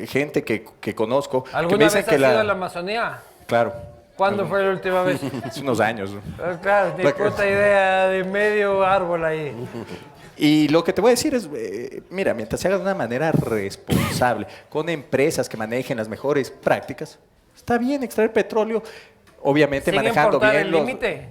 Speaker 2: gente que conozco. Que me
Speaker 1: ¿Alguna
Speaker 2: dicen
Speaker 1: vez has ido a la Amazonía?
Speaker 2: Claro.
Speaker 1: ¿Cuándo fue la última vez?
Speaker 2: Hace unos años. ¿no?
Speaker 1: Claro, ni puta idea de medio árbol ahí.
Speaker 2: Y lo que te voy a decir es, mira, mientras se haga de una manera responsable, con empresas que manejen las mejores prácticas, está bien extraer petróleo, obviamente
Speaker 1: ¿Sin
Speaker 2: manejando
Speaker 1: importar
Speaker 2: bien
Speaker 1: el
Speaker 2: los...
Speaker 1: límite?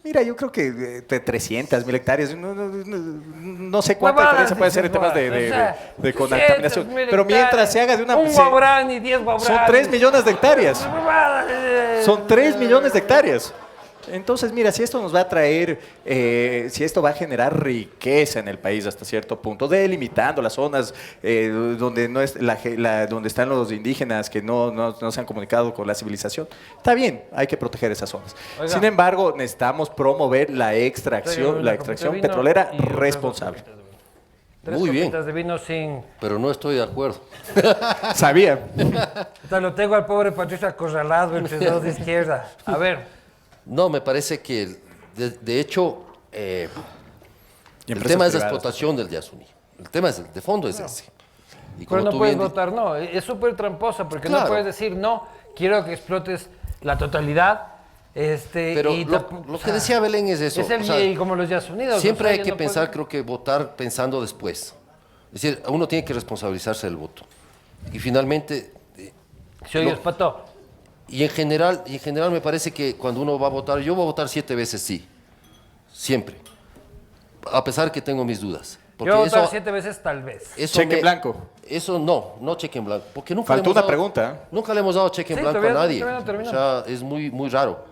Speaker 2: Mira, yo creo que de 300, 1.000 hectáreas, no sé cuánta
Speaker 1: Huevadas,
Speaker 2: diferencia puede ser en temas
Speaker 1: dices, o sea,
Speaker 2: de
Speaker 1: 300,
Speaker 2: contaminación.
Speaker 1: 1.000
Speaker 2: Pero mientras se haga de una...
Speaker 1: Un guabrán y 10 guabrán.
Speaker 2: Son 3 millones de hectáreas.
Speaker 1: Huevadas.
Speaker 2: Son 3 millones de hectáreas. Entonces, mira, si esto nos va a traer, si esto va a generar riqueza en el país hasta cierto punto, delimitando las zonas donde no es donde están los indígenas que no se han comunicado con la civilización, está bien, hay que proteger esas zonas.
Speaker 1: Oiga.
Speaker 2: Sin embargo, necesitamos promover la extracción petrolera
Speaker 1: y
Speaker 2: responsable.
Speaker 1: Tres
Speaker 4: Muy bien.
Speaker 1: copitas de vino sin...
Speaker 4: Pero no estoy de acuerdo.
Speaker 2: Sabía.
Speaker 1: Lo tengo al pobre Patricio acorralado entre dos de izquierda. A ver.
Speaker 4: No, me parece que, de hecho, el
Speaker 2: empresas
Speaker 4: tema es la
Speaker 2: privadas.
Speaker 4: explotación del Yasuní. El tema de fondo es ese. Y
Speaker 1: Pero
Speaker 4: como
Speaker 1: no
Speaker 4: tú
Speaker 1: puedes
Speaker 4: bien
Speaker 1: votar no. Es súper tramposa porque no
Speaker 4: Claro.
Speaker 1: puedes decir no, quiero que explotes la totalidad.
Speaker 4: Pero
Speaker 1: y
Speaker 4: lo
Speaker 1: o
Speaker 4: que
Speaker 1: sea,
Speaker 4: decía Belén es eso.
Speaker 1: Es el
Speaker 4: o sea,
Speaker 1: y como los Estados Unidos.
Speaker 4: siempre
Speaker 1: o sea,
Speaker 4: hay
Speaker 1: ya
Speaker 4: que
Speaker 1: no
Speaker 4: pensar,
Speaker 1: puedes-
Speaker 4: creo que votar pensando después. Es decir, uno tiene que responsabilizarse del voto. Y finalmente,
Speaker 1: Si oyes, Pato.
Speaker 4: y en general me parece que cuando uno va a votar, yo voy a votar 7 veces sí. Siempre. A pesar que tengo mis dudas.
Speaker 1: Yo voy a votar 7 veces tal vez.
Speaker 2: Cheque en blanco.
Speaker 4: Eso no cheque en blanco. Porque nunca
Speaker 2: Faltó
Speaker 4: le hemos
Speaker 2: una
Speaker 4: dado-
Speaker 2: pregunta.
Speaker 4: Nunca le hemos dado cheque en
Speaker 1: Sí,
Speaker 4: blanco a
Speaker 1: todavía-
Speaker 4: nadie.
Speaker 1: todavía no terminó.
Speaker 4: O sea, es muy, muy raro.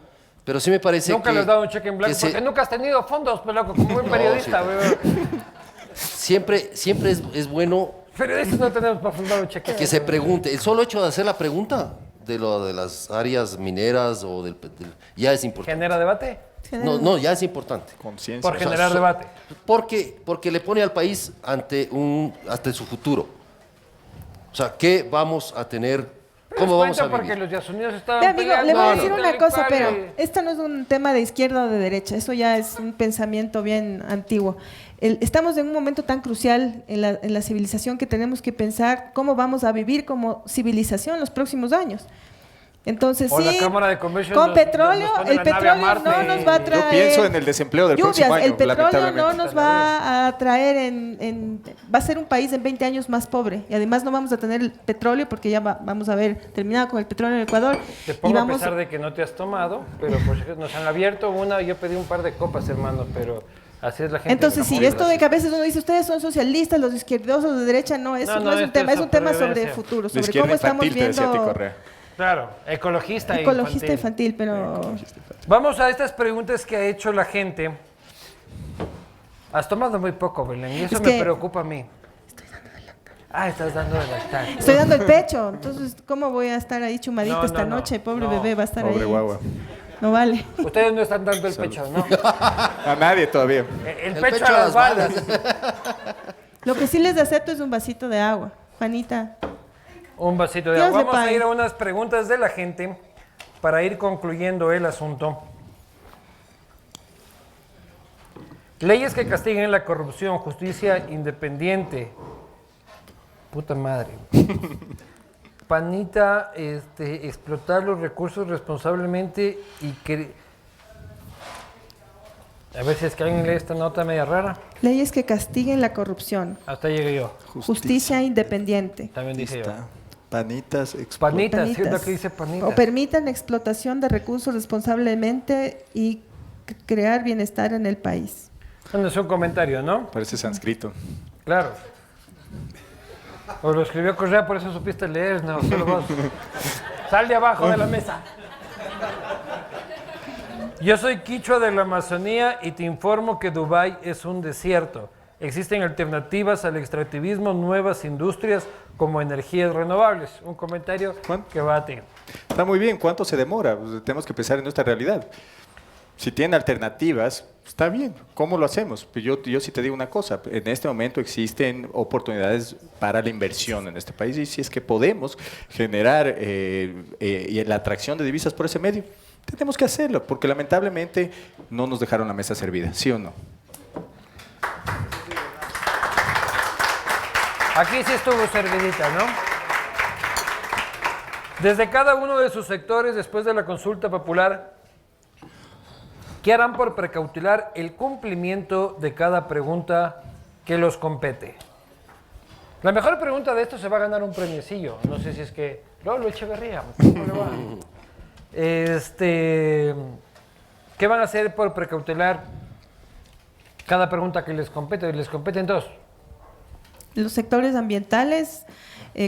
Speaker 4: Pero sí me parece
Speaker 1: Nunca
Speaker 4: que...
Speaker 1: les he dado un cheque en blanco
Speaker 4: que se-
Speaker 1: porque nunca has tenido fondos, pero loco, como buen periodista,
Speaker 4: sí.
Speaker 1: weón.
Speaker 4: siempre es bueno
Speaker 1: Periodistas no tenemos para fundar un cheque.
Speaker 4: que se pregunte. El solo hecho de hacer la pregunta de lo de las áreas mineras o ya es importante.
Speaker 1: ¿Genera debate?
Speaker 4: No, ya es importante.
Speaker 2: Conciencia.
Speaker 1: Por generar debate.
Speaker 4: Porque le pone al país ante su futuro. O sea, ¿qué vamos a tener? ¿Cómo vamos a
Speaker 1: porque
Speaker 4: vivir?
Speaker 1: los Estados Unidos estaban
Speaker 3: Ve, amigo, le voy a decir una cosa, pero
Speaker 1: intelectuales.
Speaker 3: esto no es un tema de izquierda o de derecha, eso ya es un pensamiento bien antiguo. Estamos en un momento tan crucial en la civilización que tenemos que pensar cómo vamos a vivir como civilización los próximos años. Entonces,
Speaker 1: O la
Speaker 3: sí,
Speaker 1: Cámara de Comercio
Speaker 3: con
Speaker 1: nos
Speaker 3: petróleo,
Speaker 1: pone
Speaker 3: el
Speaker 1: la nave a
Speaker 3: petróleo
Speaker 1: Marte
Speaker 3: no nos va a traer...
Speaker 2: Yo pienso en el desempleo del
Speaker 3: lluvias,
Speaker 2: próximo año,
Speaker 3: el petróleo no
Speaker 2: lamentablemente.
Speaker 3: nos va a traer va a ser un país en 20 años más pobre y además no vamos a tener el petróleo porque ya vamos a haber terminado con el petróleo en Ecuador
Speaker 1: Te
Speaker 3: y
Speaker 1: pongo a
Speaker 3: vamos
Speaker 1: pesar de que no te has tomado, pero pues nos han abierto una, yo pedí un par de copas, hermano, pero así es la gente.
Speaker 3: entonces sí,
Speaker 1: Amor,
Speaker 3: esto de que a veces uno dice ustedes son socialistas, los izquierdosos de derecha, no, eso no es un
Speaker 1: esto
Speaker 3: tema, es un tema sobre
Speaker 1: supervivencia.
Speaker 3: futuro,
Speaker 2: La
Speaker 3: sobre
Speaker 2: izquierda
Speaker 3: cómo estamos
Speaker 2: infantil, te decía a ti,
Speaker 3: viendo
Speaker 2: Correa.
Speaker 1: Claro, ecologista e
Speaker 3: ecologista
Speaker 1: infantil.
Speaker 3: infantil, pero
Speaker 1: Vamos a estas preguntas que ha hecho la gente. Has tomado muy poco, Belén, y eso
Speaker 3: Es
Speaker 1: me
Speaker 3: que-
Speaker 1: preocupa a mí. Estás dando de lactar.
Speaker 3: estoy dando el pecho, entonces ¿cómo voy a estar ahí chumadita
Speaker 1: No,
Speaker 3: esta
Speaker 1: no,
Speaker 3: noche? Pobre
Speaker 1: no.
Speaker 3: bebé va a estar
Speaker 2: Pobre
Speaker 3: ahí.
Speaker 2: guagua.
Speaker 3: No vale.
Speaker 1: Ustedes no están dando el pecho, ¿no?
Speaker 2: A nadie todavía.
Speaker 1: El pecho a las balas.
Speaker 3: Lo que sí les acepto es un vasito de agua. Juanita,
Speaker 1: Un vasito de
Speaker 3: Dios
Speaker 1: agua.
Speaker 3: le
Speaker 1: Vamos a
Speaker 3: pague.
Speaker 1: ir a unas preguntas de la gente para ir concluyendo el asunto. Leyes que castiguen la corrupción, justicia independiente. Puta madre. Panita, explotar los recursos responsablemente y que... A ver si es que alguien lee esta nota media rara.
Speaker 3: leyes que castiguen la corrupción.
Speaker 1: Hasta llegué yo.
Speaker 3: Justicia independiente.
Speaker 1: También dije yo.
Speaker 2: Está. Panitas,
Speaker 1: Panitas, ¿sí es
Speaker 3: Panitas.
Speaker 1: lo que dice panitas?
Speaker 3: O permitan la explotación de recursos responsablemente y crear bienestar en el país.
Speaker 1: Bueno, es un comentario, ¿no?
Speaker 2: Parece sánscrito.
Speaker 1: Claro. O lo escribió Correa, por eso supiste leer, no, solo vos. Sal de abajo de la mesa. Yo soy quichua de la Amazonía y te informo que Dubái es un desierto. Existen alternativas al extractivismo, nuevas industrias como energías renovables. Un comentario que va a ti.
Speaker 2: Está muy bien. ¿Cuánto se demora? Pues tenemos que pensar en nuestra realidad. Si tienen alternativas, está bien. ¿Cómo lo hacemos? Pues yo sí te digo una cosa. En este momento existen oportunidades para la inversión en este país y si es que podemos generar y la atracción de divisas por ese medio, tenemos que hacerlo porque lamentablemente no nos dejaron la mesa servida. ¿Sí o no?
Speaker 1: Aquí sí estuvo servidita, ¿no? Desde cada uno de sus sectores, después de la consulta popular, ¿qué harán por precautelar el cumplimiento de cada pregunta que los compete? La mejor pregunta de esto se va a ganar un premiecillo. No sé si es que... Lolo Echeverría, ¿cómo le va? ¿Qué van a hacer por precautelar cada pregunta que les compete? Les competen dos.
Speaker 3: Los sectores ambientales,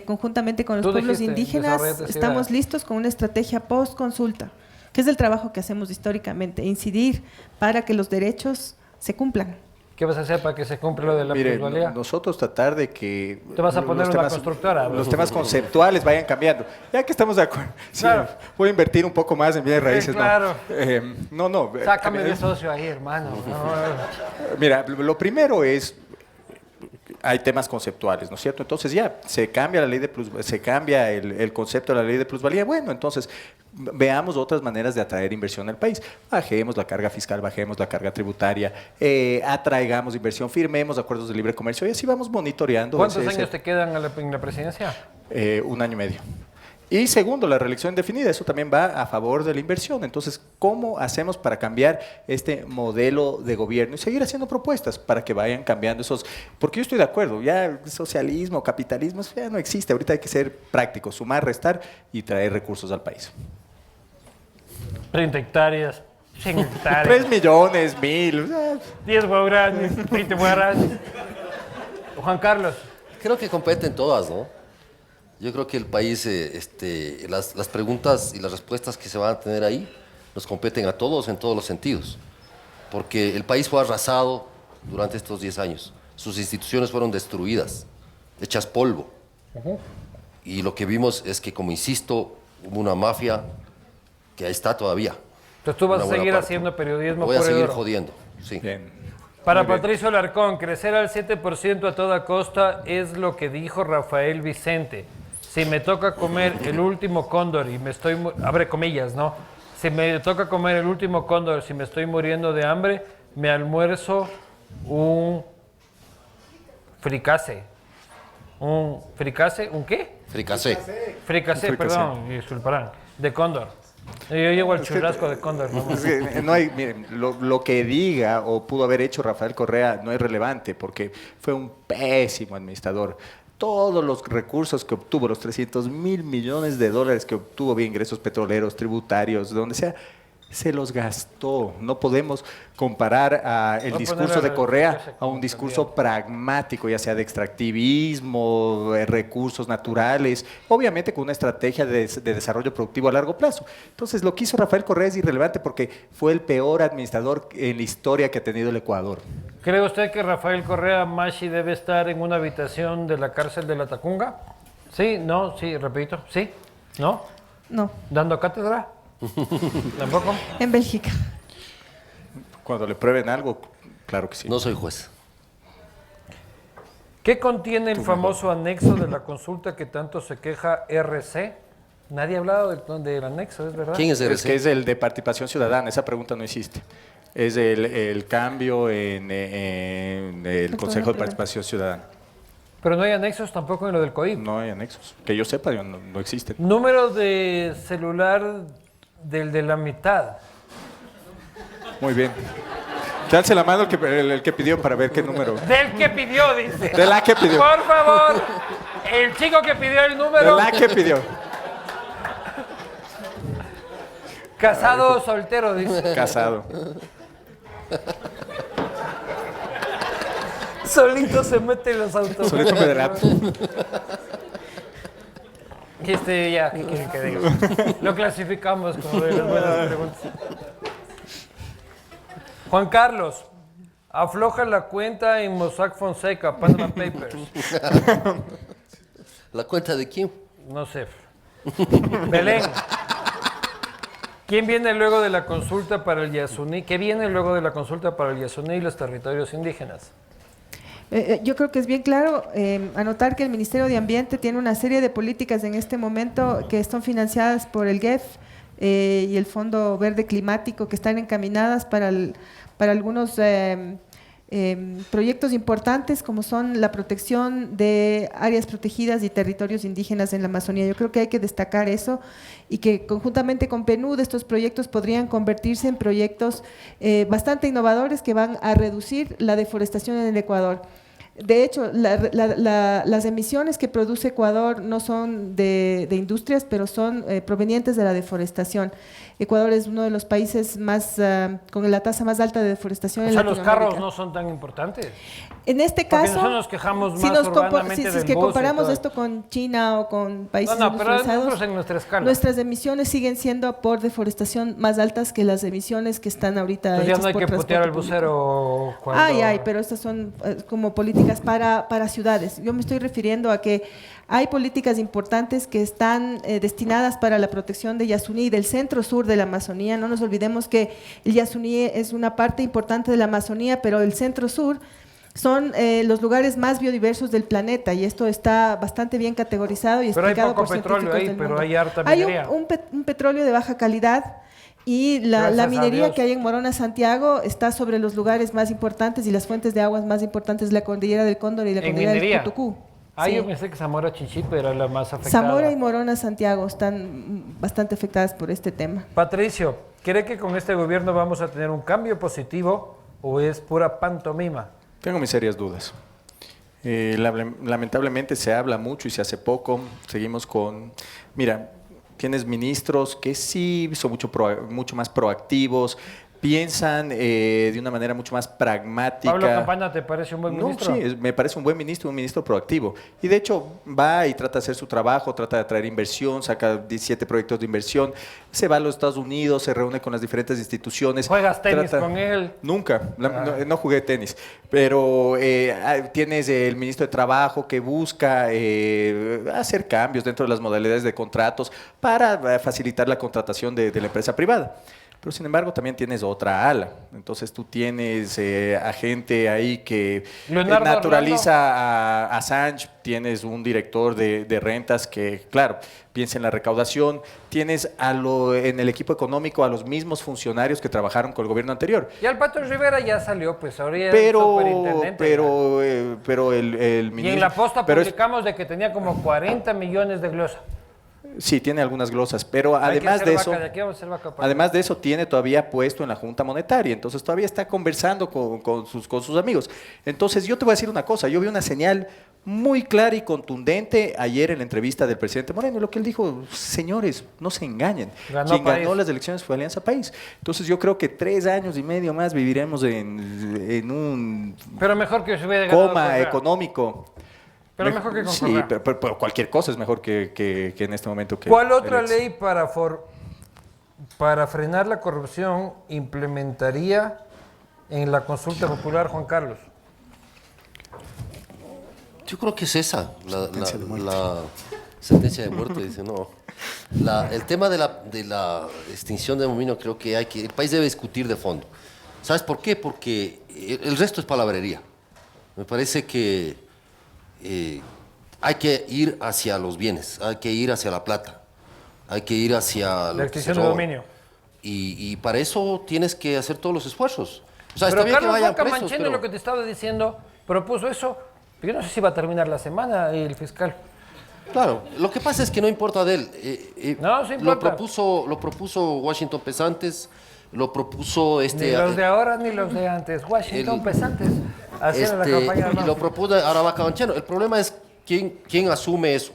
Speaker 3: conjuntamente con los
Speaker 1: Tú
Speaker 3: pueblos
Speaker 1: dijiste,
Speaker 3: indígenas,
Speaker 1: desarrollate esa
Speaker 3: estamos
Speaker 1: idea.
Speaker 3: listos con una estrategia post-consulta, que es el trabajo que hacemos históricamente, incidir para que los derechos se cumplan.
Speaker 1: ¿Qué vas a hacer para que se cumpla lo de la
Speaker 2: Mire,
Speaker 1: plusvalía?
Speaker 2: nosotros tratar de que
Speaker 1: Te vas a poner una constructora.
Speaker 2: los temas conceptuales vayan cambiando. Ya que estamos de acuerdo, sí,
Speaker 1: Claro.
Speaker 2: voy a invertir un poco más en bienes raíces.
Speaker 1: claro.
Speaker 2: No.
Speaker 1: Sácame de socio ahí, hermano. No.
Speaker 2: Mira, lo primero es hay temas conceptuales, ¿no es cierto? Entonces ya se cambia la ley de se cambia el concepto de la ley de plusvalía. Bueno, entonces veamos otras maneras de atraer inversión al país. Bajemos la carga fiscal, bajemos la carga tributaria, atraigamos inversión, firmemos acuerdos de libre comercio y así vamos monitoreando.
Speaker 1: ¿Cuántos años te quedan en la presidencia?
Speaker 2: 1 año y medio. Y segundo, la reelección indefinida, eso también va a favor de la inversión. Entonces, ¿cómo hacemos para cambiar este modelo de gobierno y seguir haciendo propuestas para que vayan cambiando esos? Porque yo estoy de acuerdo, ya el socialismo, capitalismo, ya no existe. Ahorita hay que ser prácticos, sumar, restar y traer recursos al país.
Speaker 1: 30 hectáreas, 100 hectáreas.
Speaker 2: 3 millones, 1.000.
Speaker 1: 10 guaraníes, 20 guaraníes. Juan Carlos.
Speaker 4: Creo que competen todas, ¿no? Yo creo que el país, las preguntas y las respuestas que se van a tener ahí nos competen a todos en todos los sentidos. Porque el país fue arrasado durante estos 10 años. Sus instituciones fueron destruidas, hechas polvo. Y lo que vimos es que, como insisto, hubo una mafia que ahí está todavía.
Speaker 1: Entonces tú vas a seguir haciendo periodismo
Speaker 4: Voy a
Speaker 1: puro y
Speaker 4: seguir
Speaker 1: duro.
Speaker 4: jodiendo, sí.
Speaker 2: Bien.
Speaker 1: Para
Speaker 2: Muy bien.
Speaker 1: Patricio Alarcón, crecer al 7% a toda costa es lo que dijo Rafael Vicente. Si me toca comer el último cóndor y me estoy... Abre comillas, ¿no? Si me toca comer el último cóndor, si me estoy muriendo de hambre, me almuerzo un fricase. ¿Un fricase? ¿Un qué?
Speaker 4: Fricasé.
Speaker 1: Fricase, perdón, disculparán. De cóndor. Yo llego al churrasco de cóndor. ¿No?
Speaker 2: Es que no hay, miren, lo que diga o pudo haber hecho Rafael Correa no es relevante porque fue un pésimo administrador. Todos los recursos que obtuvo, los 300.000 millones de dólares que obtuvo vía ingresos petroleros, tributarios, de donde sea, se los gastó. No podemos comparar el discurso de Correa a un discurso pragmático, ya sea de extractivismo, recursos naturales, obviamente con una estrategia de desarrollo productivo a largo plazo. Entonces, lo que hizo Rafael Correa es irrelevante porque fue el peor administrador en la historia que ha tenido el Ecuador.
Speaker 1: ¿Cree usted que Rafael Correa Mashi debe estar en una habitación de la cárcel de La Tacunga? ¿Sí? ¿No? ¿Sí? Repito. ¿Sí? ¿No?
Speaker 3: No,
Speaker 1: ¿Dando cátedra? ¿Tampoco?
Speaker 3: en Bélgica.
Speaker 2: Cuando le prueben algo, claro que sí.
Speaker 4: No soy juez.
Speaker 1: ¿Qué contiene el famoso anexo de la consulta que tanto se queja RC? Nadie ha hablado del anexo, ¿es verdad?
Speaker 4: ¿Quién es
Speaker 2: Es
Speaker 4: RC?
Speaker 2: que es el de participación ciudadana, esa pregunta no existe. Es el cambio en el Consejo de Participación Ciudadana.
Speaker 1: Pero no hay anexos tampoco en lo del COIP.
Speaker 2: No hay anexos. Que yo sepa, no existen.
Speaker 1: Número de celular del de la mitad.
Speaker 2: Muy bien. Que alce la mano el que pidió para ver qué número.
Speaker 1: Del que pidió, dice.
Speaker 2: De la que pidió.
Speaker 1: Por favor, el chico que pidió el
Speaker 2: De
Speaker 1: número.
Speaker 2: la que pidió.
Speaker 1: Casado o soltero, dice.
Speaker 2: Casado.
Speaker 1: Solito se mete en los autos.
Speaker 2: Solito me delato.
Speaker 1: Y ya, ¿qué quieren que diga? Lo clasificamos como de las buenas preguntas. Juan Carlos, afloja la cuenta en Mossack Fonseca, Panama Papers.
Speaker 4: ¿La cuenta de quién?
Speaker 1: No sé. Belén. ¿Quién viene luego de la consulta para el Yasuní? ¿Qué viene luego de la consulta para el Yasuní y los territorios indígenas?
Speaker 3: Yo creo que es bien claro anotar que el Ministerio de Ambiente tiene una serie de políticas en este momento que están financiadas por el GEF y el Fondo Verde Climático, que están encaminadas para algunos proyectos importantes como son la protección de áreas protegidas y territorios indígenas en la Amazonía. Yo creo que hay que destacar eso y que conjuntamente con PNUD estos proyectos podrían convertirse en proyectos bastante innovadores que van a reducir la deforestación en el Ecuador. De hecho, las emisiones que produce Ecuador no son de industrias, pero son provenientes de la deforestación. Ecuador es uno de los países más con la tasa más alta de deforestación en
Speaker 1: los
Speaker 3: Latinoamérica.
Speaker 1: carros no son tan importantes.
Speaker 3: En este
Speaker 1: Porque
Speaker 3: caso,
Speaker 1: nosotros nos quejamos
Speaker 3: si
Speaker 1: más
Speaker 3: nos
Speaker 1: urbanamente
Speaker 3: si
Speaker 1: del
Speaker 3: es que
Speaker 1: bus y
Speaker 3: comparamos
Speaker 1: todo.
Speaker 3: esto con China o con países
Speaker 1: No, pero
Speaker 3: industrializados,
Speaker 1: nosotros en nuestra escala.
Speaker 3: nuestras emisiones siguen siendo por deforestación más altas que las emisiones que están ahorita
Speaker 1: Entonces ya
Speaker 3: hechas
Speaker 1: no hay
Speaker 3: por
Speaker 1: que putear al
Speaker 3: transporte público.
Speaker 1: bucero cuando...
Speaker 3: Ay, pero estas son como políticas para ciudades. Yo me estoy refiriendo a que hay políticas importantes que están destinadas para la protección de Yasuní y del centro sur de la Amazonía. No nos olvidemos que el Yasuní es una parte importante de la Amazonía, pero el centro sur son los lugares más biodiversos del planeta y esto está bastante bien categorizado y
Speaker 1: Pero hay
Speaker 3: explicado
Speaker 1: poco
Speaker 3: por
Speaker 1: petróleo
Speaker 3: científicos
Speaker 1: ahí,
Speaker 3: del
Speaker 1: pero
Speaker 3: mundo.
Speaker 1: hay harta
Speaker 3: Hay
Speaker 1: minería.
Speaker 3: un petróleo de baja calidad y la
Speaker 1: Gracias a
Speaker 3: minería
Speaker 1: Dios.
Speaker 3: que hay en Morona, Santiago, está sobre los lugares más importantes y las fuentes de aguas más importantes de la cordillera del Cóndor y la
Speaker 1: ¿En
Speaker 3: cordillera del
Speaker 1: minería?
Speaker 3: Putucú.
Speaker 1: Ah,
Speaker 3: Sí.
Speaker 1: yo pensé que Zamora Chinchipe era la más afectada.
Speaker 3: Zamora y Morona, Santiago están bastante afectadas por este tema.
Speaker 1: Patricio, ¿cree que con este gobierno vamos a tener un cambio positivo o es pura pantomima?
Speaker 2: Tengo mis serias dudas. Lamentablemente se habla mucho y se hace poco. Seguimos con... Mira, tienes ministros que sí son mucho más proactivos, piensan de una manera mucho más pragmática.
Speaker 1: Pablo Campana, ¿te parece un buen ministro?
Speaker 2: No, sí, me parece un buen ministro, un ministro proactivo. Y de hecho va y trata de hacer su trabajo, trata de atraer inversión, saca 17 proyectos de inversión, se va a los Estados Unidos, se reúne con las diferentes instituciones.
Speaker 1: ¿Juegas tenis con él?
Speaker 2: Nunca, no jugué tenis, pero tienes el ministro de Trabajo que busca hacer cambios dentro de las modalidades de contratos para facilitar la contratación de la empresa privada. Pero sin embargo también tienes otra ala. Entonces tú tienes a gente ahí que
Speaker 1: Leonardo
Speaker 2: naturaliza a Assange, tienes un director de rentas que, claro, piensa en la recaudación, tienes en el equipo económico a los mismos funcionarios que trabajaron con el gobierno anterior.
Speaker 1: Y al Pato Rivera ya salió, pues ahora ya es superintendente.
Speaker 2: Pero el ministro...
Speaker 1: Y en la posta
Speaker 2: pero
Speaker 1: publicamos de que tenía como 40 millones de glosa.
Speaker 2: Sí, tiene algunas glosas, pero
Speaker 1: Hay que
Speaker 2: además
Speaker 1: hacer
Speaker 2: de
Speaker 1: vaca,
Speaker 2: eso,
Speaker 1: de aquí vamos a hacer vaca para
Speaker 2: además de eso tiene todavía puesto en la Junta Monetaria, entonces todavía está conversando con sus amigos. Entonces yo te voy a decir una cosa, yo vi una señal muy clara y contundente ayer en la entrevista del presidente Moreno, lo que él dijo: señores, no se engañen, quien ganó las elecciones fue Alianza País. Entonces yo creo que 3 años y medio más viviremos en un
Speaker 1: Pero mejor que se hubiera ganado
Speaker 2: coma
Speaker 1: Correa.
Speaker 2: económico.
Speaker 1: Pero mejor que con
Speaker 2: Sí,
Speaker 1: Correa.
Speaker 2: pero cualquier cosa es mejor que en este momento.
Speaker 1: ¿Cuál otra
Speaker 2: el ex.
Speaker 1: ley para frenar la corrupción implementaría en la consulta popular, Juan Carlos?
Speaker 4: Yo creo que es esa,
Speaker 2: Sentencia de muerte.
Speaker 4: la sentencia de muerte. Dice, no. El tema de la extinción de dominio, creo que el país debe discutir de fondo. ¿Sabes por qué? Porque el resto es palabrería. Me parece que hay que ir hacia los bienes, hay que ir hacia la plata, hay que ir hacia
Speaker 1: La extinción de dominio.
Speaker 4: Y para eso tienes que hacer todos los esfuerzos. O sea,
Speaker 1: Pero
Speaker 4: está bien
Speaker 1: Carlos
Speaker 4: que vayan
Speaker 1: Vaca
Speaker 4: presos,
Speaker 1: Mancheno,
Speaker 4: pero...
Speaker 1: lo que te estaba diciendo, propuso eso. Yo no sé si va a terminar la semana el fiscal.
Speaker 4: Claro, lo que pasa es que no importa de él.
Speaker 1: No, sí importa.
Speaker 4: Lo propuso Washington Pesantes, lo propuso
Speaker 1: Ni los de ahora ni los de antes. Washington pesantes. Hacían la campaña.
Speaker 4: y lo propuso Aravaca Mancheno. El problema es quién asume eso.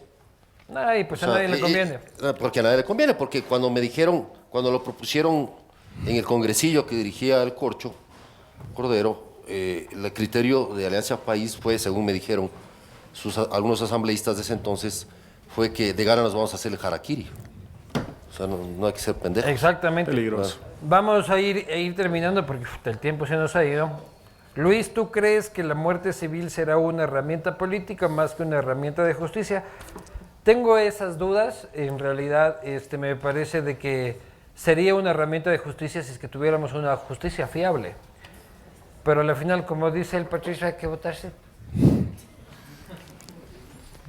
Speaker 1: Ay, pues
Speaker 4: O
Speaker 1: a
Speaker 4: sea,
Speaker 1: nadie le conviene.
Speaker 4: Porque a nadie le conviene, porque cuando lo propusieron en el congresillo que dirigía el Corcho Cordero, el criterio de Alianza País fue, según me dijeron algunos asambleístas de ese entonces, fue que de gana nos vamos a hacer el harakiri. O sea, no hay que ser pendejo.
Speaker 1: Exactamente.
Speaker 2: Peligroso.
Speaker 1: Vamos a ir terminando porque el tiempo se nos ha ido. Luis, ¿tú crees que la muerte civil será una herramienta política más que una herramienta de justicia? Tengo esas dudas. En realidad, me parece de que sería una herramienta de justicia si es que tuviéramos una justicia fiable. Pero al final, como dice el Patricio, hay que votarse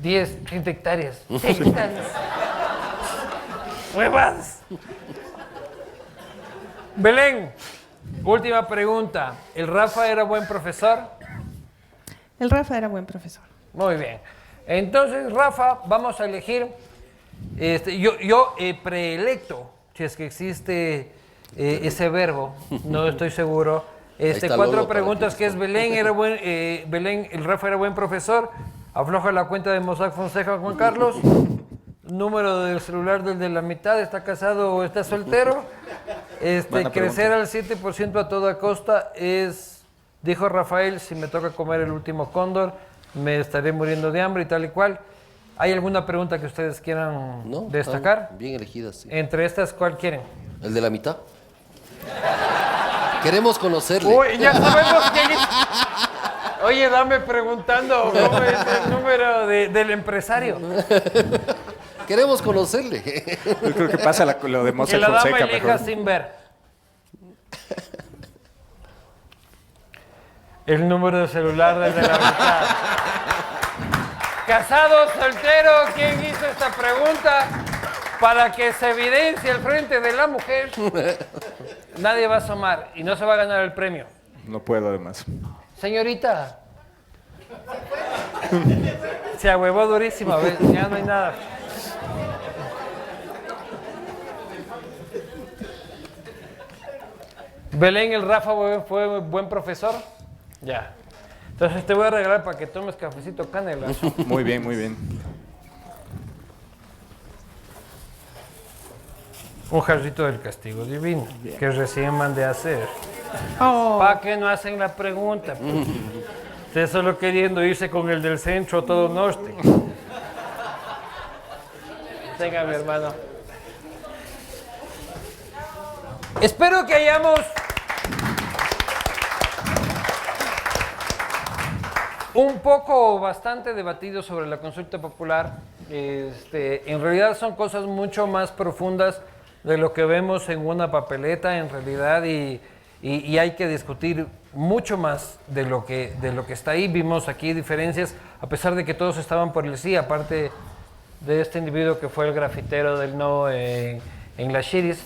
Speaker 1: 10, 30 hectáreas. 30 hectáreas. ¡Huevas! Belén, última pregunta. ¿El Rafa era buen profesor?
Speaker 3: El Rafa era buen profesor.
Speaker 1: Muy bien. Entonces, Rafa, vamos a elegir. Yo preelecto, si es que existe ese verbo, no estoy seguro.
Speaker 4: está
Speaker 1: 4
Speaker 4: Lolo
Speaker 1: preguntas
Speaker 4: para
Speaker 1: que es Belén, Belén, el Rafa era buen profesor. Afloja la cuenta de Mossack Fonseca, Juan Carlos. Número del celular del de la mitad, ¿está casado o está soltero?
Speaker 2: Buena
Speaker 1: Crecer
Speaker 2: pregunta.
Speaker 1: al 7% a toda costa es, dijo Rafael, si me toca comer el último cóndor, me estaré muriendo de hambre y tal y cual. ¿Hay alguna pregunta que ustedes quieran
Speaker 4: ¿No?
Speaker 1: destacar?
Speaker 4: Están bien elegidas, sí.
Speaker 1: Entre estas, ¿cuál quieren?
Speaker 4: El de la mitad. Queremos conocerle.
Speaker 1: Uy, ya sabemos quién es. Oye, dame preguntando cómo es el número del empresario.
Speaker 4: Queremos conocerle.
Speaker 2: Yo creo que pasa lo de
Speaker 1: Que
Speaker 2: Mossack
Speaker 1: la dama
Speaker 2: Fonseca
Speaker 1: elija
Speaker 2: mejor.
Speaker 1: sin ver. el número de celular del de la mitad. Casado, soltero, ¿quién hizo esta pregunta? Para que se evidencie al frente de la mujer. Nadie va a asomar y no se va a ganar el premio.
Speaker 2: No puedo, además.
Speaker 1: Señorita. Se ahuevó durísimo, a ver, ya no hay nada. Belén, el Rafa fue buen profesor. Ya. Entonces te voy a regalar para que tomes cafecito canela.
Speaker 2: Muy bien, muy bien.
Speaker 1: Un jarrito del castigo divino, que recién mandé a hacer.
Speaker 3: Oh.
Speaker 1: ¿Para qué no hacen la pregunta? Usted solo queriendo irse con el del centro todo norte. Venga, mi hermano. Espero que hayamos un poco o bastante debatido sobre la consulta popular. En realidad son cosas mucho más profundas de lo que vemos en una papeleta, en realidad, y hay que discutir mucho más de lo que está ahí. Vimos aquí diferencias, a pesar de que todos estaban por el sí, aparte de este individuo que fue el grafitero del no en las Chiris.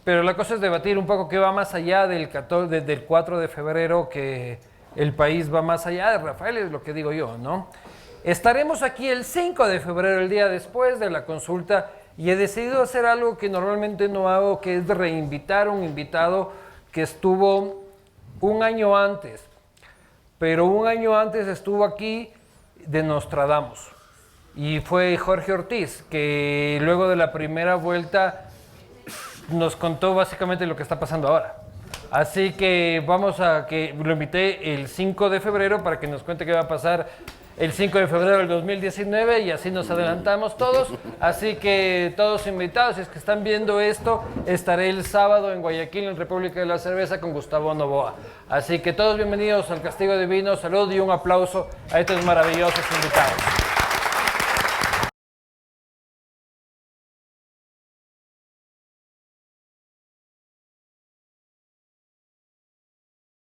Speaker 1: Pero la cosa es debatir un poco qué va más allá del 4 de febrero, que el país va más allá de Rafael, es lo que digo yo, ¿no? Estaremos aquí el 5 de febrero, el día después de la consulta, y he decidido hacer algo que normalmente no hago, que es reinvitar a un invitado que estuvo un año antes, pero un año antes estuvo aquí de Nostradamus, y fue Jorge Ortiz, que luego de la primera vuelta nos contó básicamente lo que está pasando ahora. Así que lo invité el 5 de febrero para que nos cuente qué va a pasar el 5 de febrero del 2019 y así nos adelantamos todos. Así que todos invitados, si es que están viendo esto, estaré el sábado en Guayaquil, en República de la Cerveza, con Gustavo Novoa. Así que todos bienvenidos al Castigo Divino, salud y un aplauso a estos maravillosos invitados.